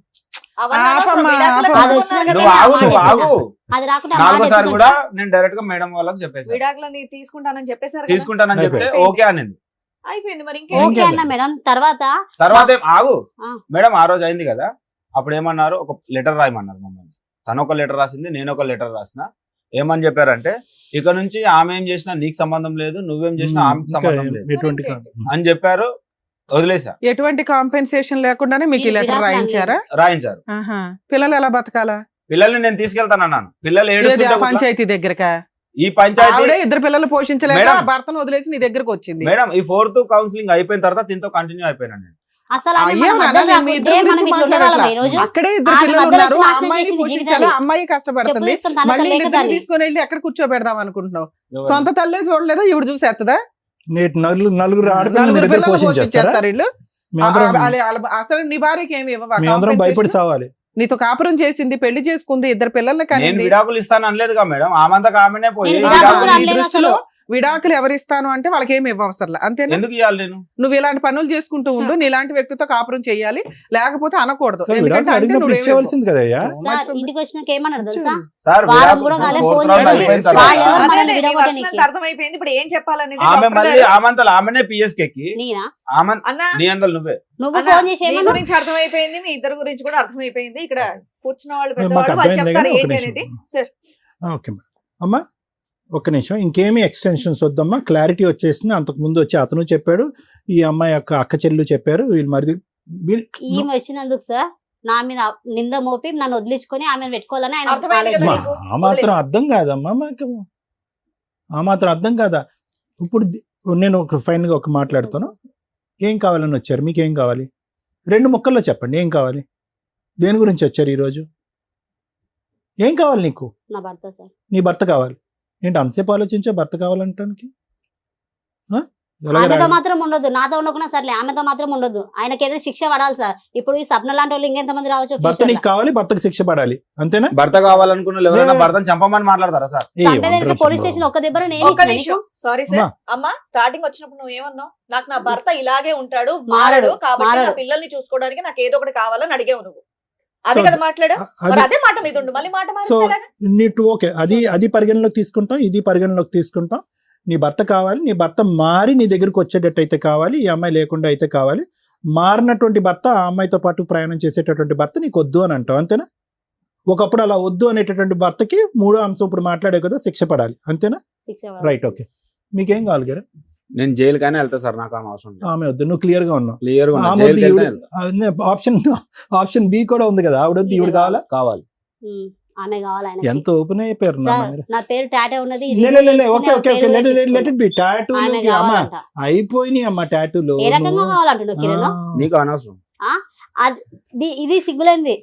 అవన్నీ అనవసరం. ఆపమ్మా, విడాకులకు ఆపమ్మా. ముందు వచ్చినాక కదా నువ్వు ఆగు మాట నువ్వు ఆగు. ఎత్తుకుంటా. అది రాకుండా 4వ కూడా నేను డైరెక్ట్ గా మేడం వాళ్ళకి చెప్పేసి విడాకులని తీసుకుంటానని చెప్పేశారు కదా. తీసుకుంటానని చెప్తే అయిపోయింది. ఓకే అనింది. అయిపోయింది మరి ఓకే ఓకే అన్న మేడం. తర్వాత ఆగు ఆ. మేడం ఆ రోజు అయింది కదా, అప్పుడు ఏమన్నారు, ఒక లెటర్ రాయమన్నారు మమ్మల్ని. తను ఒక లెటర్ రాసింది, నేను ఒక లెటర్ రాసిన. ఏమని చెప్పారంటే, ఇక నుంచి ఆమె ఏం చేసినా నీకు సంబంధం లేదు, నువ్వేం చేసినా ఆమెకు సంబంధం లేదు ఎటువంటి అని చెప్పారు. వదిలేసా. ఎటువంటి కాంపెన్సేషన్ లేకుండానే మీకు ఈ వీళ్ళు లెటర్ విడాకులు రాయించారా? రాయించారు. ఆహా. పిల్లలు ఎలా బతకాలా? పిల్లల్ని నేను తీసుకెళ్తానన్నాను. పిల్లలు ఏది ఆ ఏడుస్తుంటే కూర్చో- పంచాయతీ దగ్గరకా? ఈ పంచాయతీ ఆవిడే 2 పిల్లలు పోషించలేక మేడం. ఆ భర్తను వదిలేసి నీ దగ్గరకు వచ్చింది. మేడం ఈ 4th కౌన్సిలింగ్ అయిపోయిన తర్వాత దీంతో కంటిన్యూ అయిపోయినా నేను. అసలు ఆమె అయ్యో మన నాన్న, మధ్యలో నేను మీ ఇద్దరి రాకుంటే మనం గురించి ఇట్లా ఉండేవాళ్ళమా మాట్లాడట్లా. ఈ రోజు? అక్కడే 2 ఆమె పిల్లలు మధ్యలో ఉన్నారు, వచ్చి ఆ నాశనం అమ్మాయిని చేసింది పోషించాలి, జీవితాన్ని. ఆ అమ్మాయి కష్టపడుతుంది. చెప్పు తీసుకొని తన మళ్ళీ తల్లి వీళ్ళిద్దరిని దాన్ని. తీసుకొని వెళ్ళి ఎక్కడ కూర్చోబెడదాం అనుకుంటున్నావు? సొంత తల్లే చూడలేదా, ఇవిడు చూసేస్తుందా? నలుగురు ఆడపిల్లల నలుగురు దగ్గర పిల్లలు పోషించేస్తారా? పోషించేస్తారు వీళ్ళు. అసలు నీ భార్యకి ఏమి ఇవ్వవా మేమందరం భయపడి compensation? సావాలి. నీతో కాపురం చేసింది, పెళ్లి చేసుకుంది, 2 పిల్లల్ని నేను కానీ విడాకులు ఇస్తాను అనలేదుగా మేడం, ఆమంతకు ఆమెనే పోయి నేను విడాకులు విడాకులు నీ అనలేదు దృష్టిలో అసలు. విడాకులు ఎవరిస్తాను అంటే వాళ్ళకి ఏమి ఇవ్వవసరం అంతేనా? ఎందుకు ఇవ్వాలి నేను? నువ్వు ఇలాంటి పనులు చేసుకుంటూ ఉండు, నీలాంటి వ్యక్తితో కాపురం చేయాలి, లేకపోతే అనకూడదు. విడాకులు ఎందుకంటే అంటే అడిగినప్పుడు నువ్వేమి ఇచ్చేవలసింది కదయ్యా. సార్ ఇంటికి వచ్చినాక ఏమన్నాడు తెలుసా? సార్ వారం విడాకులు కూడా కాలే, 4th ఫోన్ round చేసి అయిపోయిన వాళ్ళు తర్వాత ఎవరు మనల్ని అదేలే, నీ విడగొట్టనీకి? version అర్థమైపోయింది. ఇప్పుడు ఏం చెప్పాలనేది ఆమె డాక్టర్ మళ్ళీ గారు. ఆమంతలు ఆమెనే పిఎస్కి ఎక్కి నేనా? ఆమె అన్నా నీ అందరు నువ్వే నువ్వు అన్నా, ఫోన్ చేసి మీ ఏమన్నా? గురించి అర్థమైపోయింది, మీ ఇద్దరు గురించి కూడా అర్థమైపోయింది. ఇక్కడ కూర్చున్న వాళ్ళు మాకు పెద్దవాళ్ళు వాళ్ళు అర్థమైంది చెప్తారు కానీ ఒక ఏంటి అనేది. నిమిషం. Sir okay madam. అమ్మా ఒక్క నిమిషం, ఇంకేమీ ఎక్స్టెన్షన్స్ వద్దమ్మా, క్లారిటీ వచ్చేసింది. అంతకు ముందు వచ్చి అతను చెప్పాడు, ఈ అమ్మాయి యొక్క అక్క చెల్లెలు చెప్పారు, వీళ్ళు మరి ఈమె వచ్చినందుకు సార్ నా మీద నింద మోపి నన్ను వదిలించుకొని ఆమెను పెట్టుకోవాలని ఆయన అర్థమైంది కదా ఆలోచన. నీకు? ఆ మాత్రం అర్థం కాదమ్మా మాకు, ఆ మాత్రం అర్థం కాదా? ఇప్పుడు నేను ఒక ఫైనల్గా ఒక మాట్లాడుతాను. ఏం కావాలని వచ్చారు? మీకు ఏం కావాలి? 2 ముక్కల్లో చెప్పండి, ఏం కావాలి? దేని గురించి వచ్చారు ఈరోజు? ఏం కావాలి నీకు? నా భర్త సార్. నీ భర్త కావాలి ఏంటి? అంతసేపు ఆలోచించా భర్త కావాలంటానికి? ఆమెతో మాత్రం ఉండొద్దు, నాతో ఉండకుండా సర్లే, ఆమెతో మాత్రం ఉండొద్దు. ఆయనకి ఏదైనా శిక్ష పడాలి సార్. ఇప్పుడు ఈ సప్న లాంటి వాళ్ళు ఇంకెంత మంది రావచ్చు భర్త future నీకు లో. కావాలి, భర్తకు శిక్ష పడాలి, అంతేనా? భర్త కావాలనుకున్న వాళ్ళు ఎవరైనా భర్తను చంపమని మాట్లాడతారా సార్? ఏ చంపలేదంటే వండర్ పోలీస్ బ్రో. స్టేషన్ ఒక్క దెబ్బలో నేను ఒక్క ఇచ్చిన నిమిషం, నీకు. సారీ అమ్మా. సార్. అమ్మా స్టార్టింగ్ వచ్చినప్పుడు నువ్వు ఏమన్నావు? నాకు నా భర్త ఇలాగే ఉంటాడు, మారడు, మారడు, కాబట్టి నా మారడు. పిల్లల్ని చూసుకోవడానికి నాకు ఏదో ఒకటి కావాలని అడిగావు నువ్వు. అదే So, కదా మాట్లాడా? మరి అది అదే మాట మీద ఉండు, మళ్ళీ మాట సో మాట్లాడా? నీట్ ఓకే, అది పరిగణలోకి తీసుకుంటాం, ఇది పరిగణలోకి తీసుకుంటాం. నీ భర్త కావాలి, నీ భర్త మారి నీ దగ్గరికి వచ్చేటట్టు అయితే కావాలి, ఈ అమ్మాయి లేకుండా అయితే కావాలి. మారినటువంటి భర్త, ఆ అమ్మాయితో పాటు ప్రయాణం చేసేటటువంటి భర్త నీకు వద్దు అని అంటావు, అంతేనా? ఒకప్పుడు అలా వద్దు అనేటటువంటి భర్తకి 3వ అంశం ఇప్పుడు మాట్లాడే కదా, శిక్ష పడాలి, అంతేనా? శిక్ష పడాలి. Right, okay. మీకేం కావాలి గారు? నేను జైలు కానీ వెళ్తా సార్, నాకు ఆమె అవసరం లేదు. ఆమె వద్దు, నువ్వు క్లియర్ గా ఉన్నావు. క్లియర్ గా ఆమె వద్దు, ఆప్షన్ బి కూడా ఉంది కదా, ఆవిడ వద్దు, ఈవిడ కావాలా? కావాలి. ఉమ్, ఆమె కావాలి ఆయనకి. ఎంత ఓపెన్ అయిపోయారు నాన్న సార్, మీరు. నా పేరు టాటా ఉన్నది. Okay okay okay, let it be. టాటూలు ఆమె అమ్మ కావాలంట. అయిపోయినాయి అమ్మ, టాటూలు. ఏ రకంగా కావాలంటున్నావు కిరణ్? నీకు అనవసరం. ఇది సిగ్గులేంది.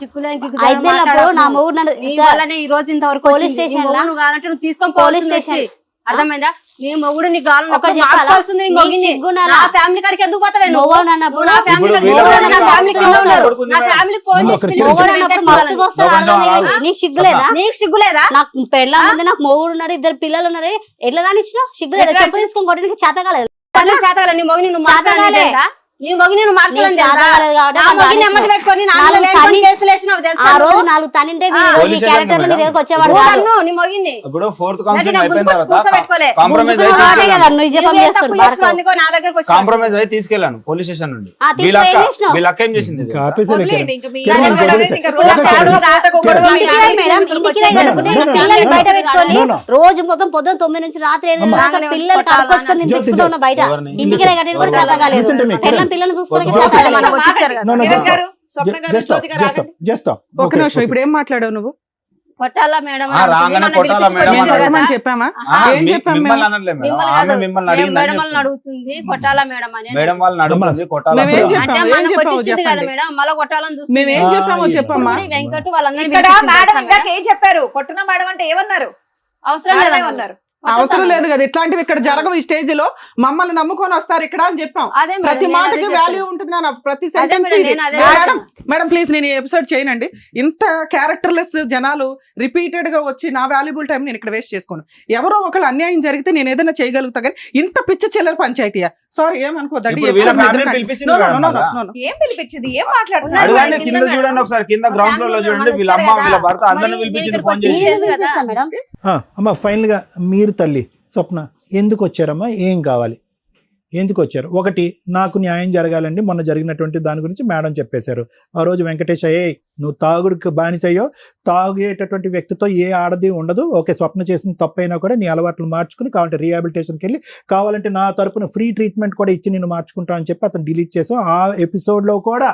సిక్కులేని ఐదేళ్ళప్పుడు నా మొగుడు నన్ను ఈ రోజు ఇంతవరకు పోలీస్ వచ్చింది. స్టేషన్ నీ లా? మొగుడు కావాలంటే నువ్వు తీసుకొని పోలీస్ పోలీస్ స్టేషన్. స్టేషన్ అర్థమైందా? నీ మొగుడు నీకు కావాలన్నప్పుడు ఒకటి చెప్పాలా? మార్చుకోవాల్సింది నీ నీకు మొగుడిని. సిగ్గున్నారా? నా ఫ్యామిలీ కాడికి ఎందుకు పోతావే నువ్వు? మొగుడు అన్నప్పుడు నువ్వు నా ఫ్యామిలీ కాడికి వీళ్ళ మొగుడు నా ఫ్యామిలీ ఫ్యామిలీ కింద కాదు, ఉన్నారు. కొడుకుంది నా మేడం. ఫ్యామిలీకి ఫోన్ ముందు చేసి ఒకరికి పిలుచుకొని మొగుడు వెంటనే అన్నప్పుడు పోవాలని. మస్తుగా వస్తారు, ఒక నిమిషం ఆడదానికి. ఆగు. నీకు సిగ్గులేదా? నీకు సిగ్గులేదా? నాకు పెళ్ళం ఉంది, నాకు మొగుడు ఉన్నారు, 2 పిల్లలు ఉన్నారు. ఎట్లా రానిచ్చినావు? సిగ్గులేదా? ఎట్లా చెప్పు తీసుకొని కొట్టడానికి చేత కాలేదు. పనులు చేతగాలే, నీ మొగుడిని నువ్వు చేతగాలే. మార్చుకోవాలని నీ మొగిని నువ్వు మార్చుకోలేదు నీకు చేత కాలేదు కాబట్టి నా నన్ను మొగిని రానిచ్చినావు. నెమ్మది పెట్టుకొని నా నాలుగు మీద లేనిపోని తన్ని- కేసులు వేసినావు తెలుసా ఆ రోజు నువ్వు? 4 తనింటే ఆ, ఈ పోలీస్ క్యారెక్టర్ స్టేషన్ నీ దగ్గరకు వచ్చేవాడు నువ్వు కాదు. నన్ను, నీ మొగిని ఇప్పుడు 4th నాకు కౌన్సిలింగ్ నాకు అయిపోయిన గుంజుకొచ్చి తర్వాత కూర్చోబెట్టుకోలే. కాంప్రమైజ్ గుంజుకుని వాడే అయితే కదా నువ్వు జపం నువ్వే చేస్తాడు తప్పు చేసినావు అందుకో నా దగ్గరకు వచ్చి కాంప్రమైజ్ అయితే తీసుకెళ్ళాను పోలీస్ స్టేషన్ నుండి. ఆ, తీసుకెళ్ళి వీళ్ళ అక్క ఏం చేసినావు? వీళ్ళ అక్క ఏం చేసింది ఇంకా ఆపేసేది వదిలేయండి, ఇంకా మీ కిరణ్, దాని వల్ల వదిలేసి. ఇంకా ఓకే, రోజు కిరణ్. ఆడు ఆటకు కిరణ్. గొడవ ఇంటికి మీ రా ఆడ మేడం, ఇంటికి ఇంటికి వచ్చి రా. No, no, లేకపోతే no, no, పిల్లల్ని no, బయట no, పెట్టుకొని no, no. రోజు మొత్తం పొద్దున 9 నుంచి రాత్రి 8 అమ్మ. దాకా పిల్లలు కడుకొచ్చుకొని నేను జ్యోతి, తెచ్చుకుంటా ఉన్నా బయట. ఎవరిని? ఇంటికి రా గట్టి కూడా చేత కాలేదు. Listen to me, ఎట్లా కిరణ్. పిల్లల్ని చూసుకోవడానికి జ్యోతి, చేత కాలేదు. మనం కొట్టించారు కదా. No, no, కిరణ్ just గారు, స్వప్న గారు, just జ్యోతి గారు stop, ఆగండి. just stop. ఒక Okay, నిమిషం okay. ఇప్పుడు ఏం మాట్లాడావు నువ్వు? కొట్టాలా మేడం ఆ, రాగానే మిమ్మల్ని కొట్టాలా పిలిపించి మేడం కొట్టింది అన్నాడు. కదా. కొట్టమని చెప్పామా? ఏం చెప్పాం మిమ్మల్ని మేము? అనట్లేదు మేడం, మిమ్మల్ని ఆమె కాదు. మిమ్మల్ని మేము అడిగిందని మేడం వాళ్ళని చెప్తుంది. అడుగుతుంది కొట్టాలా మేడం అని. మేడం వాళ్ళని అడుగుతుంది కొట్టాలా మేమేం మేడం. చెప్పాం? అంటే ఏం మన చెప్పావు కొట్టించింది కదా చెప్పండి. మేడం, మళ్ళీ కొట్టాలని చూస్తుంది. మేమేం చెప్పామో చెప్పమ్మా. ఇప్పుడు వెంకట్ వాళ్ళందరినీ ఇక్కడ పిలిపించింది మేడం తెలుసా ఇందాక మేడం? ఏం చెప్పారు? కొట్టున మేడం అంటే ఏమన్నారు? అవసరం మేడమే లేదా ఉన్నారు. అవసరం లేదు కదా, ఇట్లాంటివి ఇక్కడ జరగవు. ఈ స్టేజ్ లో మమ్మల్ని నమ్ముకొని వస్తారు ఇక్కడ అని చెప్పాం. అదే మేడం, ప్రతి నేను మాటకి అదే వాల్యూ చెప్తున్నా. ఉంటుంది నాన్న, ప్రతి అదే సెంటెన్స్ మేడం, నేను అదే మేడం మేడం ప్లీజ్ నేను ఈ ఎపిసోడ్ చేయనండి. ఇంత క్యారెక్టర్లెస్ జనాలు రిపీటెడ్ గా వచ్చి నా వాల్యుబుల్ టైం నేను ఇక్కడ వేస్ట్ చేసుకోను. ఎవరో ఒకళ్ళు అన్యాయం జరిగితే నేను ఏదైనా చేయగలుగుతా కానీ ఇంత పిచ్చ చిల్లర పంచాయతీయా? సారీ ఏమనుకోదండి. ఇప్పుడు వీళ్ళ ఫ్యామిలీ పిలిపించింది మేడం కదా. ఏం పిలిపించింది? ఏం మాట్లాడుతున్నారు? అడగండి, కింద కింద మేడం. చూడండి ఒకసారి, కింద గ్రౌండ్ ఫ్లోర్ లో చూడండి. వీళ్ళ అమ్మ వీళ్ళ భర్త అందరిని పిలిపించింది ఫోన్ చేసి. నేను ఎందుకు పిలిపిస్తా మేడం? అమ్మ ఫైనల్ గా మీరు తల్లి స్వప్న ఎందుకు వచ్చారమ్మా? ఏం కావాలి? ఎందుకు వచ్చారు? ఒకటి, నాకు న్యాయం జరగాలండి. మొన్న జరిగినటువంటి దాని గురించి మేడం చెప్పేశారు. ఆ రోజు వెంకటేష్ నువ్వు తాగుడికి బానిసయ్యో, తాగేటటువంటి వ్యక్తితో ఏ ఆడది ఉండదు. ఓకే, స్వప్న చేసిన తప్పైనా కూడా నీ అలవాట్లు మార్చుకుని కావాలంటే రీహాబిలిటేషన్కి వెళ్ళి కావాలంటే నా తరపున ఫ్రీ ట్రీట్మెంట్ కూడా ఇచ్చి నేను మార్చుకుంటా అని చెప్పి అతను డిలీట్ చేసాం. ఆ ఎపిసోడ్లో కూడా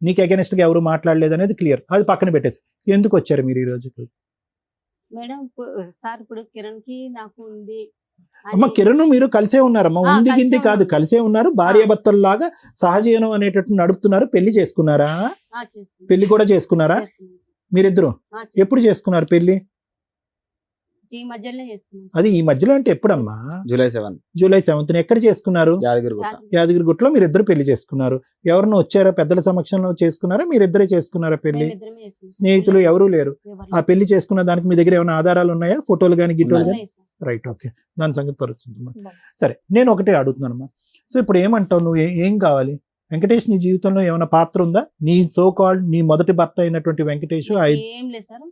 నీకు అగెనిస్ట్గా ఎవరు మాట్లాడలేదు అనేది క్లియర్. అది పక్కన పెట్టేసి ఎందుకు వచ్చారు మీరు ఈరోజు? మేడం సార్ ఇప్పుడు కిరణ్ కి నాకు ఉంది అమ్మ కిరణ్ మీరు కలిసే ఉన్నారమ్మా, ఉంది కలిసే గింది కాదు, ఉన్నాం. కలిసే ఉన్నారు. భార్యాభర్తల్లాగా సహజీవనం అనేటట్టు నడుపుతున్నారు. పెళ్లి చేసుకున్నారా? చేసుకున్నాం. పెళ్లి కూడా చేసుకున్నారా చేసుకున్నాం. మీరిద్దరు? చేసుకున్నాం. ఎప్పుడు చేసుకున్నారు పెళ్లి? ఈ మధ్యలోనే చేసుకున్నాం. అది ఈ మధ్యలో అంటే ఎప్పుడమ్మా? జూలై 7 జూలై 7th ఎక్కడ చేసుకున్నారు? యాదగిరిగుట్ట. యాదగిరిగుట్టలో మీరిద్దరు పెళ్లి చేసుకున్నారు. ఎవరినో వచ్చారా? పెద్దల సమక్షంలో చేసుకున్నారా? మీరిద్దరే చేసుకున్నారా పెళ్లి? మేమిద్దరమే చేసుకున్నాం. స్నేహితులు ఎవరూ లేరు? ఎవరు ఆ పెళ్లి చేసుకున్న దానికి మీ దగ్గర ఏమైనా ఆధారాలు ఉన్నాయా? ఫోటోలు కానీ గిట్టోలు కానీ? ఉన్నాయి సార్. రైట్, ఓకే, దాని సంగతి తరుచుందమ్మా. సరే, నేను ఒకటే అడుగుతున్నానమ్మా. సో ఇప్పుడు ఏమంటావు నువ్వు? ఏం కావాలి? వెంకటేష్ నీ జీవితంలో ఏమైనా పాత్ర ఉందా? నీ సో కాల్డ్ నీ మొదటి భర్త అయినటువంటి వెంకటేష్ ఏం లేదు సార్,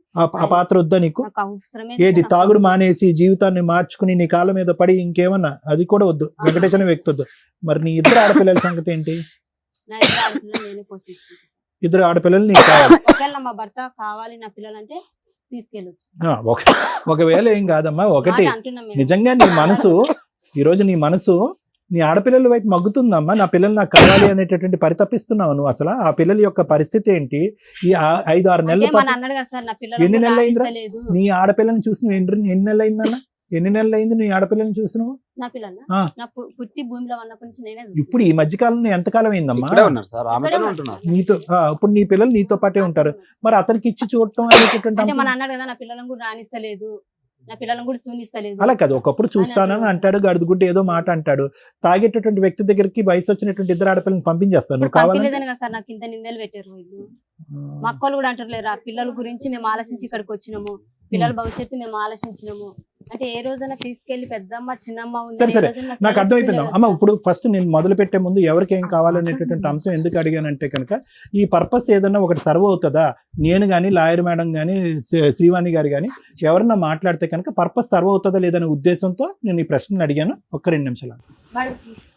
ఆ పాత్ర వద్దా నీకు? నాకు అవసరమే ఏది లేదు. తాగుడు మానేసి జీవితాన్ని మార్చుకుని నీ కాళ్ళ మీద పడి ఇంకేమన్నా అది కూడా వద్దు, వెంకటేష్ అనే వ్యక్తి వద్దు. మరి నీ ఇద్దరు ఆడపిల్లల సంగతి ఏంటి? నా ఇద్దరు ఆడపిల్లలు నేనే పోషించుకుంటాను. ఇద్దరు ఆడపిల్లలు నీకు కావాలి. ఒకవేళ మా భర్త కావాలి నా పిల్లలంటే తీసుకెళ్ళొచ్చు. ఒకవేళ ఏం కాదమ్మా, ఒకటి మాట అంటున్నాం మేము. నిజంగా నీ మనసు ఈరోజు నీ మనసు నీ ఆడపిల్లల వైపు మగ్గుతుందమ్మా. నా పిల్లలు నాకు కావాలి అనేటటువంటి పరితపిస్తున్నావు నువ్వు. అసలు ఆ పిల్లల యొక్క పరిస్థితి ఏంటి? ఈ 5-6 నెలల అంటే మన పాటు అన్నాడు కదా సార్, నా ఎన్ని పిల్లలు నెలలు అయిందిరా? రాణిస్తలేదు. నీ ఆడపిల్లని చూసి నువ్వు ఎన్ని నెలలు అయిందన్న? ఎన్ని నెలలు అయింది నీ ఆడపిల్లని చూసి నువ్వు? నా పిల్లలు ఆ. నా పుట్టి భూమిలో ఉన్నప్పటి నుంచి నేనే ఇప్పుడు ఈ మధ్య కాలంలో ఎంతకాలం అయిందమ్మా? ఇక్కడే ఉన్నారు సార్, ఆమెతోనే ఉంటున్నారు. నీతో ఇప్పుడు నీ పిల్లలు నీతో పాటే ఉంటారు. మరి అతనికి ఇచ్చి చూడటం అనేటటువంటి అంటే మన అంశం అన్నాడు కదా, నా పిల్లలను కూడా రాణిస్తలేదు, నా పిల్లలను కూడా సూనిస్తలేదు. అలా కాదు. ఒకప్పుడు చూస్తానని అంటాడు, గడుదుగుడ్డు ఏదో మాట అంటాడు. తాగేటటువంటి వ్యక్తి దగ్గరికి వయసు వచ్చినటువంటి ఇద్దరు ఆడపిల్లని పంపించేస్తాను. నువ్వు కావాలంటే పంపిలేదని కదా సార్ నాకు ఇంత నిందలు పెట్టారు వీళ్ళు. మా అక్కలు కూడా అంటారు లేరా, పిల్లల గురించి మేము ఆలోచించి ఇక్కడికి వచ్చినాము, పిల్లల భవిష్యత్తు మేము ఆలోచించినాము. అంటే ఏ రోజైనా తీసుకెళ్లి పెద్దమ్మ చిన్నమ్మ ఉంది, సరే, ఏ సరే. రోజైనా నాకు అర్థమైపోయింది తెలుస్తుంది అమ్మ. కదా ఇప్పుడు ఫస్ట్ నేను మొదలు పెట్టే ముందు ఎవరికి ఏం కావాలనేటటువంటి అంశం ఎందుకు అడిగానంటే కనుక ఈ పర్పస్ ఏదన్నా ఒకటి సర్వ్ అవుతుందా? నేను కానీ లాయర్ మేడం కానీ శ్రీవాణి గారు కానీ ఎవరన్నా మాట్లాడితే కనుక పర్పస్ సర్వ్ అవుతుందా లేదనే ఉద్దేశంతో నేను ఈ ప్రశ్నలు అడిగాను. ఒక్క 2 నిమిషాలు. Madam, please.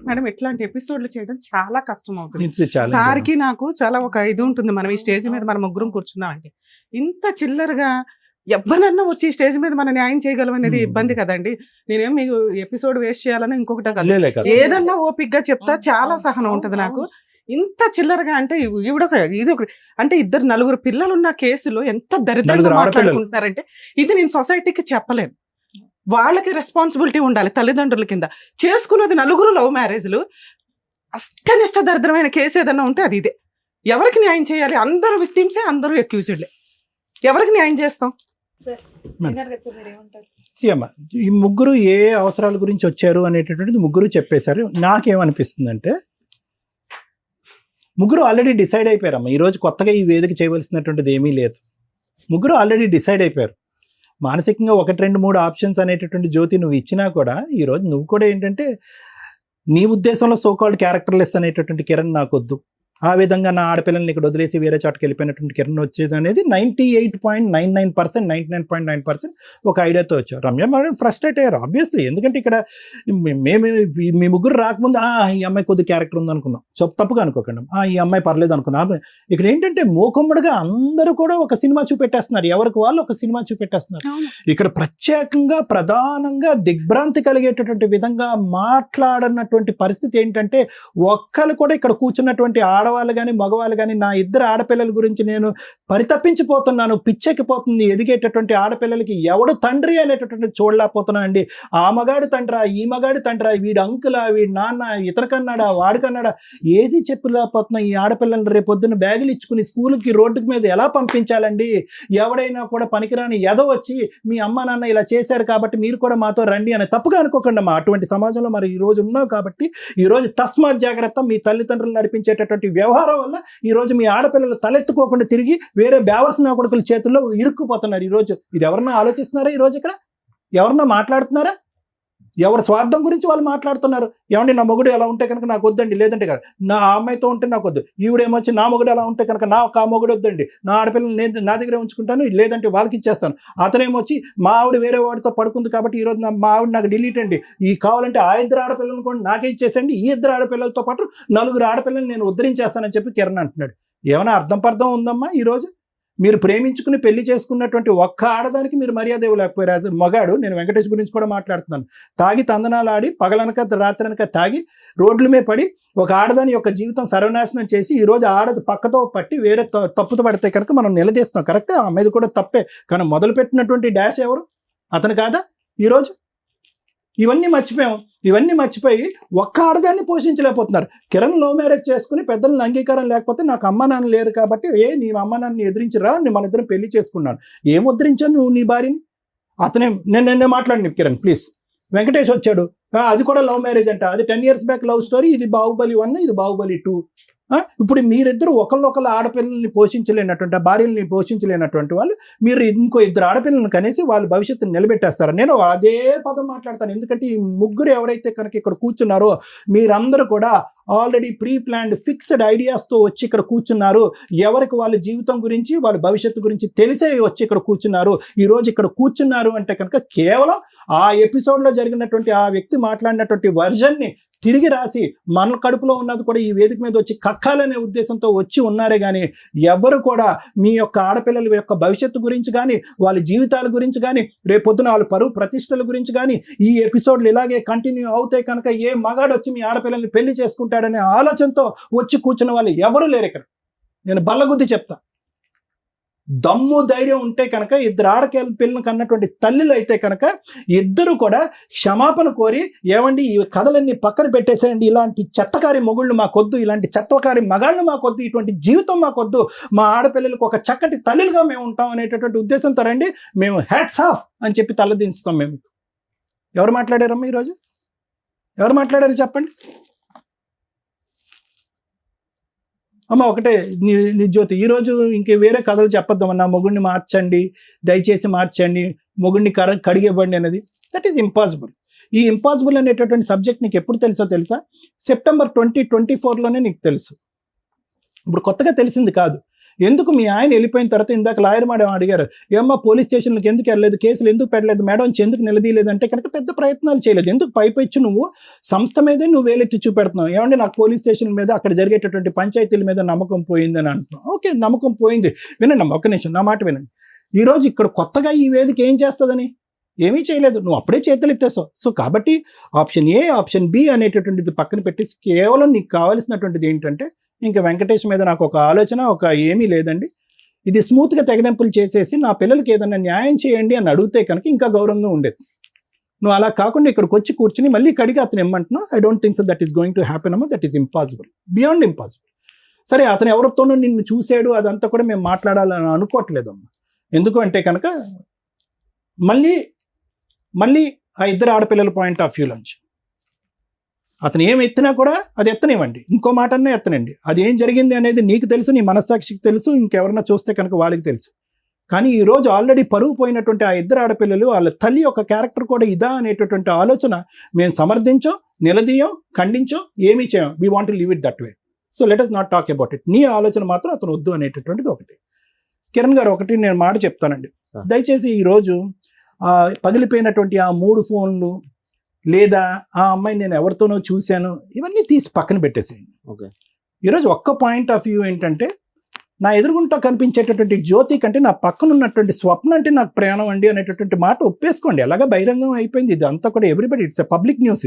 మేడం ఇట్లాంటి ఎపిసోడ్లు చేయడం చాలా కష్టం అవుతుంది. It's a challenge. సార్కి నాకు చాలా ఒక ఇది ఉంటుంది. మనం ఈ స్టేజ్ మీద మనం ముగ్గురం కూర్చున్నాం అంటే ఇంత చిల్లరగా ఎవరన్నా వచ్చి ఈ స్టేజ్ మీద మనం న్యాయం చేయగలం అనేది ఇబ్బంది కదండి. నేనేం మీకు ఎపిసోడ్ వేస్ట్ చేయాలని ఇంకొకటి కాదు. లే కాదు. ఏదన్నా ఓపిక్ గా చెప్తా చాలా సహనం ఉంటది నాకు. ఇంత చిల్లరగా అంటే ఇది ఒక అంటే 2-4 పిల్లలు ఉన్న కేసులో ఎంత దరిద్రంగా 4 ఆడపిల్లలు. మాట్లాడుకుంటున్నారంటే ఇది నేను సొసైటీకి చెప్పలేను. వాళ్ళకి రెస్పాన్సిబిలిటీ ఉండాలి తల్లిదండ్రుల కింద. చేసుకున్నది 4 లవ్ మ్యారేజ్లు. అష్టనిష్ట దరిద్రమైన కేసు ఏదన్నా ఉంటే అది ఇదే. ఎవరికి న్యాయం చేయాలి? అందరూ విక్టిమ్సే, అందరూ అక్యూజ్డ్లే. ఎవరికి న్యాయం చేస్తాం? సీఎమ్మ ఈ ముగ్గురు ఏ అవసరాల గురించి వచ్చారు అనేటటువంటిది ముగ్గురు చెప్పేశారు. నాకేమనిపిస్తుందంటే ముగ్గురు ఆల్రెడీ డిసైడ్ అయిపోయారమ్మా. ఈరోజు కొత్తగా ఈ వేదిక చేయవలసినటువంటిది ఏమీ లేదు. ముగ్గురు ఆల్రెడీ డిసైడ్ అయిపోయారు. మానసికంగా 1, 2, 3 ఆప్షన్స్ అనేటటువంటి జ్యోతి నువ్వు ఇచ్చినా కూడా ఈరోజు నువ్వు కూడా ఏంటంటే నీ ఉద్దేశంలో సోకాల్డ్ క్యారెక్టర్లెస్ అనేటటువంటి కిరణ్ నాకొద్దు, ఆ విధంగా నా ఆడపిల్లల్ని ఇక్కడ వదిలేసి వేరే చోటకి వెళ్ళిపోయినటువంటి కిరణ్ వచ్చేది అనేది 98.99%, 99.9% ఒక ఐడియాతో వచ్చారు. రమ్య మేడం ఫ్రస్ట్రేట్ అయ్యారు ఆబ్వియస్లీ, ఎందుకంటే ఇక్కడ మేము మీ ముగ్గురు రాకముందు ఈ అమ్మాయి కొద్ది క్యారెక్టర్ ఉంది అనుకున్నాం, తప్పుగా అనుకోకండి, ఈ అమ్మాయి పర్లేదు అనుకున్నాం. ఇక్కడ ఏంటంటే మోకమ్మడిగా అందరూ కూడా ఒక సినిమా చూపెట్టేస్తున్నారు, ఎవరికి వాళ్ళు ఒక సినిమా చూపెట్టేస్తున్నారు. ఇక్కడ ప్రత్యేకంగా ప్రధానంగా దిగ్భ్రాంతి కలిగేటటువంటి విధంగా మాట్లాడనటువంటి పరిస్థితి ఏంటంటే ఒక్కరు కూడా ఇక్కడ కూర్చున్నటువంటి ఆడవాళ్ళు కానీ మగవాళ్ళు కానీ నా ఇద్దరు ఆడపిల్లల గురించి నేను పరితపించిపోతున్నాను, పిచ్చెక్కిపోతుంది. ఎదిగేటటువంటి ఆడపిల్లలకి ఎవడు తండ్రి అనేటటువంటి చూడలేకపోతున్నాను అండి. ఆ మగాడి తండ్రా, ఈ మగాడి తండ్రా, వీడు అంకులా, వీడి నాన్న, ఇతనికన్నాడా, వాడికన్నాడా, ఏది చెప్పలేకపోతున్నా. ఈ ఆడపిల్లలు రేపొద్దున బ్యాగులు ఇచ్చుకుని స్కూల్కి రోడ్డు మీద ఎలా పంపించాలండి? ఎవడైనా కూడా పనికిరాని ఎద వచ్చి మీ అమ్మ నాన్న ఇలా చేశారు కాబట్టి మీరు కూడా మాతో రండి అని తప్పుగా అనుకోకండి అమ్మా. అటువంటి సమాజంలో మరి ఈ రోజు ఉన్నావు కాబట్టి ఈరోజు తస్మాత్ జాగ్రత్త. మీ తల్లిదండ్రులు నడిపించేటటువంటి వ్యవహారం వల్ల ఈరోజు మీ ఆడపిల్లలు తలెత్తుకోకుండా తిరిగి వేరే బేవర్సిన కొడుకుల చేతుల్లో ఇరుక్కుపోతున్నారు. ఈరోజు ఇది ఎవరన్నా ఆలోచిస్తున్నారా? ఈరోజు ఇక్కడ ఎవరన్నా మాట్లాడుతున్నారా? ఎవరి స్వార్థం గురించి వాళ్ళు మాట్లాడుతున్నారు. ఏమండి నా మొగుడు ఎలా ఉంటే కనుక నాకు వద్దండి, లేదంటే కాదు నా అమ్మాయితో ఉంటే నాకు వద్దు, ఈవిడేమొచ్చి నా మొగుడు ఎలా ఉంటే కనుక నాకు ఆ మొగుడు వద్దండి, నా ఆడపిల్లలు నేను నా దగ్గరే ఉంచుకుంటాను, లేదంటే వాళ్ళకి ఇచ్చేస్తాను. అతనేమొచ్చి మా ఆవిడ వేరే వాడితో పడుకుంది కాబట్టి ఈరోజు మా ఆవిడ నాకు డిలీట్ అండి, ఈ కావాలంటే ఆ ఇద్దరు ఆడపిల్లలను కూడా నాకే ఇచ్చేసండి, ఈ ఇద్దరు ఆడపిల్లలతో పాటు 4 ఆడపిల్లలు నేను ఉద్ధరించేస్తానని చెప్పి కిరణ్ అంటున్నాడు. ఏమైనా అర్థం ఉందమ్మా? ఈరోజు మీరు ప్రేమించుకుని పెళ్లి చేసుకున్నటువంటి ఒక్క ఆడదానికి మీరు మర్యాద ఇవ్వలేకపోయారు. మగాడు, నేను వెంకటేష్ గురించి కూడా మాట్లాడుతున్నాను, తాగి తందనాలు ఆడి పగలనక రాత్రనక తాగి రోడ్ల మీద పడి ఒక ఆడదాని యొక్క జీవితం సర్వనాశనం చేసి ఈరోజు ఆడది పక్కతో పట్టి వేరే తప్పుతో పడితే కనుక మనం నిలదీస్తున్నాం. కరెక్టే, ఆ మీద కూడా తప్పే. కానీ మొదలుపెట్టినటువంటి డాష్ ఎవరు? అతను కాదా? ఈరోజు ఇవన్నీ మర్చిపోయి ఒక్క ఆడదాన్ని పోషించలేకపోతున్నారు. కిరణ్ లవ్ మ్యారేజ్ చేసుకుని పెద్దలను అంగీకారం లేకపోతే నాకు అమ్మ నాన్న లేరు కాబట్టి నీ అమ్మ నాన్నని ఎదిరించరా, మన ఇద్దరం పెళ్లి చేసుకున్నాను. ఏం ఉద్ధరించాను నువ్వు నీ భార్యని? అతనే నేను మాట్లాడి కిరణ్ ప్లీజ్. వెంకటేష్ వచ్చాడు, అది కూడా లవ్ మ్యారేజ్ అంట, అది 10 years బ్యాక్ లవ్ స్టోరీ, ఇది బాహుబలి 1, ఇది బాహుబలి 2. ఇప్పుడు మీరిద్దరు ఒకళ్ళొకళ్ళ ఆడపిల్లల్ని పోషించలేనటువంటి భార్యల్ని పోషించలేనటువంటి వాళ్ళు మీరు ఇంకో 2 ఆడపిల్లలను కనేసి వాళ్ళ భవిష్యత్తుని నిలబెట్టేస్తారు. నేను అదే పదం మాట్లాడతాను, ఎందుకంటే ఈ ముగ్గురు ఎవరైతే కనుక ఇక్కడ కూర్చున్నారో మీరందరూ కూడా ఆల్రెడీ ప్రీ ప్లాన్డ్ ఫిక్స్డ్ ఐడియాస్తో వచ్చి ఇక్కడ కూర్చున్నారు. ఎవరికి వాళ్ళ జీవితం గురించి వాళ్ళ భవిష్యత్తు గురించి తెలిసే వచ్చి ఇక్కడ కూర్చున్నారు. ఈరోజు ఇక్కడ కూర్చున్నారు అంటే కనుక కేవలం ఆ ఎపిసోడ్లో జరిగినటువంటి ఆ వ్యక్తి మాట్లాడినటువంటి వర్జన్ని తిరిగి రాసి మన కడుపులో ఉన్నది కూడా ఈ వేదిక మీద వచ్చి కక్కాలనే ఉద్దేశంతో వచ్చి ఉన్నారే కానీ ఎవరు కూడా మీ యొక్క ఆడపిల్లల యొక్క భవిష్యత్తు గురించి కానీ వాళ్ళ జీవితాల గురించి కానీ రేపొద్దున వాళ్ళ పరువు ప్రతిష్టల గురించి కానీ ఈ ఎపిసోడ్లు ఇలాగే కంటిన్యూ అవుతాయి కనుక ఏ మగాడు వచ్చి మీ ఆడపిల్లల్ని పెళ్లి చేసుకుంటాడనే ఆలోచనతో వచ్చి కూర్చున్న వాళ్ళు ఎవరు లేరు ఇక్కడ. నేను బల్లగుద్ది చెప్తా, దమ్ము ధైర్యం ఉంటే కనుక 2 ఆడపిల్లలను కన్నటువంటి తల్లులు అయితే కనుక ఇద్దరు కూడా క్షమాపణ కోరి ఏమండి ఈ కథలన్నీ పక్కన పెట్టేసేయండి, ఇలాంటి చెత్తకారి మొగుళ్ళు మాకొద్దు, ఇలాంటి చెత్తకారి మగాళ్ళు మాకొద్దు, ఇటువంటి జీవితం మాకొద్దు, మా ఆడపిల్లలకు ఒక చక్కటి తల్లులుగా మేము ఉంటాం అనేటటువంటి ఉద్దేశంతో రండి, మేము హ్యాట్స్ ఆఫ్ అని చెప్పి తలదించుతాం. మేము ఎవరు మాట్లాడారమ్మా ఈరోజు? ఎవరు మాట్లాడారు చెప్పండి అమ్మ? ఒకటే నీ జ్యోతి, ఈరోజు ఇంక వేరే కథలు చెప్పొద్దామన్నా, మొగుడిని మార్చండి, దయచేసి మార్చండి, మొగుడిని కడిగివ్వండి అనేది. That is impossible. ఈ ఇంపాసిబుల్ అనేటటువంటి సబ్జెక్ట్ నీకు ఎప్పుడు తెలుసా? సెప్టెంబర్ 2024లోనే నీకు తెలుసు. ఇప్పుడు కొత్తగా తెలిసింది కాదు. ఎందుకు మీ ఆయన వెళ్ళిపోయిన తర్వాత ఇందాక లాయర్ మేడం అడిగారు, ఏమ్మా పోలీస్ స్టేషన్లకు ఎందుకు వెళ్ళలేదు, కేసులు ఎందుకు పెట్టలేదు, మేడం ఎందుకు నిలదీయలేదు అంటే కనుక పెద్ద ప్రయత్నాలు చేయలేదు. ఎందుకు పైపొచ్చి నువ్వు సంస్థ మీదే నువ్వు వేలెత్తి చూపెడుతున్నావు. ఏమంటే నాకు పోలీస్ స్టేషన్ మీద అక్కడ జరిగేటటువంటి పంచాయతీల మీద నమ్మకం పోయిందని అంటున్నావు. ఓకే, నమ్మకం పోయింది. వినండి అమ్మ, ఒక్క నిమిషం నా మాట వినండి. ఈరోజు ఇక్కడ కొత్తగా ఈ వేదిక ఏం చేస్తుందని ఏమీ చేయలేదు, నువ్వు అప్పుడే చేతులు ఎత్తేసావు. సో కాబట్టి ఆప్షన్ ఏ, ఆప్షన్ బి అనేటటువంటిది పక్కన పెట్టేసి కేవలం నీకు కావాల్సినటువంటిది ఏంటంటే ఇంకా వెంకటేష్ మీద నాకు ఒక ఆలోచన ఏమీ లేదండి, ఇది స్మూత్గా తెగదెంపులు చేసేసి నా పిల్లలకి ఏదైనా న్యాయం చేయండి అని అడిగితే కనుక ఇంకా గౌరవంగా ఉండేది. నువ్వు అలా కాకుండా ఇక్కడికి వచ్చి కూర్చుని మళ్ళీ కడిగి అతను ఏమంటున్నావు, I don't think so that is going to happen అమ్మా, that is impossible, beyond impossible. సరే, అతను ఎవరితోనూ నిన్ను చూసాడు అదంతా కూడా మేము మాట్లాడాలని అనుకోవట్లేదమ్మా. ఎందుకు అంటే కనుక మళ్ళీ ఆ 2 ఆడపిల్లల పాయింట్ ఆఫ్ వ్యూలోంచి అతను ఏం ఎత్తినా కూడా అది ఎత్తనివ్వండి, ఇంకో మాట అన్నా ఎత్తనండి. అది ఏం జరిగింది అనేది నీకు తెలుసు, నీ మనస్సాక్షికి తెలుసు, ఇంకెవరన్నా చూస్తే కనుక వాళ్ళకి తెలుసు. కానీ ఈ రోజు ఆల్రెడీ పరువు పోయినటువంటి ఆ ఇద్దరు ఆడపిల్లలు వాళ్ళ తల్లి యొక్క క్యారెక్టర్ కూడా ఇదా అనేటటువంటి ఆలోచన మేము సమర్థించాం, నిలదీయం, ఖండించాం, ఏమీ చేయం. We want to leave it that way. So let us not talk about it. నీ ఆలోచన మాత్రం అతను వద్దు అనేటటువంటిది ఒకటి. కిరణ్ గారు ఒకటి నేను మాట చెప్తానండి, దయచేసి ఈరోజు పగిలిపోయినటువంటి ఆ 3 ఫోన్లు లేదా ఆ అమ్మాయిని నేను ఎవరితోనో చూశాను ఇవన్నీ తీసి పక్కన పెట్టేసేయండి. ఈరోజు ఒక్క పాయింట్ ఆఫ్ వ్యూ ఏంటంటే, నా ఎదురుగుంటా కనిపించేటటువంటి జ్యోతి కంటే నా పక్కన ఉన్నటువంటి స్వప్న అంటే నాకు ప్రయాణం అండి అనేటటువంటి మాట ఒప్పేసుకోండి. అలాగా బహిరంగం అయిపోయింది. ఇది అంతా కూడా everybody, it's a public news.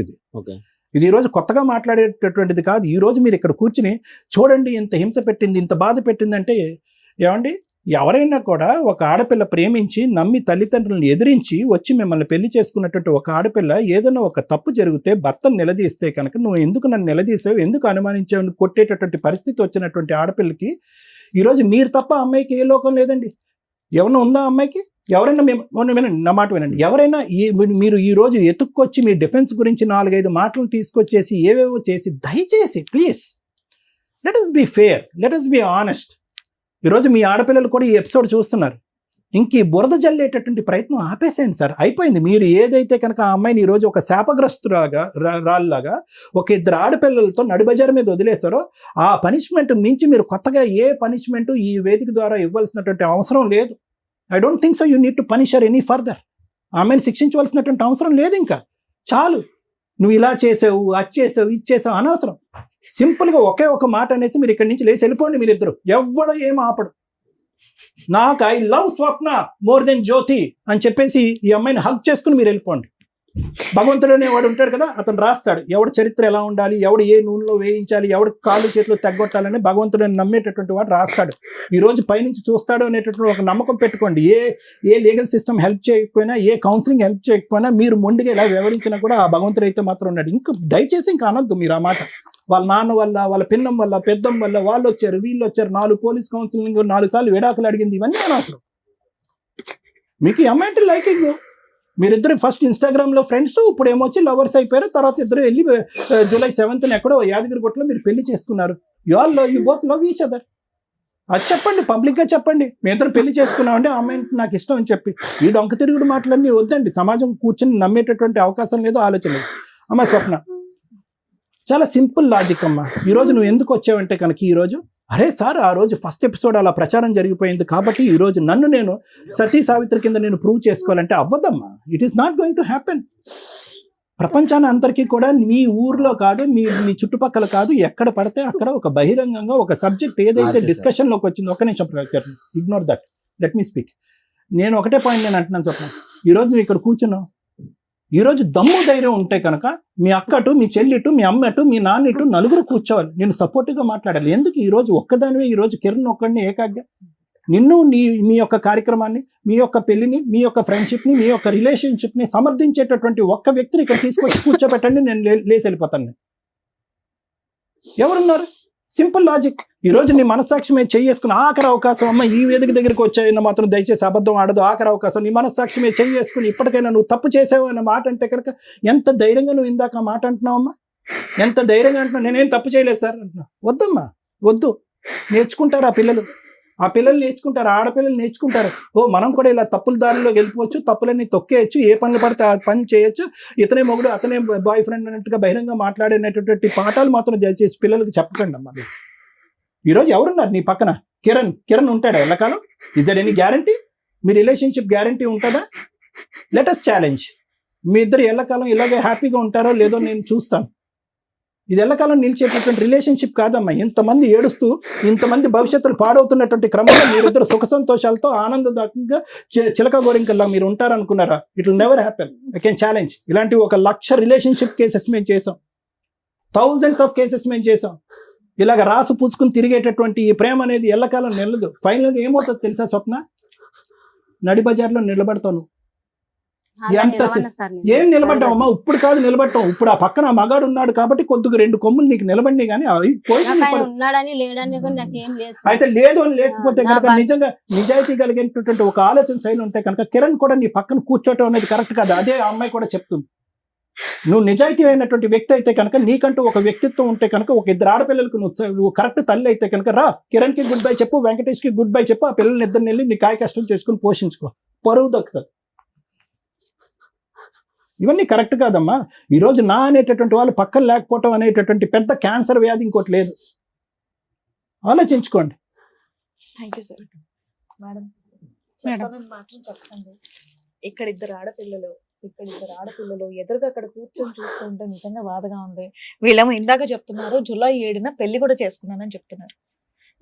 ఇది ఈరోజు కొత్తగా మాట్లాడేటటువంటిది కాదు. ఈరోజు మీరు ఇక్కడ కూర్చుని చూడండి ఇంత హింస పెట్టింది, ఇంత బాధ పెట్టింది అంటే, ఏమండి ఎవరైనా కూడా ఒక ఆడపిల్ల ప్రేమించి నమ్మి తల్లిదండ్రులను ఎదిరించి వచ్చి మిమ్మల్ని పెళ్లి చేసుకున్నటువంటి ఒక ఆడపిల్ల ఏదైనా ఒక తప్పు జరిగితే భర్తను నిలదీస్తే కనుక నువ్వు ఎందుకు నన్ను నిలదీసావు, ఎందుకు అనుమానించావు కొట్టేటటువంటి పరిస్థితి వచ్చినటువంటి ఆడపిల్లకి ఈరోజు మీరు తప్ప అమ్మాయికి ఏ లోకం లేదండి. ఎవరైనా ఉందా అమ్మాయికి? ఎవరైనా వినండి, నా మాట వినండి, ఎవరైనా మీరు ఈరోజు ఎత్తుక్కొచ్చి మీ డిఫెన్స్ గురించి 4-5 మాటలు తీసుకొచ్చేసి ఏవేవో చేసి, దయచేసి please let us be fair, let us be honest. ఈరోజు మీ ఆడపిల్లలు కూడా ఈ ఎపిసోడ్ చూస్తున్నారు. ఇంక ఈ బురద జల్లేటటువంటి ప్రయత్నం ఆపేసేయండి సార్, అయిపోయింది. మీరు ఏదైతే కనుక ఆ అమ్మాయిని ఈరోజు ఒక శాపగ్రస్తురాగా రాళ్ళలాగా ఒక 2 ఆడపిల్లలతో నడిబజారు మీద వదిలేశారో, ఆ పనిష్మెంట్ మించి మీరు కొత్తగా ఏ పనిష్మెంట్ ఈ వేదిక ద్వారా ఇవ్వాల్సినటువంటి అవసరం లేదు. I don't think so you need to Punisher any further. ఆ అమ్మాయిని శిక్షించవలసినటువంటి అవసరం లేదు. ఇంకా చాలు, నువ్వు ఇలా చేసావు, అది చేసావు, ఇది చేసావు అనవసరం. సింపుల్గా ఒకే ఒక మాట అనేసి మీరు ఇక్కడి నుంచి లేచి వెళ్ళిపోండి. మీరిద్దరు ఎవడో ఏం ఆపడు. నాకు I love Swapna more than Jyothi అని చెప్పేసి ఈ అమ్మాయిని హగ్ చేసుకుని మీరు వెళ్ళిపోండి. భగవంతుడు అనేవాడు ఉంటాడు కదా, అతను రాస్తాడు ఎవడు చరిత్ర ఎలా ఉండాలి, ఎవడు ఏ నూనెలో వేయించాలి, ఎవడు కాళ్ళు చేతులు తగ్గొట్టాలని భగవంతుడిని నమ్మేటటువంటి వాడు రాస్తాడు. ఈరోజు పైనుంచి చూస్తాడు అనేటటువంటి ఒక నమ్మకం పెట్టుకోండి. ఏ లీగల్ సిస్టమ్ హెల్ప్ చేయకపోయినా, ఏ కౌన్సిలింగ్ హెల్ప్ చేయకపోయినా, మీరు మొండిగా ఎలా వివరించినా కూడా ఆ భగవంతుడు అయితే మాత్రం ఉన్నాడు. ఇంకా దయచేసి ఇంకా అనొద్దు మీరు ఆ మాట. వాళ్ళ నాన్న వల్ల, వాళ్ళ పిన్నం వల్ల, పెద్దం వల్ల వాళ్ళు వచ్చారు, వీళ్ళు వచ్చారు, 4 పోలీస్ కౌన్సిలింగ్, 4 సార్లు విడాకులు అడిగింది, ఇవన్నీ అనవసరం. మీకు ఈ అమ్మాయి అంటే లైకింగ్, మీరిద్దరు ఫస్ట్ ఇన్స్టాగ్రామ్లో ఫ్రెండ్స్, ఇప్పుడు ఏమొచ్చి లవర్స్ అయిపోయారు. తర్వాత ఇద్దరు వెళ్ళి July 7th ఎక్కడో యాదగిరిగుట్టలో మీరు పెళ్లి చేసుకున్నారు. You both love each other. అది చెప్పండి, పబ్లిక్గా చెప్పండి. మీ ఇద్దరు పెళ్లి చేసుకున్నామంటే ఆ అమ్మాయి నాకు ఇష్టం అని చెప్పి. ఈ డొంక తిరుగుడు మాటలన్నీ వద్దండి. సమాజం కూర్చొని నమ్మేటటువంటి అవకాశం లేదు, ఆలోచన లేదు. అమ్మ స్వప్న, చాలా సింపుల్ లాజిక్ అమ్మా. ఈరోజు నువ్వు ఎందుకు వచ్చావంటే కనుక, ఈరోజు అరే సార్ ఆ రోజు ఫస్ట్ ఎపిసోడ్ అలా ప్రచారం జరిగిపోయింది కాబట్టి ఈరోజు నన్ను నేను సతీ సావిత్రి కింద నేను ప్రూవ్ చేసుకోవాలంటే అవ్వదమ్మా. It is not going to happen. ప్రపంచాన్ని అందరికీ కూడా మీ ఊర్లో కాదు, మీ చుట్టుపక్కల కాదు, ఎక్కడ పడితే అక్కడ ఒక బహిరంగంగా ఒక సబ్జెక్ట్ ఏదైతే డిస్కషన్లోకి వచ్చిందో, ఒక్క నిమిషం ignore that, let me speak. నేను ఒకటే పాయింట్ నేను అంటున్నాను స్వప్న, ఈరోజు నువ్వు ఇక్కడ కూర్చున్నావు. ఈరోజు దమ్ము ధైర్యం ఉంటే కనుక మీ అక్కటు, మీ చెల్లిటు, మీ అమ్మటు, మీ నాన్నటు నలుగురు కూర్చోవాలి, నేను సపోర్టివ్గా మాట్లాడాలి. ఎందుకు ఈరోజు ఒక్కదానివే, ఈరోజు కిరణ్ ఒక్కడిని ఏకాగ్గా నిన్ను మీ యొక్క కార్యక్రమాన్ని, మీ యొక్క పెళ్లిని, మీ యొక్క ఫ్రెండ్షిప్ని, మీ యొక్క రిలేషన్షిప్ని సమర్థించేటటువంటి ఒక్క వ్యక్తిని ఇక్కడ తీసుకొచ్చి కూర్చోబెట్టండి, నేను లేచి వెళ్ళిపోతాను. ఎవరున్నారు? Simple logic. ఈరోజు నీ మనస్సాక్షి మీద చేసుకుని ఆఖరి అవకాశం, అమ్మ ఈ వేదిక దగ్గరికి వచ్చాయన్న మాత్రం దయచేసి అబద్ధం ఆడదు, ఆఖరి అవకాశం నీ మనస్సాక్షి మీద చేసుకుని ఇప్పటికైనా నువ్వు తప్పు చేసావు అన్న మాట అంటే కనుక ఎంత ధైర్యంగా నువ్వు ఇందాక ఆ మాట అంటున్నావు అమ్మా, ఎంత ధైర్యంగా అంటున్నావు. నేనేం తప్పు చేయలేదు సార్ అంటున్నా. వద్దమ్మా, వద్దు. నేర్చుకుంటారు ఆ పిల్లలు నేర్చుకుంటారు, ఆడపిల్లలు నేర్చుకుంటారు. మనం కూడా ఇలా తప్పుల దారిలో వెళ్ళిపోవచ్చు, తప్పులన్నీ తొక్కేయచ్చు, ఏ పనులు పడితే ఆ పని చేయొచ్చు, ఇతనే మొగుడు అతనే బాయ్ ఫ్రెండ్ అన్నట్టుగా బహిరంగ మాట్లాడేటటువంటి పాఠాలు మాత్రం దయచేసి పిల్లలకు చెప్పకండి అమ్మా. ఈరోజు ఎవరున్నారు నీ పక్కన? కిరణ్ ఉంటాడా ఎల్లకాలం? Is there any guarantee? మీ రిలేషన్షిప్ గ్యారంటీ ఉంటుందా? Let us challenge. మీ ఇద్దరు ఎల్లకాలం ఇలాగే హ్యాపీగా ఉంటారో లేదో నేను చూస్తాను. ఇది ఎల్లకాలం నిలిచేటటువంటి రిలేషన్షిప్ కాదమ్మా. ఇంతమంది ఏడుస్తూ, ఇంతమంది భవిష్యత్తులు పాడవుతున్నటువంటి క్రమంలో మీరిద్దరు సుఖ సంతోషాలతో ఆనందదాయకంగా చిలక గోరింకల్లా మీరు ఉంటారనుకున్నారా? It will never happen. I can challenge. ఇలాంటి 1,00,000 రిలేషన్షిప్ కేసెస్ మేము చేసాం, థౌజండ్స్ ఆఫ్ కేసెస్ మేము చేసాం. ఇలాగ రాసు పూసుకుని తిరిగేటటువంటి ఈ ప్రేమ అనేది ఎల్లకాలం నిలదు. ఫైనల్గా ఏమవుతుందో తెలుసా స్వప్న? నడి బజార్లో నిలబడతాను. ఎంత ఏం నిలబడ్డావమ్మా? ఇప్పుడు కాదు నిలబడ్డావు, ఇప్పుడు ఆ పక్కన ఆ మగాడు ఉన్నాడు కాబట్టి కొద్దిగా 2 కొమ్ములు నీకు నిలబడి కానీ అయితే లేదు అని లేకపోతే కనుక నిజంగా నిజాయితీ కలిగినటువంటి ఒక ఆలోచన శైలి ఉంటే కనుక కిరణ్ కూడా నీ పక్కన కూర్చోటం అనేది కరెక్ట్ కాదు. అదే ఆ అమ్మాయి కూడా చెప్తుంది. నువ్వు నిజాయితీ అయినటువంటి వ్యక్తి అయితే కనుక, నీకంటూ ఒక వ్యక్తిత్వం ఉంటే కనుక, ఒక ఇద్దరు ఆడపిల్లలకు నువ్వు కరెక్ట్ తల్లి అయితే కనుక, రా కిరణ్కి గుడ్ బై చెప్పు, వెంకటేష్కి గుడ్ బై చెప్పు, ఆ పిల్లల్ని ఇద్దరిని వెళ్ళి నీ కాయ కష్టం చేసుకుని పోషించుకో, పరువు దక్కుతుంది. ఇవన్నీ కరెక్ట్ కాదమ్మా. ఈరోజు నా అనేటటువంటి వాళ్ళు పక్కన లేకపోవటం అనేటటువంటి పెద్ద క్యాన్సర్ వ్యాధి ఇంకోటి లేదు. ఆలోచించుకోండి. Thank you sir. Madam madam. చెప్పాలని మాత్రం చెప్పండి. ఇక్కడ ఇద్దరు ఆడపిల్లలు ఎదురుగా అక్కడ కూర్చొని చూస్తూ ఉంటే నిజంగా బాధగా ఉంది. వీళ్ళేమో ఇందాక చెప్తున్నారు జూలై 7న పెళ్లి కూడా చేసుకున్నానని చెప్తున్నారు.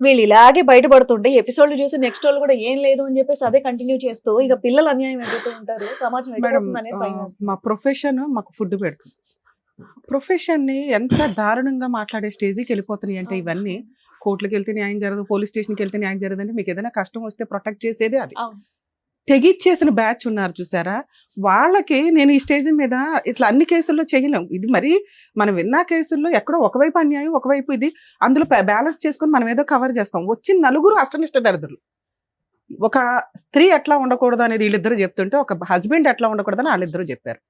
వీళ్ళు ఇలాగే బయటపడుతుంటే ఎపిసోడ్లు చూసి నెక్స్ట్ వాళ్ళు కూడా ఏం లేదు అని చెప్పేసి అదే కంటిన్యూ చేస్తూ ఇక పిల్లలు అన్యాయం ఎదుగుతూ ఉంటారు, సమాజం ఎదుగుతుంది అనేది భయం వేస్తుంది. మా ప్రొఫెషన్ మాకు ఫుడ్ పెడుతుంది. ప్రొఫెషన్ ని ఎంత దారుణంగా మాట్లాడే స్టేజ్కి వెళ్ళిపోతున్నాయి అంటే, ఇవన్నీ కోర్టులకు వెళ్తే న్యాయం జరగదు, పోలీస్ స్టేషన్కి వెళ్తే న్యాయం జరగదు అంటే, మీకు ఏదైనా కష్టం వస్తే ప్రొటెక్ట్ చేసేది అది. తెగిచ్చేసిన బ్యాచ్ ఉన్నారు చూసారా, వాళ్ళకి నేను ఈ స్టేజ్ మీద ఇట్లా అన్ని కేసుల్లో చేయలేం. ఇది మరి మనం విన్న కేసుల్లో ఎక్కడో ఒకవైపు అన్యాయం, ఒకవైపు ఇది, అందులో బ్యాలెన్స్ చేసుకుని మనం ఏదో కవర్ చేస్తాం. వచ్చిన నలుగురు అష్టనిష్ట దరిద్రులు. ఒక స్త్రీ ఎట్లా ఉండకూడదు అనేది వీళ్ళిద్దరు చెప్తుంటే, ఒక హస్బెండ్ ఎట్లా ఉండకూడదని వాళ్ళిద్దరూ చెప్పారు.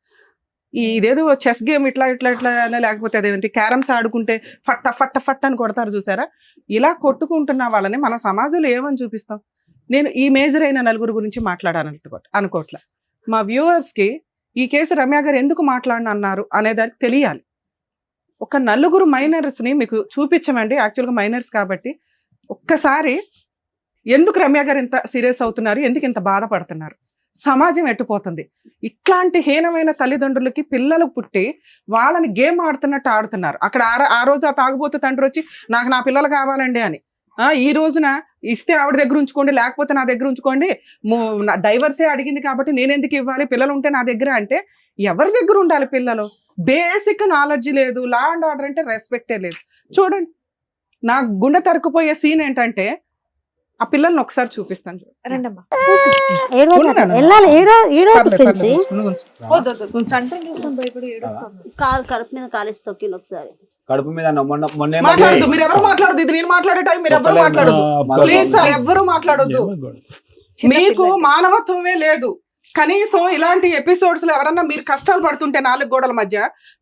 ఇదేదో చెస్ గేమ్ ఇట్లా లేకపోతే అదేంటి క్యారమ్స్ ఆడుకుంటే ఫట్ట ఫట్ట ఫట్ట అని కొడతారు చూసారా, ఇలా కొట్టుకుంటున్న వాళ్ళని మన సమాజంలో ఏమని చూపిస్తాం. నేను ఈ మేజర్ అయిన నలుగురు గురించి అనుకోవట్లే. మా వ్యూవర్స్కి ఈ కేసు రమ్య గారు ఎందుకు మాట్లాడనన్నారు అనేదానికి తెలియాలి. ఒక నలుగురు మైనర్స్ని మీకు చూపించమండి, యాక్చువల్గా మైనర్స్ కాబట్టి. ఒక్కసారి ఎందుకు రమ్య గారు ఇంత సీరియస్ అవుతున్నారు, ఎందుకు ఇంత బాధపడుతున్నారు, సమాజం ఎట్టుపోతుంది. ఇట్లాంటి హీనమైన తల్లిదండ్రులకి పిల్లలు పుట్టి వాళ్ళని గేమ్ ఆడుతున్నట్టు ఆడుతున్నారు. అక్కడ ఆ రోజు ఆ తాగుబోతు తండ్రి వచ్చి నాకు నా పిల్లలు కావాలండి అని, ఈ రోజున ఇస్తే ఆవిడ దగ్గర ఉంచుకోండి, లేకపోతే నా దగ్గర ఉంచుకోండి, డైవర్సే అడిగింది కాబట్టి నేను ఎందుకు ఇవ్వాలి, పిల్లలు ఉంటే నా దగ్గర అంటే ఎవరి దగ్గర ఉండాలి పిల్లలు? బేసిక్ నాలెడ్జ్ లేదు, లా అండ్ ఆర్డర్ అంటే రెస్పెక్టే లేదు. చూడండి, నా గుండె తరుకుపోయే సీన్ ఏంటంటే, ఆ పిల్లల్ని ఒకసారి చూపిస్తాను. రండమ్మా. కడుపు మీద కాలేసి తొక్కింది ఒకసారి. కడుపు మీద మాట్లాడదు, మీరు ఎవరు మాట్లాడదు, ఇది నేను మాట్లాడే టైం మీరు ఎవరు మాట్లాడదు, ప్లీజ్ సార్ ఎవరు మాట్లాడొద్దు. మీకు మానవత్వమే లేదు. కనీసం ఇలాంటి ఎపిసోడ్స్ లో ఎవరన్నా మీరు కష్టాలు పడుతుంటే నాలుగు గోడల మధ్య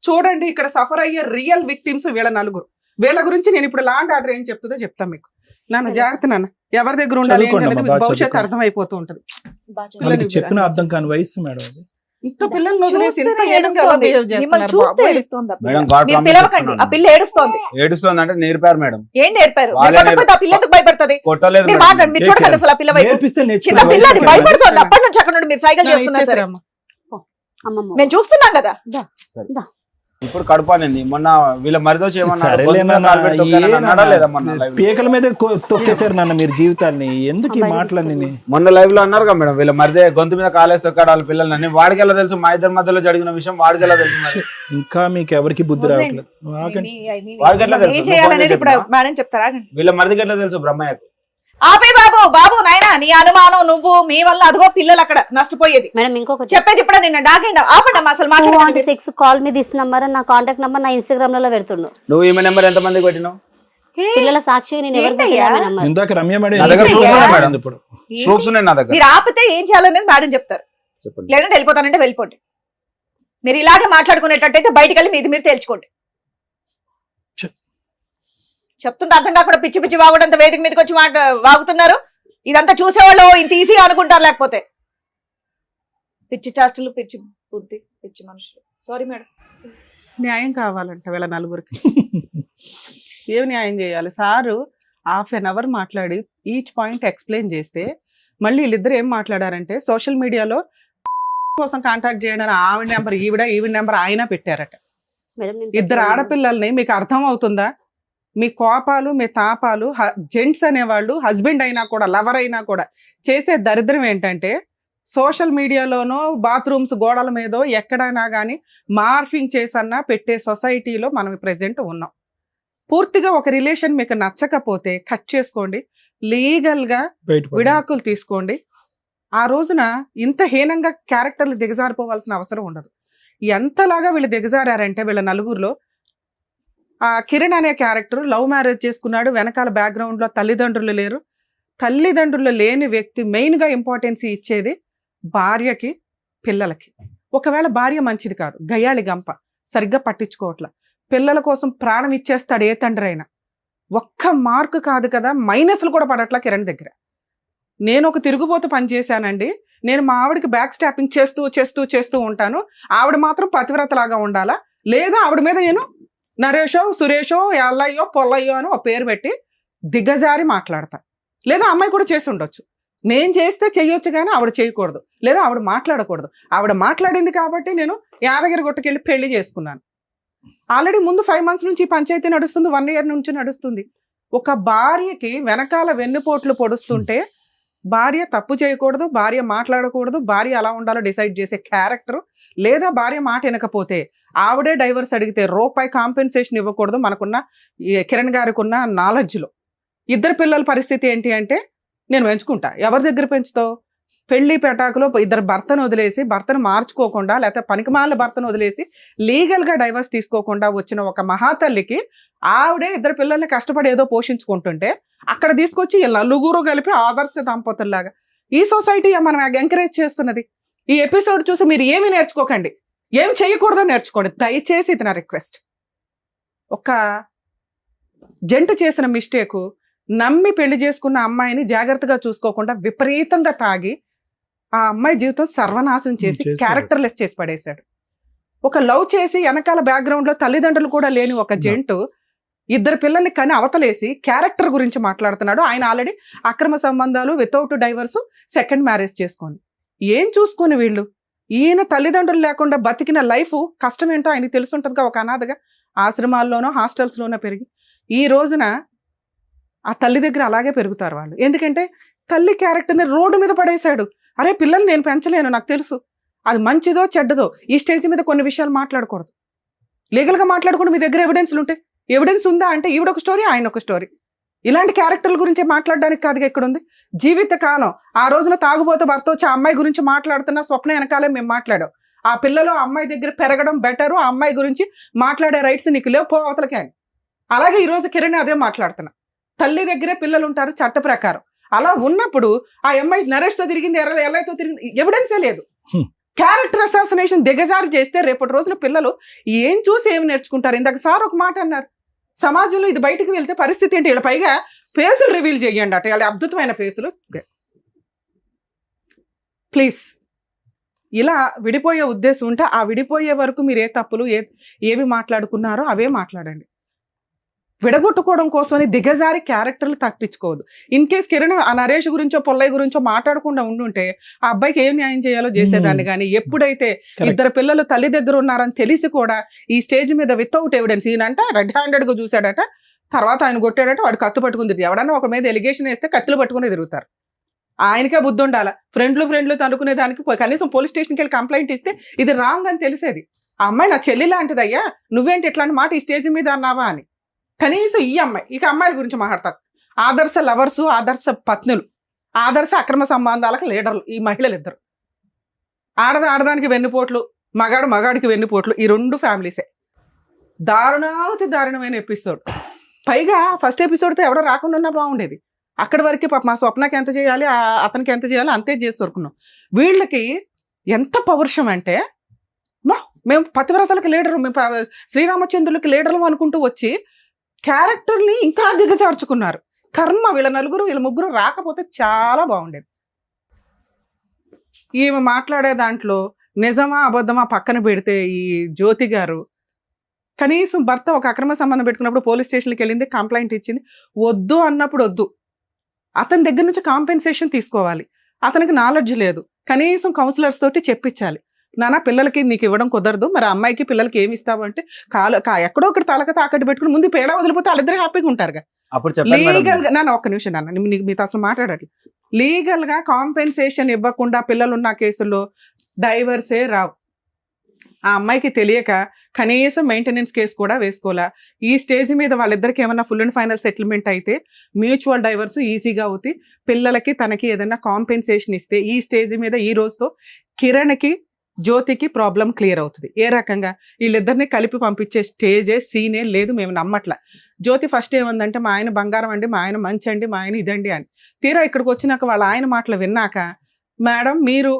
చూడండి, ఇక్కడ సఫర్ అయ్యే రియల్ విక్టిమ్స్ వీళ్ళ నలుగురు. వీళ్ళ గురించి నేను ఇప్పుడు లాండ్ ఆర్డర్ ఏం చెప్తుందో చెప్తాను మీకు. నాన్న జాగ్రత్త నాన్న, ఎవరి దగ్గర ఉండాలి ఏంటనేది మీకు భవిష్యత్తు అర్థమైపోతూ ఉంటది. చెప్పిన అర్థం కాని వయసు మేడం అది. ఇంత పిల్లల్ని వదిలేసి ఇంత ఏడుస్తుంది అంటే నేర్పారు మేడం. ఏం నేర్పారు? ఆ పిల్ల ఎందుకు భయపడుతుంది? కొట్టలేదు మీరు మాట్లాడండి, మీరు చూడండి అసలు ఆ పిల్ల చిన్న పిల్ల అది భయపడుతుంది. అప్పటి నుంచి అక్కడ నుండి మీరు సైకిల్ చేస్తున్నారు సరే, మేము చూస్తున్నాం కదా. ఇప్పుడు కడుపు అనింది, మొన్న వీళ్ళ మరిదో పీకల మీద తొక్కేశారు నాన్న మీరు జీవితాన్ని. ఎందుకు ఈ మాటలన్నీ మొన్న లైవ్ లో అన్నారు కదా మేడం, వీళ్ళ మరిదే గొంతు మీద కాలేసి తొక్కాడు వాళ్ళ పిల్లలని. వాడికి ఎలా తెలుసు? మా ఇద్దరి మధ్యలో జరిగిన విషయం వాడికి ఎలా తెలుసు? ఇంకా మీకు ఎవరికి బుద్ధి రావట్లేదు. వాడికి ఎట్లా తెలుసు? వీళ్ళ మరిదికి ఎట్లా తెలుసు బ్రహ్మయ్యకు? ఆపే బాబు బాబు నాయనా, నీ అనుమానం నువ్వు, మీ వల్ల అదిగో పిల్లలు అక్కడ నష్టపోయేది. మేడం ఇంకొకటి చెప్పేది ఇప్పుడు నిన్న డాగండి ఆపండి అసలు మాట్లాడండి. 6 కాల్ మీ దిస్ నంబర్, నా కాంటాక్ట్ నంబర్ నా ఇన్స్టాగ్రామ్ లో పెడుతున్నావు. నువ్వు ఈమె నెంబర్ ఎంత మందికి పెట్టినావు? పిల్లల సాక్షి నేను ఎవరికి ఇందాక రమ్య మేడం ప్రూఫ్స్ ఉన్నాయి నా దగ్గర. మీరు ఆపితే ఏం చేయాలనేది మేడం చెప్తారు, లేదంటే వెళ్ళిపోతానంటే వెళ్ళిపోండి. మీరు ఇలాగే మాట్లాడుకునేటట్టయితే బయటికి వెళ్ళి మీది మీరు తేల్చుకోండి. చెప్తుంటే అర్థం కాకుండా పిచ్చి పిచ్చి వాగుడంత వేదిక మీదకి వచ్చి వాగుతున్నారు. ఇదంతా చూసేవాళ్ళు ఇంత ఈజీగా అనుకుంటారు, లేకపోతే పిచ్చి చేష్టలు, పిచ్చి బుద్ధి, పిచ్చి మనుషులు. Sorry madam. న్యాయం కావాలంట వీళ్ళ నలుగురికి. ఏం న్యాయం చేయాలి? సారు ½ an hour మాట్లాడి ఈచ్ పాయింట్ ఎక్స్ప్లెయిన్ చేస్తే, మళ్ళీ వీళ్ళిద్దరు ఏం మాట్లాడారంటే, సోషల్ మీడియాలో కోసం కాంటాక్ట్ చేయడానికి ఆవిడ నెంబర్ ఈవిడ నెంబర్ ఆయన పెట్టారట. ఇద్దరు ఆడపిల్లల్ని మీకు అర్థం అవుతుందా? మీ కోపాలు, మీ తాపాలు, జెంట్స్ అనేవాళ్ళు హస్బెండ్ అయినా కూడా, లవర్ అయినా కూడా చేసే దరిద్రం ఏంటంటే, సోషల్ మీడియాలోనో బాత్రూమ్స్ గోడల మీదో ఎక్కడైనా కానీ మార్ఫింగ్ చేసన్నా పెట్టే సొసైటీలో మనం ప్రెజెంట్ ఉన్నాం. పూర్తిగా ఒక రిలేషన్ మీకు నచ్చకపోతే కట్ చేసుకోండి, లీగల్గా విడాకులు తీసుకోండి. ఆ రోజున ఇంత హీనంగా క్యారెక్టర్లు దిగజారిపోవాల్సిన అవసరం ఉండదు. ఎంతలాగా వీళ్ళు దిగజారంటే, వీళ్ళ నలుగురిలో ఆ కిరణ్ అనే క్యారెక్టర్ లవ్ మ్యారేజ్ చేసుకున్నాడు, వెనకాల బ్యాక్గ్రౌండ్ లో తల్లిదండ్రులు లేరు. తల్లిదండ్రులు లేని వ్యక్తి మెయిన్ గా ఇంపార్టెన్స్ ఇచ్చేది భార్యకి, పిల్లలకి. ఒకవేళ భార్య మంచిది కాదు, గయ్యాళి గంప, సరిగ్గా పట్టించుకోవట్ల, పిల్లల కోసం ప్రాణం ఇచ్చేస్తాడు ఏ తండ్రి అయినా. ఒక్క మార్కు కాదు కదా, మైనస్లు కూడా పడట్లా కిరణ్ దగ్గర. నేను ఒక తిరుగుబోతు పని చేశానండి, నేను మా ఆవిడకి బ్యాక్ స్టాపింగ్ చేస్తూ చేస్తూ చేస్తూ ఉంటాను, ఆవిడ మాత్రం పతివ్రతలాగా ఉండాలా, లేదా ఆవిడ మీద నేను నరేషో సురేషో ఎల్లయ్యో పొల్లయ్యో అని ఒక పేరు పెట్టి దిగజారి మాట్లాడతా. లేదా అమ్మాయి కూడా చేసి ఉండొచ్చు, నేను చేస్తే చెయ్యొచ్చు కానీ ఆవిడ చేయకూడదు, లేదా ఆవిడ మాట్లాడకూడదు. ఆవిడ మాట్లాడింది కాబట్టి నేను యాదగిరి గుట్టకెళ్ళి పెళ్లి చేసుకున్నాను. ఆల్రెడీ ముందు 5 months నుంచి పంచాయతీ నడుస్తుంది, 1 year నుంచి నడుస్తుంది. ఒక భార్యకి వెనకాల వెన్నుపోట్లు పొడుస్తుంటే భార్య తప్పు చేయకూడదు, భార్య మాట్లాడకూడదు, భార్య అలా ఉండాలో డిసైడ్ చేసే క్యారెక్టర్, లేదా భార్య మాట వినకపోతే ఆవిడే డైవర్స్ అడిగితే రూపాయి కాంపెన్సేషన్ ఇవ్వకూడదు. మనకున్న కిరణ్ గారికి ఉన్న నాలెడ్జ్లో 2 పిల్లల పరిస్థితి ఏంటి అంటే, నేను పెంచుకుంటా, ఎవరి దగ్గర పెంచుతావు? పెళ్లి పెటాకులో 2 భర్తను వదిలేసి, భర్తను మార్చుకోకుండా, లేకపోతే పనికిమాల భర్తను వదిలేసి లీగల్గా డైవర్స్ తీసుకోకుండా వచ్చిన ఒక మహాతల్లికి ఆవిడే 2 పిల్లల్ని కష్టపడి ఏదో పోషించుకుంటుంటే అక్కడ తీసుకొచ్చి నలుగురు కలిపి ఆదర్శ దంపతుల్లాగా ఈ సొసైటీ మనం ఎంకరేజ్ చేస్తున్నది. ఈ ఎపిసోడ్ చూసి మీరు ఏమి నేర్చుకోకండి, ఏం చేయకూడదో నేర్చుకోండి దయచేసి, ఇది నా రిక్వెస్ట్. ఒక జంట చేసిన మిస్టేకు, నమ్మి పెళ్లి చేసుకున్న అమ్మాయిని జాగ్రత్తగా చూసుకోకుండా విపరీతంగా తాగి ఆ అమ్మాయి జీవితం సర్వనాశనం చేసి క్యారెక్టర్లెస్ చేసి పడేశాడు. ఒక లవ్ చేసి వెనకాల బ్యాక్గ్రౌండ్ లో తల్లిదండ్రులు కూడా లేని ఒక జంటు 2 పిల్లల్ని కని అవతలేసి క్యారెక్టర్ గురించి మాట్లాడుతున్నాడు. ఆయన ఆల్రెడీ అక్రమ సంబంధాలు, వితౌట్ డైవర్స్, సెకండ్ మ్యారేజ్ చేసుకొని ఏం చూసుకొని వీళ్ళు, ఈయన తల్లిదండ్రులు లేకుండా బతికిన లైఫ్ కష్టం ఏంటో ఆయనకి తెలుసుంటుందిగా. ఒక అనాథగా ఆశ్రమాల్లోనో హాస్టల్స్లోనో పెరిగి ఈ రోజున ఆ తల్లి దగ్గర అలాగే పెరుగుతారు వాళ్ళు. ఎందుకంటే తల్లి క్యారెక్టర్ని రోడ్డు మీద పడేశాడు. అరే పిల్లలు నేను పెంచలేను, నాకు తెలుసు, అది మంచిదో చెడ్డదో ఈ స్టేజ్ మీద కొన్ని విషయాలు మాట్లాడకూడదు. లీగల్గా మాట్లాడకుండా మీ దగ్గర ఎవిడెన్స్లు ఉంటాయి. ఎవిడెన్స్ ఉందా అంటే ఈవిడ ఒక స్టోరీ, ఆయన ఒక స్టోరీ. ఇలాంటి క్యారెక్టర్ల గురించి మాట్లాడడానికి కాదుగా ఇక్కడ ఉంది. జీవితకాలం ఆ రోజున తాగుబోతూ భర్త వచ్చి ఆ అమ్మాయి గురించి మాట్లాడుతున్న స్వప్న వెనకాలే మేము మాట్లాడాం. ఆ పిల్లలు అమ్మాయి దగ్గర పెరగడం బెటరు, ఆ అమ్మాయి గురించి మాట్లాడే రైట్స్ నీకు లేవు, పో అవతలకే అని. అలాగే ఈ రోజు కిరణ్ అదే మాట్లాడుతున్నా. తల్లి దగ్గరే పిల్లలు ఉంటారు చట్ట ప్రకారం. అలా ఉన్నప్పుడు ఆ అమ్మాయి నరేష్తో తిరిగింది, ఎల్లయ్యతో తిరిగింది, ఎవిడెన్సే లేదు. క్యారెక్టర్ అసాసినేషన్ దిగజారి చేస్తే రేపటి రోజున పిల్లలు ఏం చూసి ఏమి నేర్చుకుంటారు? ఇందాక సార్ ఒక మాట అన్నారు, సమాజంలో ఇది బయటకు వెళ్తే పరిస్థితి ఏంటి? వీళ్ళ పైగా ఫేసులు రివీల్ చేయండి అట, వాళ్ళ అద్భుతమైన ఫేసులు. ప్లీజ్ ఇలా విడిపోయే ఉద్దేశం ఉంటే ఆ విడిపోయే వరకు మీరు ఏ తప్పులు ఏవి మాట్లాడుకున్నారో అవే మాట్లాడండి. విడగొట్టుకోవడం కోసమని దిగజారి క్యారెక్టర్లు తప్పించుకోవద్దు. ఇన్ కేస్ కిరణ్ ఆ నరేష్ గురించో పొల్లయ్య గురించో మాట్లాడకుండా ఉండుంటే ఆ అబ్బాయికి ఏం న్యాయం చేయాలో చేసేదాన్ని. కానీ ఎప్పుడైతే 2 పిల్లలు తల్లి దగ్గర ఉన్నారని తెలిసి కూడా ఈ స్టేజ్ మీద వితౌట్ ఎవిడెన్స్, ఈయనంట రెడ్ హ్యాండెడ్గా చూశాడట, తర్వాత ఆయన కొట్టాడట, వాడు కత్తి పట్టుకుని, ఎవడన్నా ఒక మీద ఎలిగేషన్ వేస్తే కత్తులు పట్టుకుని తిరుగుతారు. ఆయనకే బుద్ధి ఉండాలా. ఫ్రెండ్లు తనుకునే దానికి కనీసం పోలీస్ స్టేషన్కి వెళ్ళి కంప్లైంట్ ఇస్తే ఇది రాంగ్ అని తెలిసేది. ఆ అమ్మాయి నా చెల్లి లాంటిదయ్యా, నువ్వేంటి ఇట్లాంటి మాట ఈ స్టేజ్ మీద అన్నావా అని. కనీసం ఈ అమ్మాయి, ఇక అమ్మాయిల గురించి మాట్లాడతారు. ఆదర్శ లవర్సు, ఆదర్శ పత్నులు, ఆదర్శ అక్రమ సంబంధాలకు లీడర్లు ఈ మహిళలు ఇద్దరు. ఆడదానికి వెన్నుపోట్లు, మగాడికి వెన్నుపోట్లు, ఈ 2 ఫ్యామిలీసే. దారుణమైన ఎపిసోడ్. పైగా ఫస్ట్ ఎపిసోడ్తో ఎవడో రాకుండా ఉన్నా బాగుండేది. అక్కడి వరకు పాప మా స్వప్నకి ఎంత చేయాలి, అతనికి ఎంత చేయాలి అంతే చేసి దొరుకున్నాం. వీళ్ళకి ఎంత పౌరుషం అంటే, మేము పతివ్రతలకు లీడరు, మేము శ్రీరామచంద్రులకి లీడర్లు అనుకుంటూ వచ్చి క్యారెక్టర్ని ఇంకా దిగజార్చుకున్నారు. కర్మ, వీళ్ళ 3 రాకపోతే చాలా బాగుండేది. ఈమె మాట్లాడే దాంట్లో నిజమా అబద్ధమా పక్కన పెడితే ఈ జ్యోతి గారు కనీసం భర్త ఒక అక్రమ సంబంధం పెట్టుకున్నప్పుడు పోలీస్ స్టేషన్కి వెళ్ళింది, కంప్లైంట్ ఇచ్చింది. వద్దు అన్నప్పుడు వద్దు, అతని దగ్గర నుంచి కాంపెన్సేషన్ తీసుకోవాలి. అతనికి నాలెడ్జ్ లేదు, కనీసం కౌన్సిలర్స్ తోటి చెప్పించాలి. నాన్న పిల్లలకి నీకు ఇవ్వడం కుదరదు, మరి అమ్మాయికి పిల్లలకి ఏమి ఇస్తావు అంటే ఎక్కడో ఒకటి తలక తాకట్టు పెట్టుకుని ముందు పేడ వదిలిపోతే వాళ్ళిద్దరు హ్యాపీగా ఉంటారుగా. లీగల్ గా నాన్న ఒక్క నిమిషం నాన్న, మీతో అసలు మాట్లాడట్లేదు. లీగల్ గా కాంపెన్సేషన్ ఇవ్వకుండా పిల్లలున్న కేసుల్లో డైవర్సే రావు. ఆ అమ్మాయికి తెలియక కనీసం మెయింటెనెన్స్ కేసు కూడా వేసుకోవాలా. ఈ స్టేజ్ మీద వాళ్ళిద్దరికి ఏమన్నా ఫుల్ అండ్ ఫైనల్ సెటిల్మెంట్ అయితే మ్యూచువల్ డైవర్స్ ఈజీగా అవుతాయి. పిల్లలకి తనకి ఏదైనా కాంపెన్సేషన్ ఇస్తే ఈ స్టేజ్ మీద ఈ రోజుతో కిరణ్కి జ్యోతికి ప్రాబ్లం క్లియర్ అవుతుంది. ఏ రకంగా వీళ్ళిద్దరిని కలిపి పంపించే స్టేజే సీనే లేదు, మేము నమ్మట్ల. జ్యోతి ఫస్ట్ ఏముందంటే మా ఆయన బంగారం అండి, మా ఆయన మంచి అండి, మా ఆయన ఇదండి అని. తీరా ఇక్కడికి వచ్చినాక వాళ్ళ ఆయన మాటలు విన్నాక, మేడం మీరు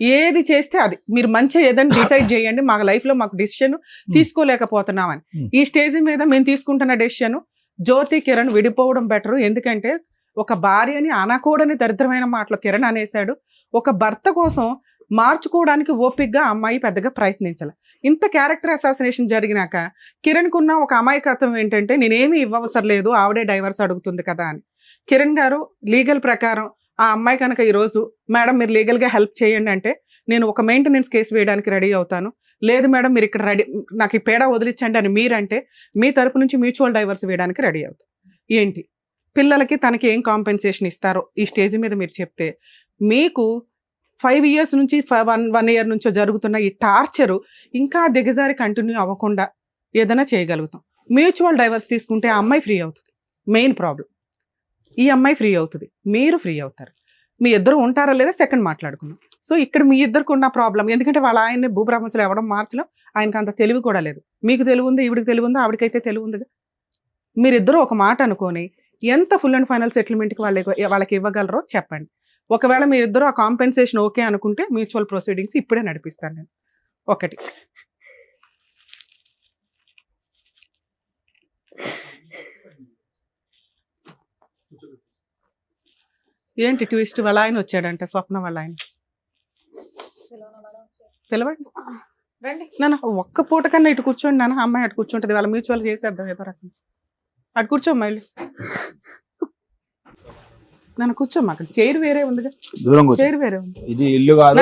ఏది చేస్తే అది మీరు మంచిగా ఏదైనా డిసైడ్ చేయండి, మా లైఫ్ లో మాకు డెసిషన్ తీసుకోలేకపోతున్నామని. ఈ స్టేజ్ మీద మేము తీసుకుంటున్న డెసిషన్ జ్యోతి కిరణ్ విడిపోవడం బెటర్. ఎందుకంటే ఒక భార్యని అనకూడని దరిద్రమైన మాటలు కిరణ్ అనేసాడు. ఒక భర్త కోసం మార్చుకోవడానికి ఓపికగా అమ్మాయి పెద్దగా ప్రయత్నించాలి. ఇంత క్యారెక్టర్ అసాసినేషన్ జరిగినాక కిరణ్ కున్న ఒక అమాయకత్వం ఏంటంటే నేనేమి ఇవ్వవసరం లేదు, ఆవిడే డైవర్స్ అడుగుతుంది కదా అని. కిరణ్ గారు లీగల్ ప్రకారం ఆ అమ్మాయి కనుక ఈరోజు మేడం మీరు లీగల్గా హెల్ప్ చేయండి అంటే నేను ఒక మెయింటెనెన్స్ కేసు వేయడానికి రెడీ అవుతాను, లేదు మేడం మీరు ఇక్కడ రెడీ నాకు ఈ పేడ వదిలించండి అని మీరంటే మీ తరపు నుంచి మ్యూచువల్ డైవర్స్ వేయడానికి రెడీ అవుతాం. ఏంటి పిల్లలకి తనకి ఏం కాంపెన్సేషన్ ఇస్తారో ఈ స్టేజ్ మీద మీరు చెప్తే మీకు 5 years నుంచి 1 year నుంచో జరుగుతున్న ఈ టార్చరు ఇంకా దిగజారి కంటిన్యూ అవ్వకుండా ఏదైనా చేయగలుగుతాం. మ్యూచువల్ డైవర్స్ తీసుకుంటే ఆ అమ్మాయి ఫ్రీ అవుతుంది, మెయిన్ ప్రాబ్లం. ఈ అమ్మాయి ఫ్రీ అవుతుంది, మీరు ఫ్రీ అవుతారు. మీ ఇద్దరు ఉంటారా లేదా సెకండ్ మాట్లాడుకుందాం. సో ఇక్కడ మీ ఇద్దరికి ఉన్న ప్రాబ్లం ఎందుకంటే వాళ్ళ ఆయన్ని భూప్రపంచంలో ఎవడం మార్చడం, ఆయనకు అంత తెలివి కూడా లేదు. మీకు తెలివి ఉంది, ఈవిడికి తెలివి ఉంది, ఆవిడకైతే తెలివి ఉందిగా. మీరిద్దరూ ఒక మాట అనుకొని ఎంత ఫుల్ అండ్ ఫైనల్ సెటిల్మెంట్కి వాళ్ళకి ఇవ్వగలరో చెప్పండి. ఒకవేళ మీరిద్దరూ ఆ కాంపెన్సేషన్ ఓకే అనుకుంటే మ్యూచువల్ ప్రొసీడింగ్స్ ఇప్పుడే నడిపిస్తాను నేను. ఒకటి ఏంటి ట్విస్ట్, వాళ్ళ ఆయన వచ్చాడంట, స్వప్న వాళ్ళ ఆయన. పిలవండి రండి నాన్న, ఒక్క పూట కన్నా ఇటు కూర్చోండి నాన్న. అమ్మాయి అటు కూర్చుంటుంది, వాళ్ళ మ్యూచువల్ చేసేద్దాం ఏదో రకం. అటు కూర్చోమ్మా వెళ్ళి, నన్ను కూర్చోమ్మా. అక్కడ చైర్ వేరే ఉందిగా, చైర్ వేరే ఉంది. ఇది ఇల్లు కాదు,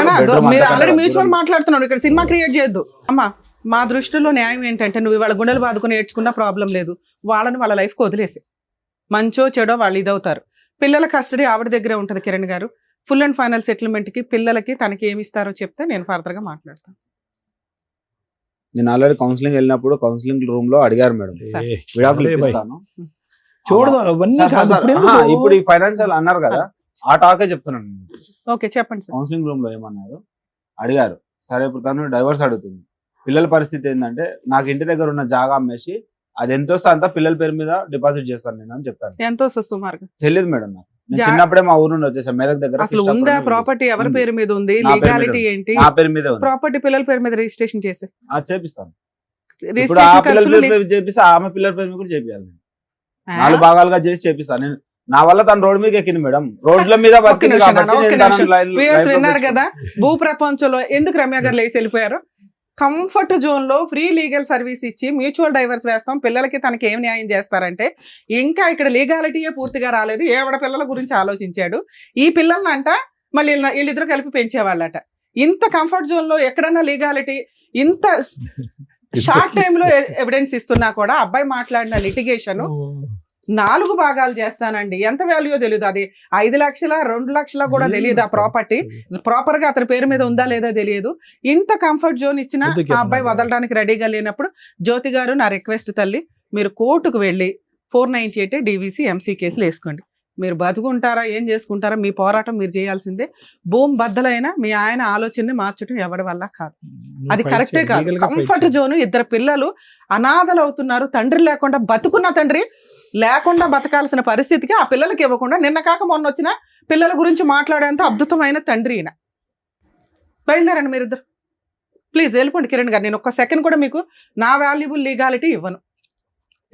మీరు ఆల్రెడీ మ్యూచువల్ మాట్లాడుతున్నాడు, ఇక్కడ సినిమా క్రియేట్ చేయొద్దు. అమ్మా మా దృష్టిలో న్యాయం ఏంటంటే నువ్వు వాళ్ళ గుండెలు బాదుకుని ఏడ్చుకున్నా ప్రాబ్లం లేదు, వాళ్ళని వాళ్ళ లైఫ్కి వదిలేసి మంచో చెడో వాళ్ళు ఇదవుతారు. పిల్లల కస్టడీ ఆవిడ దగ్గరే ఉంటుంది. కిరణ్ గారు ఫుల్ అండ్ ఫైనల్ సెటిల్మెంట్కి పిల్లలకి తనకి ఏమి ఇస్తారో చెప్తే నేను ఫర్దర్గా మాట్లాడతాను. నేను ఆల్రెడీ కౌన్సిలింగ్ వెళ్ళినప్పుడు కౌన్సిలింగ్ రూమ్ లో అడిగారు మేడం విడాకులు ఇప్పిస్తాను చూడదు అవన్నీ కాదు. ఇప్పుడు ఈ ఫైనాన్షియల్ అన్నారు కదా, ఆ టాకే చెప్తున్నాను. ఓకే చెప్పండి సార్. కౌన్సిలింగ్ రూమ్ లో ఏమన్నారు అడిగారు, సరే ఇప్పుడు తను డైవర్స్ అడుగుతుంది, పిల్లల పరిస్థితి ఏంటంటే నాకు ఇంటి దగ్గర ఉన్న జాగా అమ్మేసి అది ఎంత వస్తే అంతా పిల్లల పేరు మీద డిపాజిట్ చేస్తాను నేను అని చెప్పాను. ఎంత వస్తుంది సుమారుగా తెలియదు మేడం నాకు. నేను చిన్నప్పుడే మా ఊరు నుండి వచ్చేసాను మెదక్ దగ్గర. అసలు ఉందా ప్రాపర్టీ, ఎవరి పేరు మీద ఉంది, లీగాలిటీ ఏంటి? నా పేరు మీద ప్రాపర్టీ పిల్లల పేరు మీద రిజిస్ట్రేషన్ చేసి చేపిస్తాను. ఇప్పుడు ఆ పిల్లల పేరు మీద చేపిస్తే ఆమె పిల్లల పేరు మీద కూడా చేపియాలి. 4 భాగాలుగా చేసి చేపిస్తాను నేను. నా వల్ల తను రోడ్డు మీద ఎక్కింది మేడం, రోడ్ల మీద విన్నారు కదా. భూ ప్రపంచంలో ఎందుకు రమ్య గారు లేచి వెళ్ళిపోయారు? కంఫర్ట్ జోన్ లో ఫ్రీ లీగల్ సర్వీస్ ఇచ్చి మ్యూచువల్ డైవర్స్ వేస్తాం, పిల్లలకి తనకి ఏం న్యాయం చేస్తారంటే ఇంకా ఇక్కడ లీగాలిటీయే పూర్తిగా రాలేదు. ఏవడ పిల్లల గురించి ఆలోచించాడు. ఈ పిల్లల్ని అంట మళ్ళీ వీళ్ళిద్దరు కలిపి పెంచేవాళ్ళట. ఇంత కంఫర్ట్ జోన్ లో ఎక్కడన్నా లీగాలిటీ, ఇంత షార్ట్ టైమ్ లో ఎవిడెన్స్ ఇస్తున్నా కూడా అబ్బాయి మాట్లాడిన లిటిగేషన్ 4 భాగాలు చేస్తానండి. ఎంత వాల్యూ తెలియదు, అది 5 లక్షల 2 లక్షల కూడా తెలియదు. ఆ ప్రాపర్టీ ప్రాపర్ గా అతని పేరు మీద ఉందా లేదా తెలియదు. ఇంత కంఫర్ట్ జోన్ ఇచ్చిన ఆ అబ్బాయి వదలడానికి రెడీగా లేనప్పుడు జ్యోతి గారు నా రిక్వెస్ట్ తల్లి, మీరు కోర్టుకు వెళ్ళి 498 DVC MC కేసులు వేసుకోండి. మీరు బతుకుంటారా ఏం చేసుకుంటారా మీ పోరాటం మీరు చేయాల్సిందే. భూమి బద్దలైనా మీ ఆయన ఆలోచనని మార్చడం ఎవరి వల్ల కాదు, అది కరెక్టే కాదు. కంఫర్ట్ జోన్, 2 పిల్లలు అనాథలు అవుతున్నారు, తండ్రి లేకుండా బతుకున్న తండ్రి లేకుండా బతకాల్సిన పరిస్థితికి ఆ పిల్లలకి ఇవ్వకుండా నిన్న కాక మొన్న వచ్చిన పిల్లల గురించి మాట్లాడేంత అద్భుతమైన తండ్రి ఈయన. బయలుదేరండి మీరిద్దరు, ప్లీజ్ వెళ్ళిపోండి. కిరణ్ గారు నేను ఒక్క సెకండ్ కూడా మీకు నా వాల్యుబుల్ లీగాలిటీ ఇవ్వను.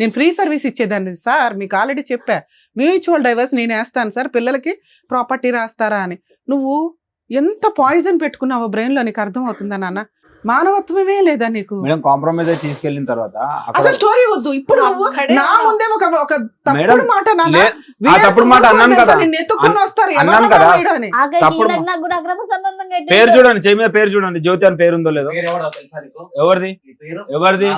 నేను ఫ్రీ సర్వీస్ ఇచ్చేదాన్ని సార్, మీకు ఆల్రెడీ చెప్పా. మ్యూచువల్ డైవర్స్ నేను వేస్తాను సార్, పిల్లలకి ప్రాపర్టీ రాస్తారా అని. నువ్వు ఎంత పాయిజన్ పెట్టుకున్నావో బ్రెయిన్లో నీకు అర్థం అవుతుందా నాన్న? మానవత్వమే లేదా నీకు? కాంప్రమైజ్ అయి తీసుకెళ్ళిన తర్వాత అసలు స్టోరీ వద్దు. ఇప్పుడు నువ్వు నా ముందే ఒక తప్పుడు మాట తప్పుడు మాట అన్నాను కదా, అన్నాను కదా. పేరు చూడండి, చెయ్యి మీద పేరు చూడండి, జ్యోతి అని పేరు ఉందో లేదో. ఎవరిది ఎవరిది?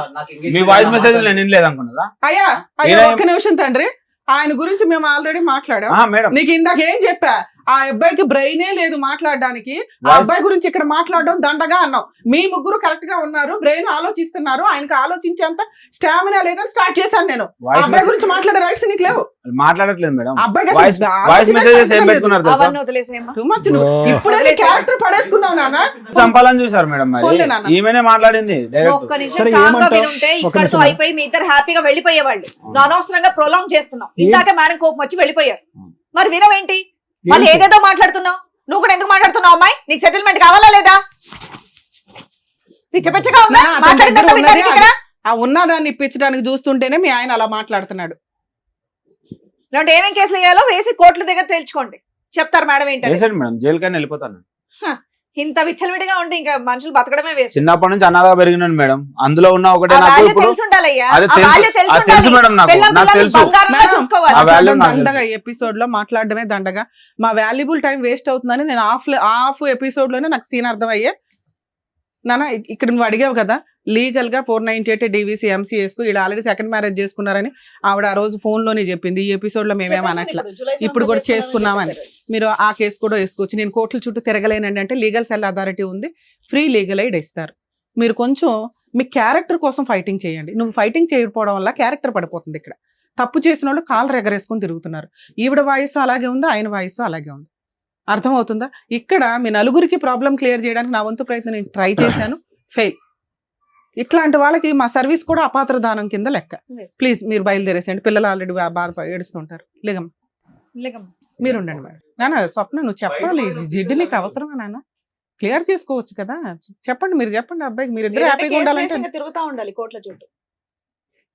మీ వాయిస్ మెసేజ్ నేను వినలేదు అనుకున్నదా? అయ్యా అయ్యా ఒక్క నిమిషం తండ్రి, ఆయన గురించి మేము ఆల్రెడీ మాట్లాడాం. నీకు ఇందాక ఏం చెప్పా, ఆ అబ్బాయికి బ్రెయినే లేదు మాట్లాడడానికి. ఆ అబ్బాయి గురించి ఇక్కడ మాట్లాడడం దండగా అన్నావు. మీ ముగ్గురు కరెక్ట్ గా ఉన్నారు, బ్రెయిన్ ఆలోచిస్తున్నారు, ఆయనకు ఆలోచించేంత స్టామినా లేదని స్టార్ట్ చేశాను నేను. ఆ అబ్బాయి గురించి మాట్లాడే రైట్స్ నీకు లేవు. మాట్లాడట్లేదు మేడం. ఇప్పుడే క్యారెక్టర్ పడేసుకున్నావు నాన్న. చంపాలని చూసారు మేడం, ఈమెనే మాట్లాడింది డైరెక్ట్. అయిపోయి మీ ఇద్దరు హ్యాపీగా వెళ్ళిపోయేవాళ్ళు, అనవసరంగా ప్రొలాంగ్ చేస్తున్నాం. ఇందాక మేడం కోపం వచ్చి వెళ్ళిపోయారు, మరి వినవేంటి? వాళ్ళు ఏదేదో మాట్లాడుతున్నావు. నువ్వు కూడా ఎందుకు మాట్లాడుతున్నావు అమ్మాయి? నీకు సెటిల్మెంట్ కావాలా లేదా? పిచ్చ పిచ్చగా ఉందా? నా అతని మాట్లాడిందంతా దగ్గర ఉన్నది వినడానికి ఇక్కడ? ఆ ఉన్నదాన్ని ఇప్పించడానికి చూస్తుంటేనే మీ ఆయన అలా మాట్లాడుతున్నాడు. ఇలాంటి ఏమేం కేసులు వేయాలో వేసి కోర్టుల దగ్గర తేల్చుకోండి, చెప్తారు మేడం ఏంటంటే. వేసాడు మేడం, జైలుకైనా వెళ్ళిపోతాను. ఇంత విచ్చలవిడిగా ఉంటే ఇంకా మనుషులు బతకడమే వేస్ట్. చిన్నప్పటి నుంచి అన్నగా పెరిగినాను మేడం. అందులో ఉన్న ఒకటే నాకు ఇప్పుడు తెలిసి ఉండాలయ్యా. అదే ఆ value తెలుసు, తెలిసి అది తెలుసు ఉండాలి. మేడం. నాకు పిల్లలు నాకు తెలుసు. బంగారంలా మేడం, చూసుకోవాలి. ఆ value నాకు దండగా ఎపిసోడ్ లో మాట్లాడడమే దండగా. మా వాల్యుబుల్ టైం వేస్ట్ అవుతుందని నేను హాఫ్ ఎపిసోడ్ లోనే నాకు సీన్ అర్థమయ్యే. నాన్న ఇక్కడ నువ్వు అడిగావు కదా లీగల్ గా 498 DVC MCS కు వీళ్ళు ఆల్రెడీ సెకండ్ మ్యారేజ్ చేసుకున్నారని ఆవిడ ఆ రోజు ఫోన్ లోనే చెప్పింది. ఈ ఎపిసోడ్ లో మేమేం అనట్లా, ఇప్పుడు కూడా చేసుకున్నామని. మీరు ఆ కేసు కూడా వేసుకోవచ్చు. నేను కోర్టుల చుట్టూ తిరగలేనండి అంటే లీగల్ సెల్ అథారిటీ ఉంది, ఫ్రీ లీగల్ ఎయిడ్ ఇస్తారు. మీరు కొంచెం మీ క్యారెక్టర్ కోసం ఫైటింగ్ చేయండి. నువ్వు ఫైటింగ్ చేయకపోవడం వల్ల క్యారెక్టర్ పడిపోతుంది. ఇక్కడ తప్పు చేసిన వాళ్ళు కాళ్ళు ఎగరేసుకొని తిరుగుతున్నారు. ఈవిడ వాయిస్ అలాగే ఉంది, ఆయన వాయిస్ అలాగే ఉంది. అర్థమవుతుందా? ఇక్కడ మీ నలుగురికి ప్రాబ్లం క్లియర్ చేయడానికి నా వంతు ప్రయత్నం నేను ట్రై చేశాను, ఫెయిల్. ఇట్లాంటి వాళ్ళకి మా సర్వీస్ కూడా అపాత్ర దానం కింద లెక్క. ప్లీజ్ మీరు బయలుదేరేసేయండి, పిల్లలు ఆల్రెడీ బాధ ఏడుస్తుంటారు. లేగమ్మ మీరు ఉండండి మేడం. నాన్న స్వప్న నువ్వు చెప్పాలి, జిడ్డు నీకు అవసరమా నాన్న? క్లియర్ చేసుకోవచ్చు కదా, చెప్పండి. మీరు చెప్పండి అబ్బాయికి, మీరు ఇద్దరు హ్యాపీగా ఉండాలంటే. తిరుగుతా ఉండాలి కోర్టుల చుట్టూ.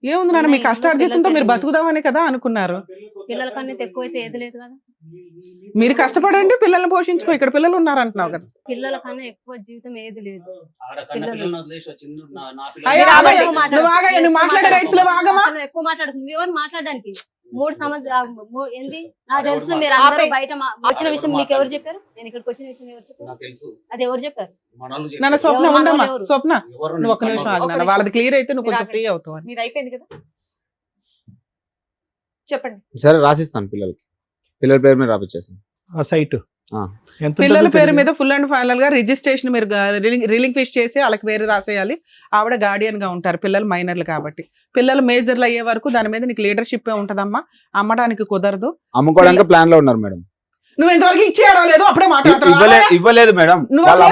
ఏముంది నాన్న, మీ కష్టార్జితంతో మీరు బతుకుదామని కదా అనుకున్నారు. పిల్లల కన్నా ఎక్కువ అయితే ఏది లేదు కదా. మీరు కష్టపడండి, పిల్లల్ని పోషించుకో. ఇక్కడ పిల్లలు ఉన్నారు అంటున్నావు కదా. పిల్లల కన్నా ఎక్కువ జీవితం ఏది లేదు. నువ్వు ఆగయ్య, నువ్వు మాట్లాడే రైట్స్ లో ఆగమా? అసలు ఎక్కువ మాట్లాడుతుంది. ఎవరు మాట్లాడడానికి 3 సంవత్సరాలు ఏంది నాకు తెలుసు. మీరు అందరూ బయట వచ్చిన విషయం మీకు ఎవరు చెప్పారు? నేను ఇక్కడికి వచ్చిన విషయం ఎవరు చెప్పారు? అది ఎవరు చెప్పారు? నాన్న స్వప్న ఎవరు ఉండమ్మా. ఎవరు? స్వప్న నువ్వు ఒక్క నిమిషం ఆగు నాన్న, వాళ్ళది క్లియర్ అయితే నువ్వు కొంచెం ఫ్రీ అవుతావు అని. మీరు అయిపోయింది కదా, చెప్పండి. సరే రాసిస్తాను, పిల్లల పేరు మీద రాపిచ్చేస్తాను. ఆ సైట్ పిల్లల పేరు మీద ఫుల్ అండ్ ఫైనల్ గా రిజిస్ట్రేషన్ మీరు రిలింక్విష్ చేసి వాళ్ళకి పేరు రాసేయాలి. ఆవిడ గార్డియన్ గా ఉంటారు, పిల్లలు మైనర్లు కాబట్టి. పిల్లలు మేజర్లు అయ్యే వరకు దాని మీద నీకు లీడర్షిప్ ఉంటదమ్మా. అమ్మడానికి కుదరదు. అమ్ముకోవడానికి ప్లాన్ లో ఉన్నారు మేడం. నువ్వు ఇంతవరకు ఇచ్చేయడం లేదు, అప్పుడే ఇవ్వలేదు మేడం.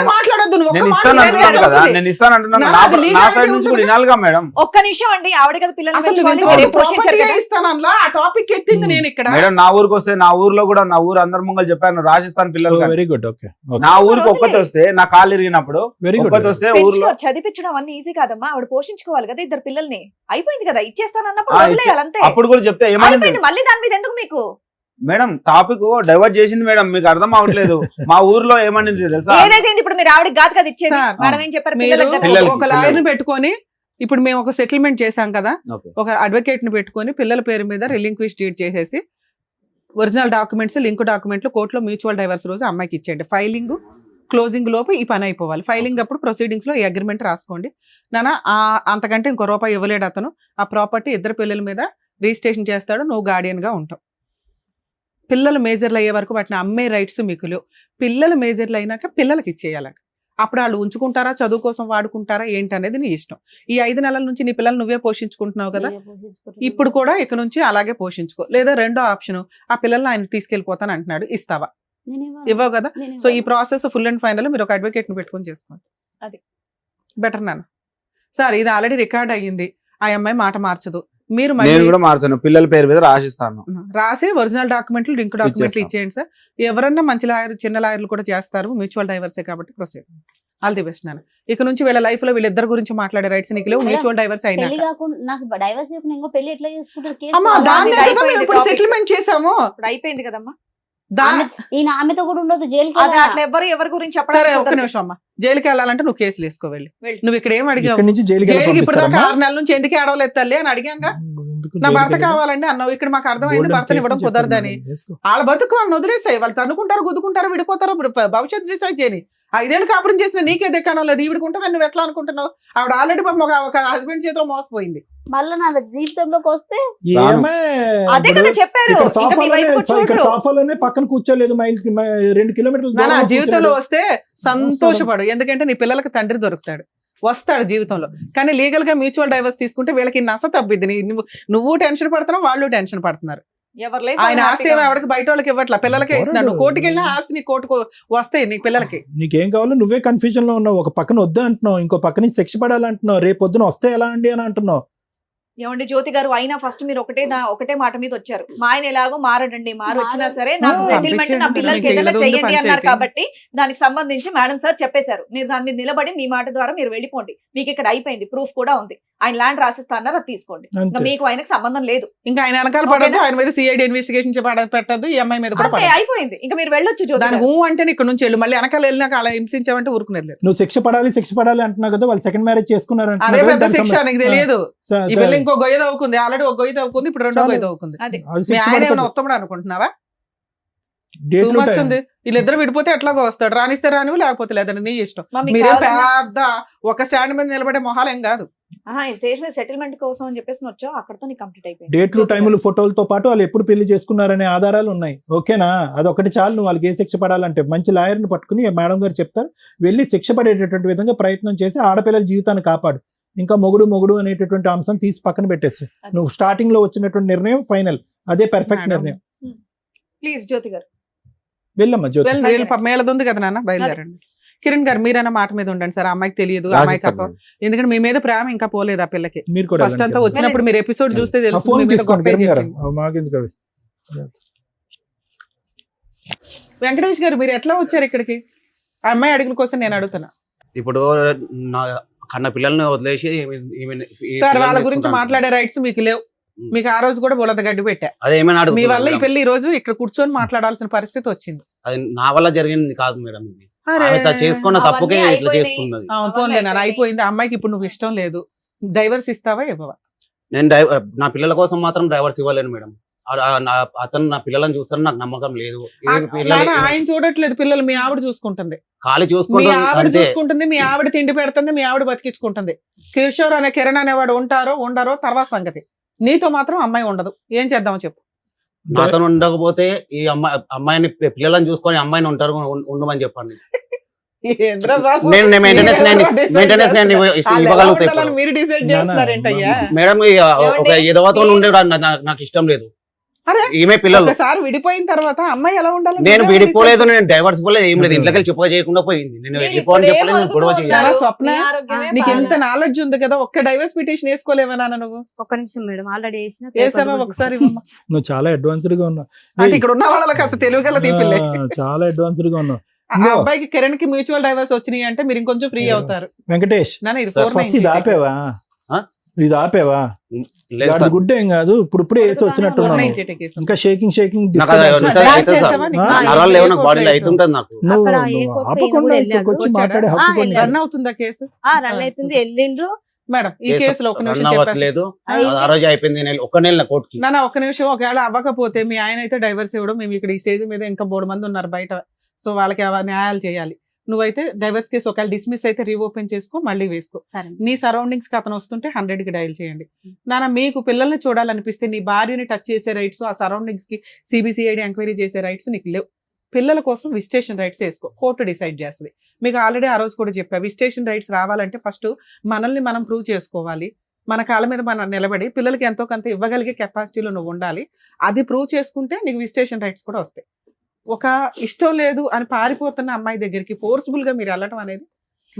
మాట్లాడద్దు. నేను ఇస్తాను అంటున్నాను కదా, నేను ఇస్తాను అంటున్నాను. నా సైడ్ నుంచి కూడా వినాలిగా మేడం. ఒక్క నిమిషం అండి, ఆవిడ కదా పిల్లలు అసలు ఇస్తానన్నా ఆ టాపిక్ ఎత్తింది నేను ఇక్కడ. మేడం నా ఊరికి వస్తే, నా ఊర్లో కూడా నా ఊరు అందరి ముంగలు చెప్పాను రాసిస్తాను పిల్లలు. Very good. ఓకే, నా ఊరికి ఒక్కటి వస్తే, నా కాళ్ళు ఇరిగినప్పుడు ఒక్కటి వస్తే ఊర్లో చదివించడం అన్ని ఈజీ కాదమ్మా. ఆవిడ పోషించుకోవాలి కదా ఇద్దరు పిల్లల్ని. అయిపోయింది కదా, ఇచ్చేస్తాను అన్నప్పుడు వదిలేయాలి అంతే. అప్పుడు కూడా చెప్తే ఏమైంది మళ్ళీ దాని మీద ఎందుకు మీకు? మేడం టాపిక్ డైవర్ట్ చేసింది మేడం, మీకు అర్థం అవ్వట్లేదు. మా ఊర్లో ఏమని తెలుసా? ఏదైతే ఇప్పుడు మీరు ఆవిడకి కాదు కదా ఇచ్చేది, మేడం ఏం చెప్పారు? పిల్లలకి ఒక లాయర్ ని పెట్టుకొని, ఇప్పుడు మేము ఒక సెటిల్మెంట్ చేశాం కదా, ఒక అడ్వకేట్ ని పెట్టుకొని పిల్లల పేరు మీద రిలింక్విష్ డీడ్ చేసేసి ఒరిజినల్ డాక్యుమెంట్స్, లింక్ డాక్యుమెంట్లు కోర్టులో మ్యూచువల్ డైవర్స్ రోజు అమ్మాయికి ఇచ్చేయండి. ఫైలింగ్ క్లోజింగ్ లోపు ఈ పని అయిపోవాలి. ఫైలింగ్ అప్పుడు ప్రొసీడింగ్స్ లో ఈ అగ్రిమెంట్ రాసుకోండి నాన్న. అంతకంటే ఇంకో రూపాయి ఇవ్వలేడు అతను. ఆ ప్రాపర్టీ ఇద్దరు పిల్లల మీద రిజిస్ట్రేషన్ చేస్తాడు, నువ్వు గార్డియన్ గా ఉంటావు. పిల్లలు మేజర్లు అయ్యే వరకు వాటిని అమ్మే రైట్స్ మీకు లేవు. పిల్లలు మేజర్లు అయినాక పిల్లలకి ఇచ్చేయాలంట. అప్పుడు వాళ్ళు ఉంచుకుంటారా, చదువు కోసం వాడుకుంటారా ఏంటనేది నీ ఇష్టం. ఈ 5 నెలల నుంచి నీ పిల్లలు నువ్వే పోషించుకుంటున్నావు కదా, ఇప్పుడు కూడా ఇక నుంచి అలాగే పోషించుకో. లేదా రెండో ఆప్షన్, ఆ పిల్లల్ని ఆయన తీసుకెళ్లిపోతాను అంటున్నాడు, ఇస్తావా? ఇవ్వవు కదా. సో ఈ ప్రాసెస్ ఫుల్ అండ్ ఫైనల్ మీరు ఒక అడ్వకేట్ ని పెట్టుకొని చేసుకోండి, అది బెటర్ నాన్న. సార్ ఇది ఆల్రెడీ రికార్డ్ అయ్యింది, ఆ అమ్మాయి మాట మార్చదు. మీరు నేను కూడా మార్చాను, పిల్లల పేరు మీద రాసిస్తాను. రాసి ఒరిజినల్ డాక్యుమెంట్లు, లింక్ డాక్యుమెంట్లు ఇచ్చేయండి సార్. ఎవరన్నా మంచి లాయర్, చిన్న లాయర్లు కూడా చేస్తారు, మ్యూచువల్ డైవర్సే కాబట్టి ప్రొసీడ్. ఆల్ ది బెస్ట్ నాన్న. ఇక నుంచి వీళ్ళ లైఫ్ లో వీళ్ళిద్దరు గురించి మాట్లాడే రైట్స్ నీకు లేవు. మ్యూచువల్ డైవర్స్ అయినా ఇప్పుడు సెటిల్మెంట్ చేసాము, అయిపోయింది కదమ్మా. ఈయన ఆమెతో కూడా ఉండదు జైలుకి. అట్లా ఎవరి గురించి సరే ఒక్క నిమిషం అమ్మా. జైలుకి వెళ్ళాలంటే నువ్వు కేసులు వేసుకో వెళ్ళి. నువ్వు ఇక్కడ ఏం అడిగావు? జైలుకి ఇప్పుడు దాకా 6 నెలల నుంచి ఎందుకు ఏడవలేదు తల్లి అని అడిగాంగా. నా భర్త కావాలండి అన్నావు. ఇక్కడ మాకు అర్థమైంది భర్తను ఇవ్వడం కుదరదని. వాళ్ళ బతుకు వాళ్ళని వదిలేసాయి. వాళ్ళు తనుకుంటారు, గుద్దుకుంటారు, విడిపోతారు. భవిష్యత్తు డిసైడ్ చేయని. 5 ఏళ్ళు కాపురం చేసిన నీకే దిక్కడం లేదు. ఈవిడికి ఉంటుందని నువ్వు ఎట్లా అనుకుంటున్నావు? ఆవిడ ఆల్రెడీ ఒక హస్బెండ్ చేతిలో మోసపోయింది. మళ్ళీ నా జీవితంలోకి వస్తే అదే కదా చెప్పారు. సోఫాలోనే పక్కన కూర్చోలేదు, 2 కిలోమీటర్లు నా జీవితంలో వస్తే సంతోషపడు. ఎందుకంటే నీ పిల్లలకు తండ్రి దొరుకుతాడు, వస్తాడు జీవితంలో. కానీ లీగల్ గా మ్యూచువల్ డైవర్స్ తీసుకుంటే వీళ్ళకి నస తప్పిద్ది. నువ్వు టెన్షన్ పడుతున్నావు, వాళ్ళు టెన్షన్ పడుతున్నారు. ఆయన ఆస్తి ఏమో ఎవరికి బయట వాళ్ళకి ఇవ్వట్లా, పిల్లలకే ఇస్తున్నాడు. నువ్వు కోర్టుకి వెళ్ళినా ఆస్తి నీ కోర్టుకు వస్తాయి నీ పిల్లలకి. నీకేం కావాలో నువ్వే కన్ఫ్యూజన్ లో ఉన్నావు. ఒక పక్కన వద్దు అంటున్నావు, ఇంకో పక్కన శిక్ష పడాలంటున్నావు. రేపు పొద్దున వస్తే ఎలా అండి అని అంటున్నావు. ఏమండి జ్యోతి గారు, అయినా ఫస్ట్ మీరు ఒకటే మాట మీద వచ్చారు. మా ఆయన ఎలాగో మారడండి, వచ్చినా సరే నాకు సెటిల్మెంట్ నా పిల్లలకి ఏదైనా చెయ్యండి అన్నారు కాబట్టి దానికి సంబంధించి మేడం సార్ చెప్పేశారు. మీరు దాని మీద నిలబడి మీ మాట ద్వారా మీరు వెళ్ళిపోండి, మీకు ఇక్కడ అయిపోయింది, ప్రూఫ్ కూడా ఉంది. ఆయన ల్యాండ్ రాసిస్తా అన్నారు, అది తీసుకోండి. ఇంకా మీకు ఆయనకు సంబంధం లేదు. ఇంకా ఆయన వెనకాల పడదు, ఆయన మీద సిఐడి ఇన్వెస్టిగేషన్ పెట్టద్దు, ఈ అమ్మాయి మీద కూడా అయిపోయింది. ఇంకా మీరు వెళ్ళొచ్చు. దాని అంటే ఇక్కడ నుంచి వెళ్ళి మళ్ళీ వెనకాల వెళ్ళినాక అలా హింసించామంటే ఊరుకునేది లేదు. నువ్వు శిక్ష పడాలి అంటున్నావు కదా, వాళ్ళు సెకండ్ మ్యారేజ్ చేసుకున్నారు. అదే పెద్ద శిక్ష, నీకు తెలియదు. ఈ పిల్ల ఇంకో గొయ్య తవ్వుకుంది, ఆల్రెడీ ఒక గొయ్య తవ్వుకుంది, ఇప్పుడు రెండో గొయ్య తవ్వుకుంది. మీ ఆయన ఏమైనా ఉత్తముడు అనుకుంటున్నావా? వీళ్ళిద్దరు విడిపోతే ఎట్లాగో వస్తాడు, రానిస్తే రానివి, లేకపోతే లేదని నీ ఇష్టం. మీరేం పెద్ద ఒక స్టాండ్ మీద నిలబడే మొహాలు ఏం కాదు. స్టేజ్ మీద సెటిల్మెంట్ కోసం అని చెప్పేసి వచ్చావు, అక్కడతో నీకు కంప్లీట్ అయిపోయింది. డేట్లు, టైములు, ఫోటోలతో పాటు వాళ్ళు ఎప్పుడు పెళ్లి చేసుకున్నారనే ఆధారాలు ఉన్నాయి. ఓకేనా? అదొకటి చాలు. నువ్వు వాళ్ళకి ఏ శిక్ష పడాలంటే మంచి లాయర్ని పట్టుకుని మేడం గారు చెప్తారు, వెళ్ళి శిక్ష పడేటటువంటి విధంగా ప్రయత్నం చేసి ఆడపిల్లల జీవితాన్ని కాపాడు. ఇంకా మొగుడు అనేటటువంటి అంశం తీసి పక్కన పెట్టేసి నువ్వు స్టార్టింగ్ లో వచ్చినటువంటి నిర్ణయం ఫైనల్, అదే పర్ఫెక్ట్ నిర్ణయం. ప్లీజ్ జ్యోతి గారు వెళ్ళమ్మా. జ్యోతి మేళదుంది కదా నాన్న, బయలుదేరండి. కిరణ్ గారు మీరైనా మాట మీద ఉండండి సార్. అమ్మాయికి తెలియదు, అమ్మాయికి ఎందుకంటే మీ మీద ప్రేమ ఇంకా పోలేదు ఆ పిల్లకి. మీరు కూడా ఫస్ట్ అంతా వచ్చినప్పుడు మీరు ఎపిసోడ్ చూస్తే తెలుసు. వెంకటేష్ గారు మీరు ఎట్లా వచ్చారు ఇక్కడికి? ఆ అమ్మాయి అడుగుల కోసం నేను అడుగుతున్నా. ఇప్పుడు కన్న పిల్లల్ని వదిలేసి సార్ వాళ్ళ గురించి మాట్లాడే రైట్స్ మీకు లేవు. మీకు ఆ రోజు కూడా బోలత గడ్డి పెట్టా. మీ వల్ల ఈ పెళ్లి ఈ రోజు ఇక్కడ కూర్చొని మాట్లాడాల్సిన పరిస్థితి వచ్చింది. అది నా వల్ల జరిగింది కాదు మేడం, చేసుకున్న తప్పుకే ఇట్లా చేసుకున్నది. పోన్లే నాన్న, అయిపోయింది. అమ్మాయికి ఇప్పుడు నువ్వు ఇష్టం లేదు, డైవర్స్ ఇస్తావా ఇవ్వవా? నేను నా పిల్లల కోసం మాత్రం డైవర్స్ ఇవ్వలేను మేడం. అతను నా పిల్లలను చూస్తాను, నాకు నమ్మకం లేదు. ఆయన చూడట్లేదు, పిల్లలు మీ ఆవిడ చూసుకుంటుంది, ఖాళీ చూసుకుంటుంది, మీ ఆవిడ తిండి పెడుతుంది, మీ ఆవిడ బతికించుకుంటుంది. కిషోర్ అనే కిరణ్ అనేవాడు ఉంటారో ఉండరో తర్వాత సంగతి. నీతో మాత్రం అమ్మాయి ఉండదు. ఏం చేద్దామో చెప్పు. నాతో ఉండకపోతే ఈ అమ్మాయిని పిల్లలను చూసుకొని అమ్మాయిని ఉండమని చెప్పండి. మీరు డిసైడ్ చేస్తున్నారేంటయ్యా? మేడం ఒక ఎదవతో ఉండే నాకు ఇష్టం లేదు. ఈమె పిల్లలు సార్ విడిపోయిన తర్వాత అమ్మాయి ఎలా ఉండాలి? నేను విడిపోలేదు, నేను డైవర్స్ పోలేదు, ఏం లేదు. ఇంట్లోకి చెప్పగా చేయకుండా పోయింది. నేను వెళ్ళిపోని చెప్పలేదు, గొడవ చేయాలి. స్వప్న నీకు ఎంత నాలెడ్జ్ ఉంది కదా, ఒక్క డైవర్స్ పిటిషన్ వేసుకోలేవా నువ్వు? ఒక్క నిమిషం మేడం, ఆల్రెడీ వేసావా ఒకసారి? నువ్వు చాలా అడ్వాన్స్డ్ గా ఉన్నావు. అంటే ఇక్కడ ఉన్న వాళ్ళకి అసలు తెలుగుగల తీపిల్లే. చాలా అడ్వాన్స్డ్ గా ఉన్నావు. అబ్బాయికి కిరణ్ కి మ్యూచువల్ డైవర్స్ వచ్చినాయి అంటే మీరు ఇంకొంచెం ఫ్రీ అవుతారు. వెంకటేష్ ఇది ఆపేవా? ఇది ఆపేవా? గుడ్ ఏం కాదు, ఇప్పుడు వేసి వచ్చినట్టున్నాను. ఇంకా షేకింగ్ వచ్చి మాట్లాడే హక్కు రన్ అవుతుందా కేసు? రన్ అవుతుంది, వెళ్ళిండు మేడం. ఈ కేసులో ఒక నిమిషం నాన్న, ఒక్క నిమిషం. ఒకవేళ అవ్వకపోతే మీ ఆయన అయితే డైవర్స్ ఇవ్వడం, మేము ఇక్కడ ఈ స్టేజ్ మీద ఇంకా 3 మంది ఉన్నారు బయట, సో వాళ్ళకి న్యాయాలు చేయాలి. నువ్వైతే డైవర్స్ కేసు ఒకవేళ డిస్మిస్ అయితే రీఓపెన్ చేసుకో, మళ్ళీ వేసుకో. నీ సరౌండింగ్స్ కి అతను వస్తుంటే 100 కి డైల్ చేయండి. నాన్న మీకు పిల్లల్ని చూడాలనిపిస్తే నీ భార్యని టచ్ చేసే రైట్స్, ఆ సరౌండింగ్స్ కి సిబిసిఐడి ఎంక్వైరీ చేసే రైట్స్ నీకు లేవు. పిల్లల కోసం విజిటేషన్ రైట్స్ వేసుకో, కోర్టు డిసైడ్ చేస్తుంది. మీకు ఆల్రెడీ ఆ రోజు కూడా చెప్పా, విజిటేషన్ రైట్స్ రావాలంటే ఫస్ట్ మనల్ని మనం ప్రూవ్ చేసుకోవాలి. మన కాళ్ళ మీద మనం నిలబడి పిల్లలకి ఎంతో కొంత ఇవ్వగలిగే కెపాసిటీలో నువ్వు ఉండాలి. అది ప్రూవ్ చేసుకుంటే నీకు విజిటేషన్ రైట్స్ కూడా వస్తాయి. ఒక ఇష్టం లేదు అని పారిపోతున్న అమ్మాయి దగ్గరికి ఫోర్స్ఫుల్ గా మీరు వెళ్ళటం అనేది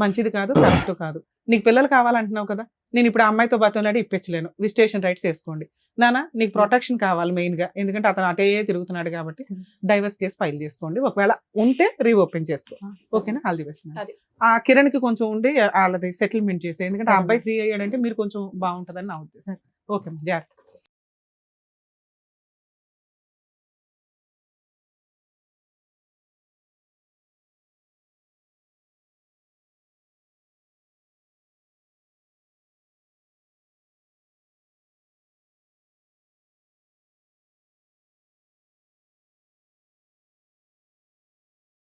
మంచిది కాదు, కరెక్ట్ కాదు. నీకు పిల్లలు కావాలంటున్నావు కదా, నేను ఇప్పుడు అమ్మాయితో బతంలాడి ఇప్పించలేను, విజిటేషన్ రైట్స్ వేసుకోండి. నానా నీకు ప్రొటెక్షన్ కావాలి మెయిన్ గా, ఎందుకంటే అతను అటే తిరుగుతున్నాడు కాబట్టి డైవర్స్ కేసు ఫైల్ చేసుకోండి. ఒకవేళ ఉంటే రీఓపెన్ చేసుకో. ఓకేనా? All the best. ఆ కిరణ్ కి కొంచెం ఉండి వాళ్ళది సెటిల్మెంట్ చేసే, ఎందుకంటే ఆ అబ్బాయి ఫ్రీ అయ్యాడంటే మీరు కొంచెం బాగుంటుందని నా ఉద్దేశం. ఓకే, జాగ్రత్త.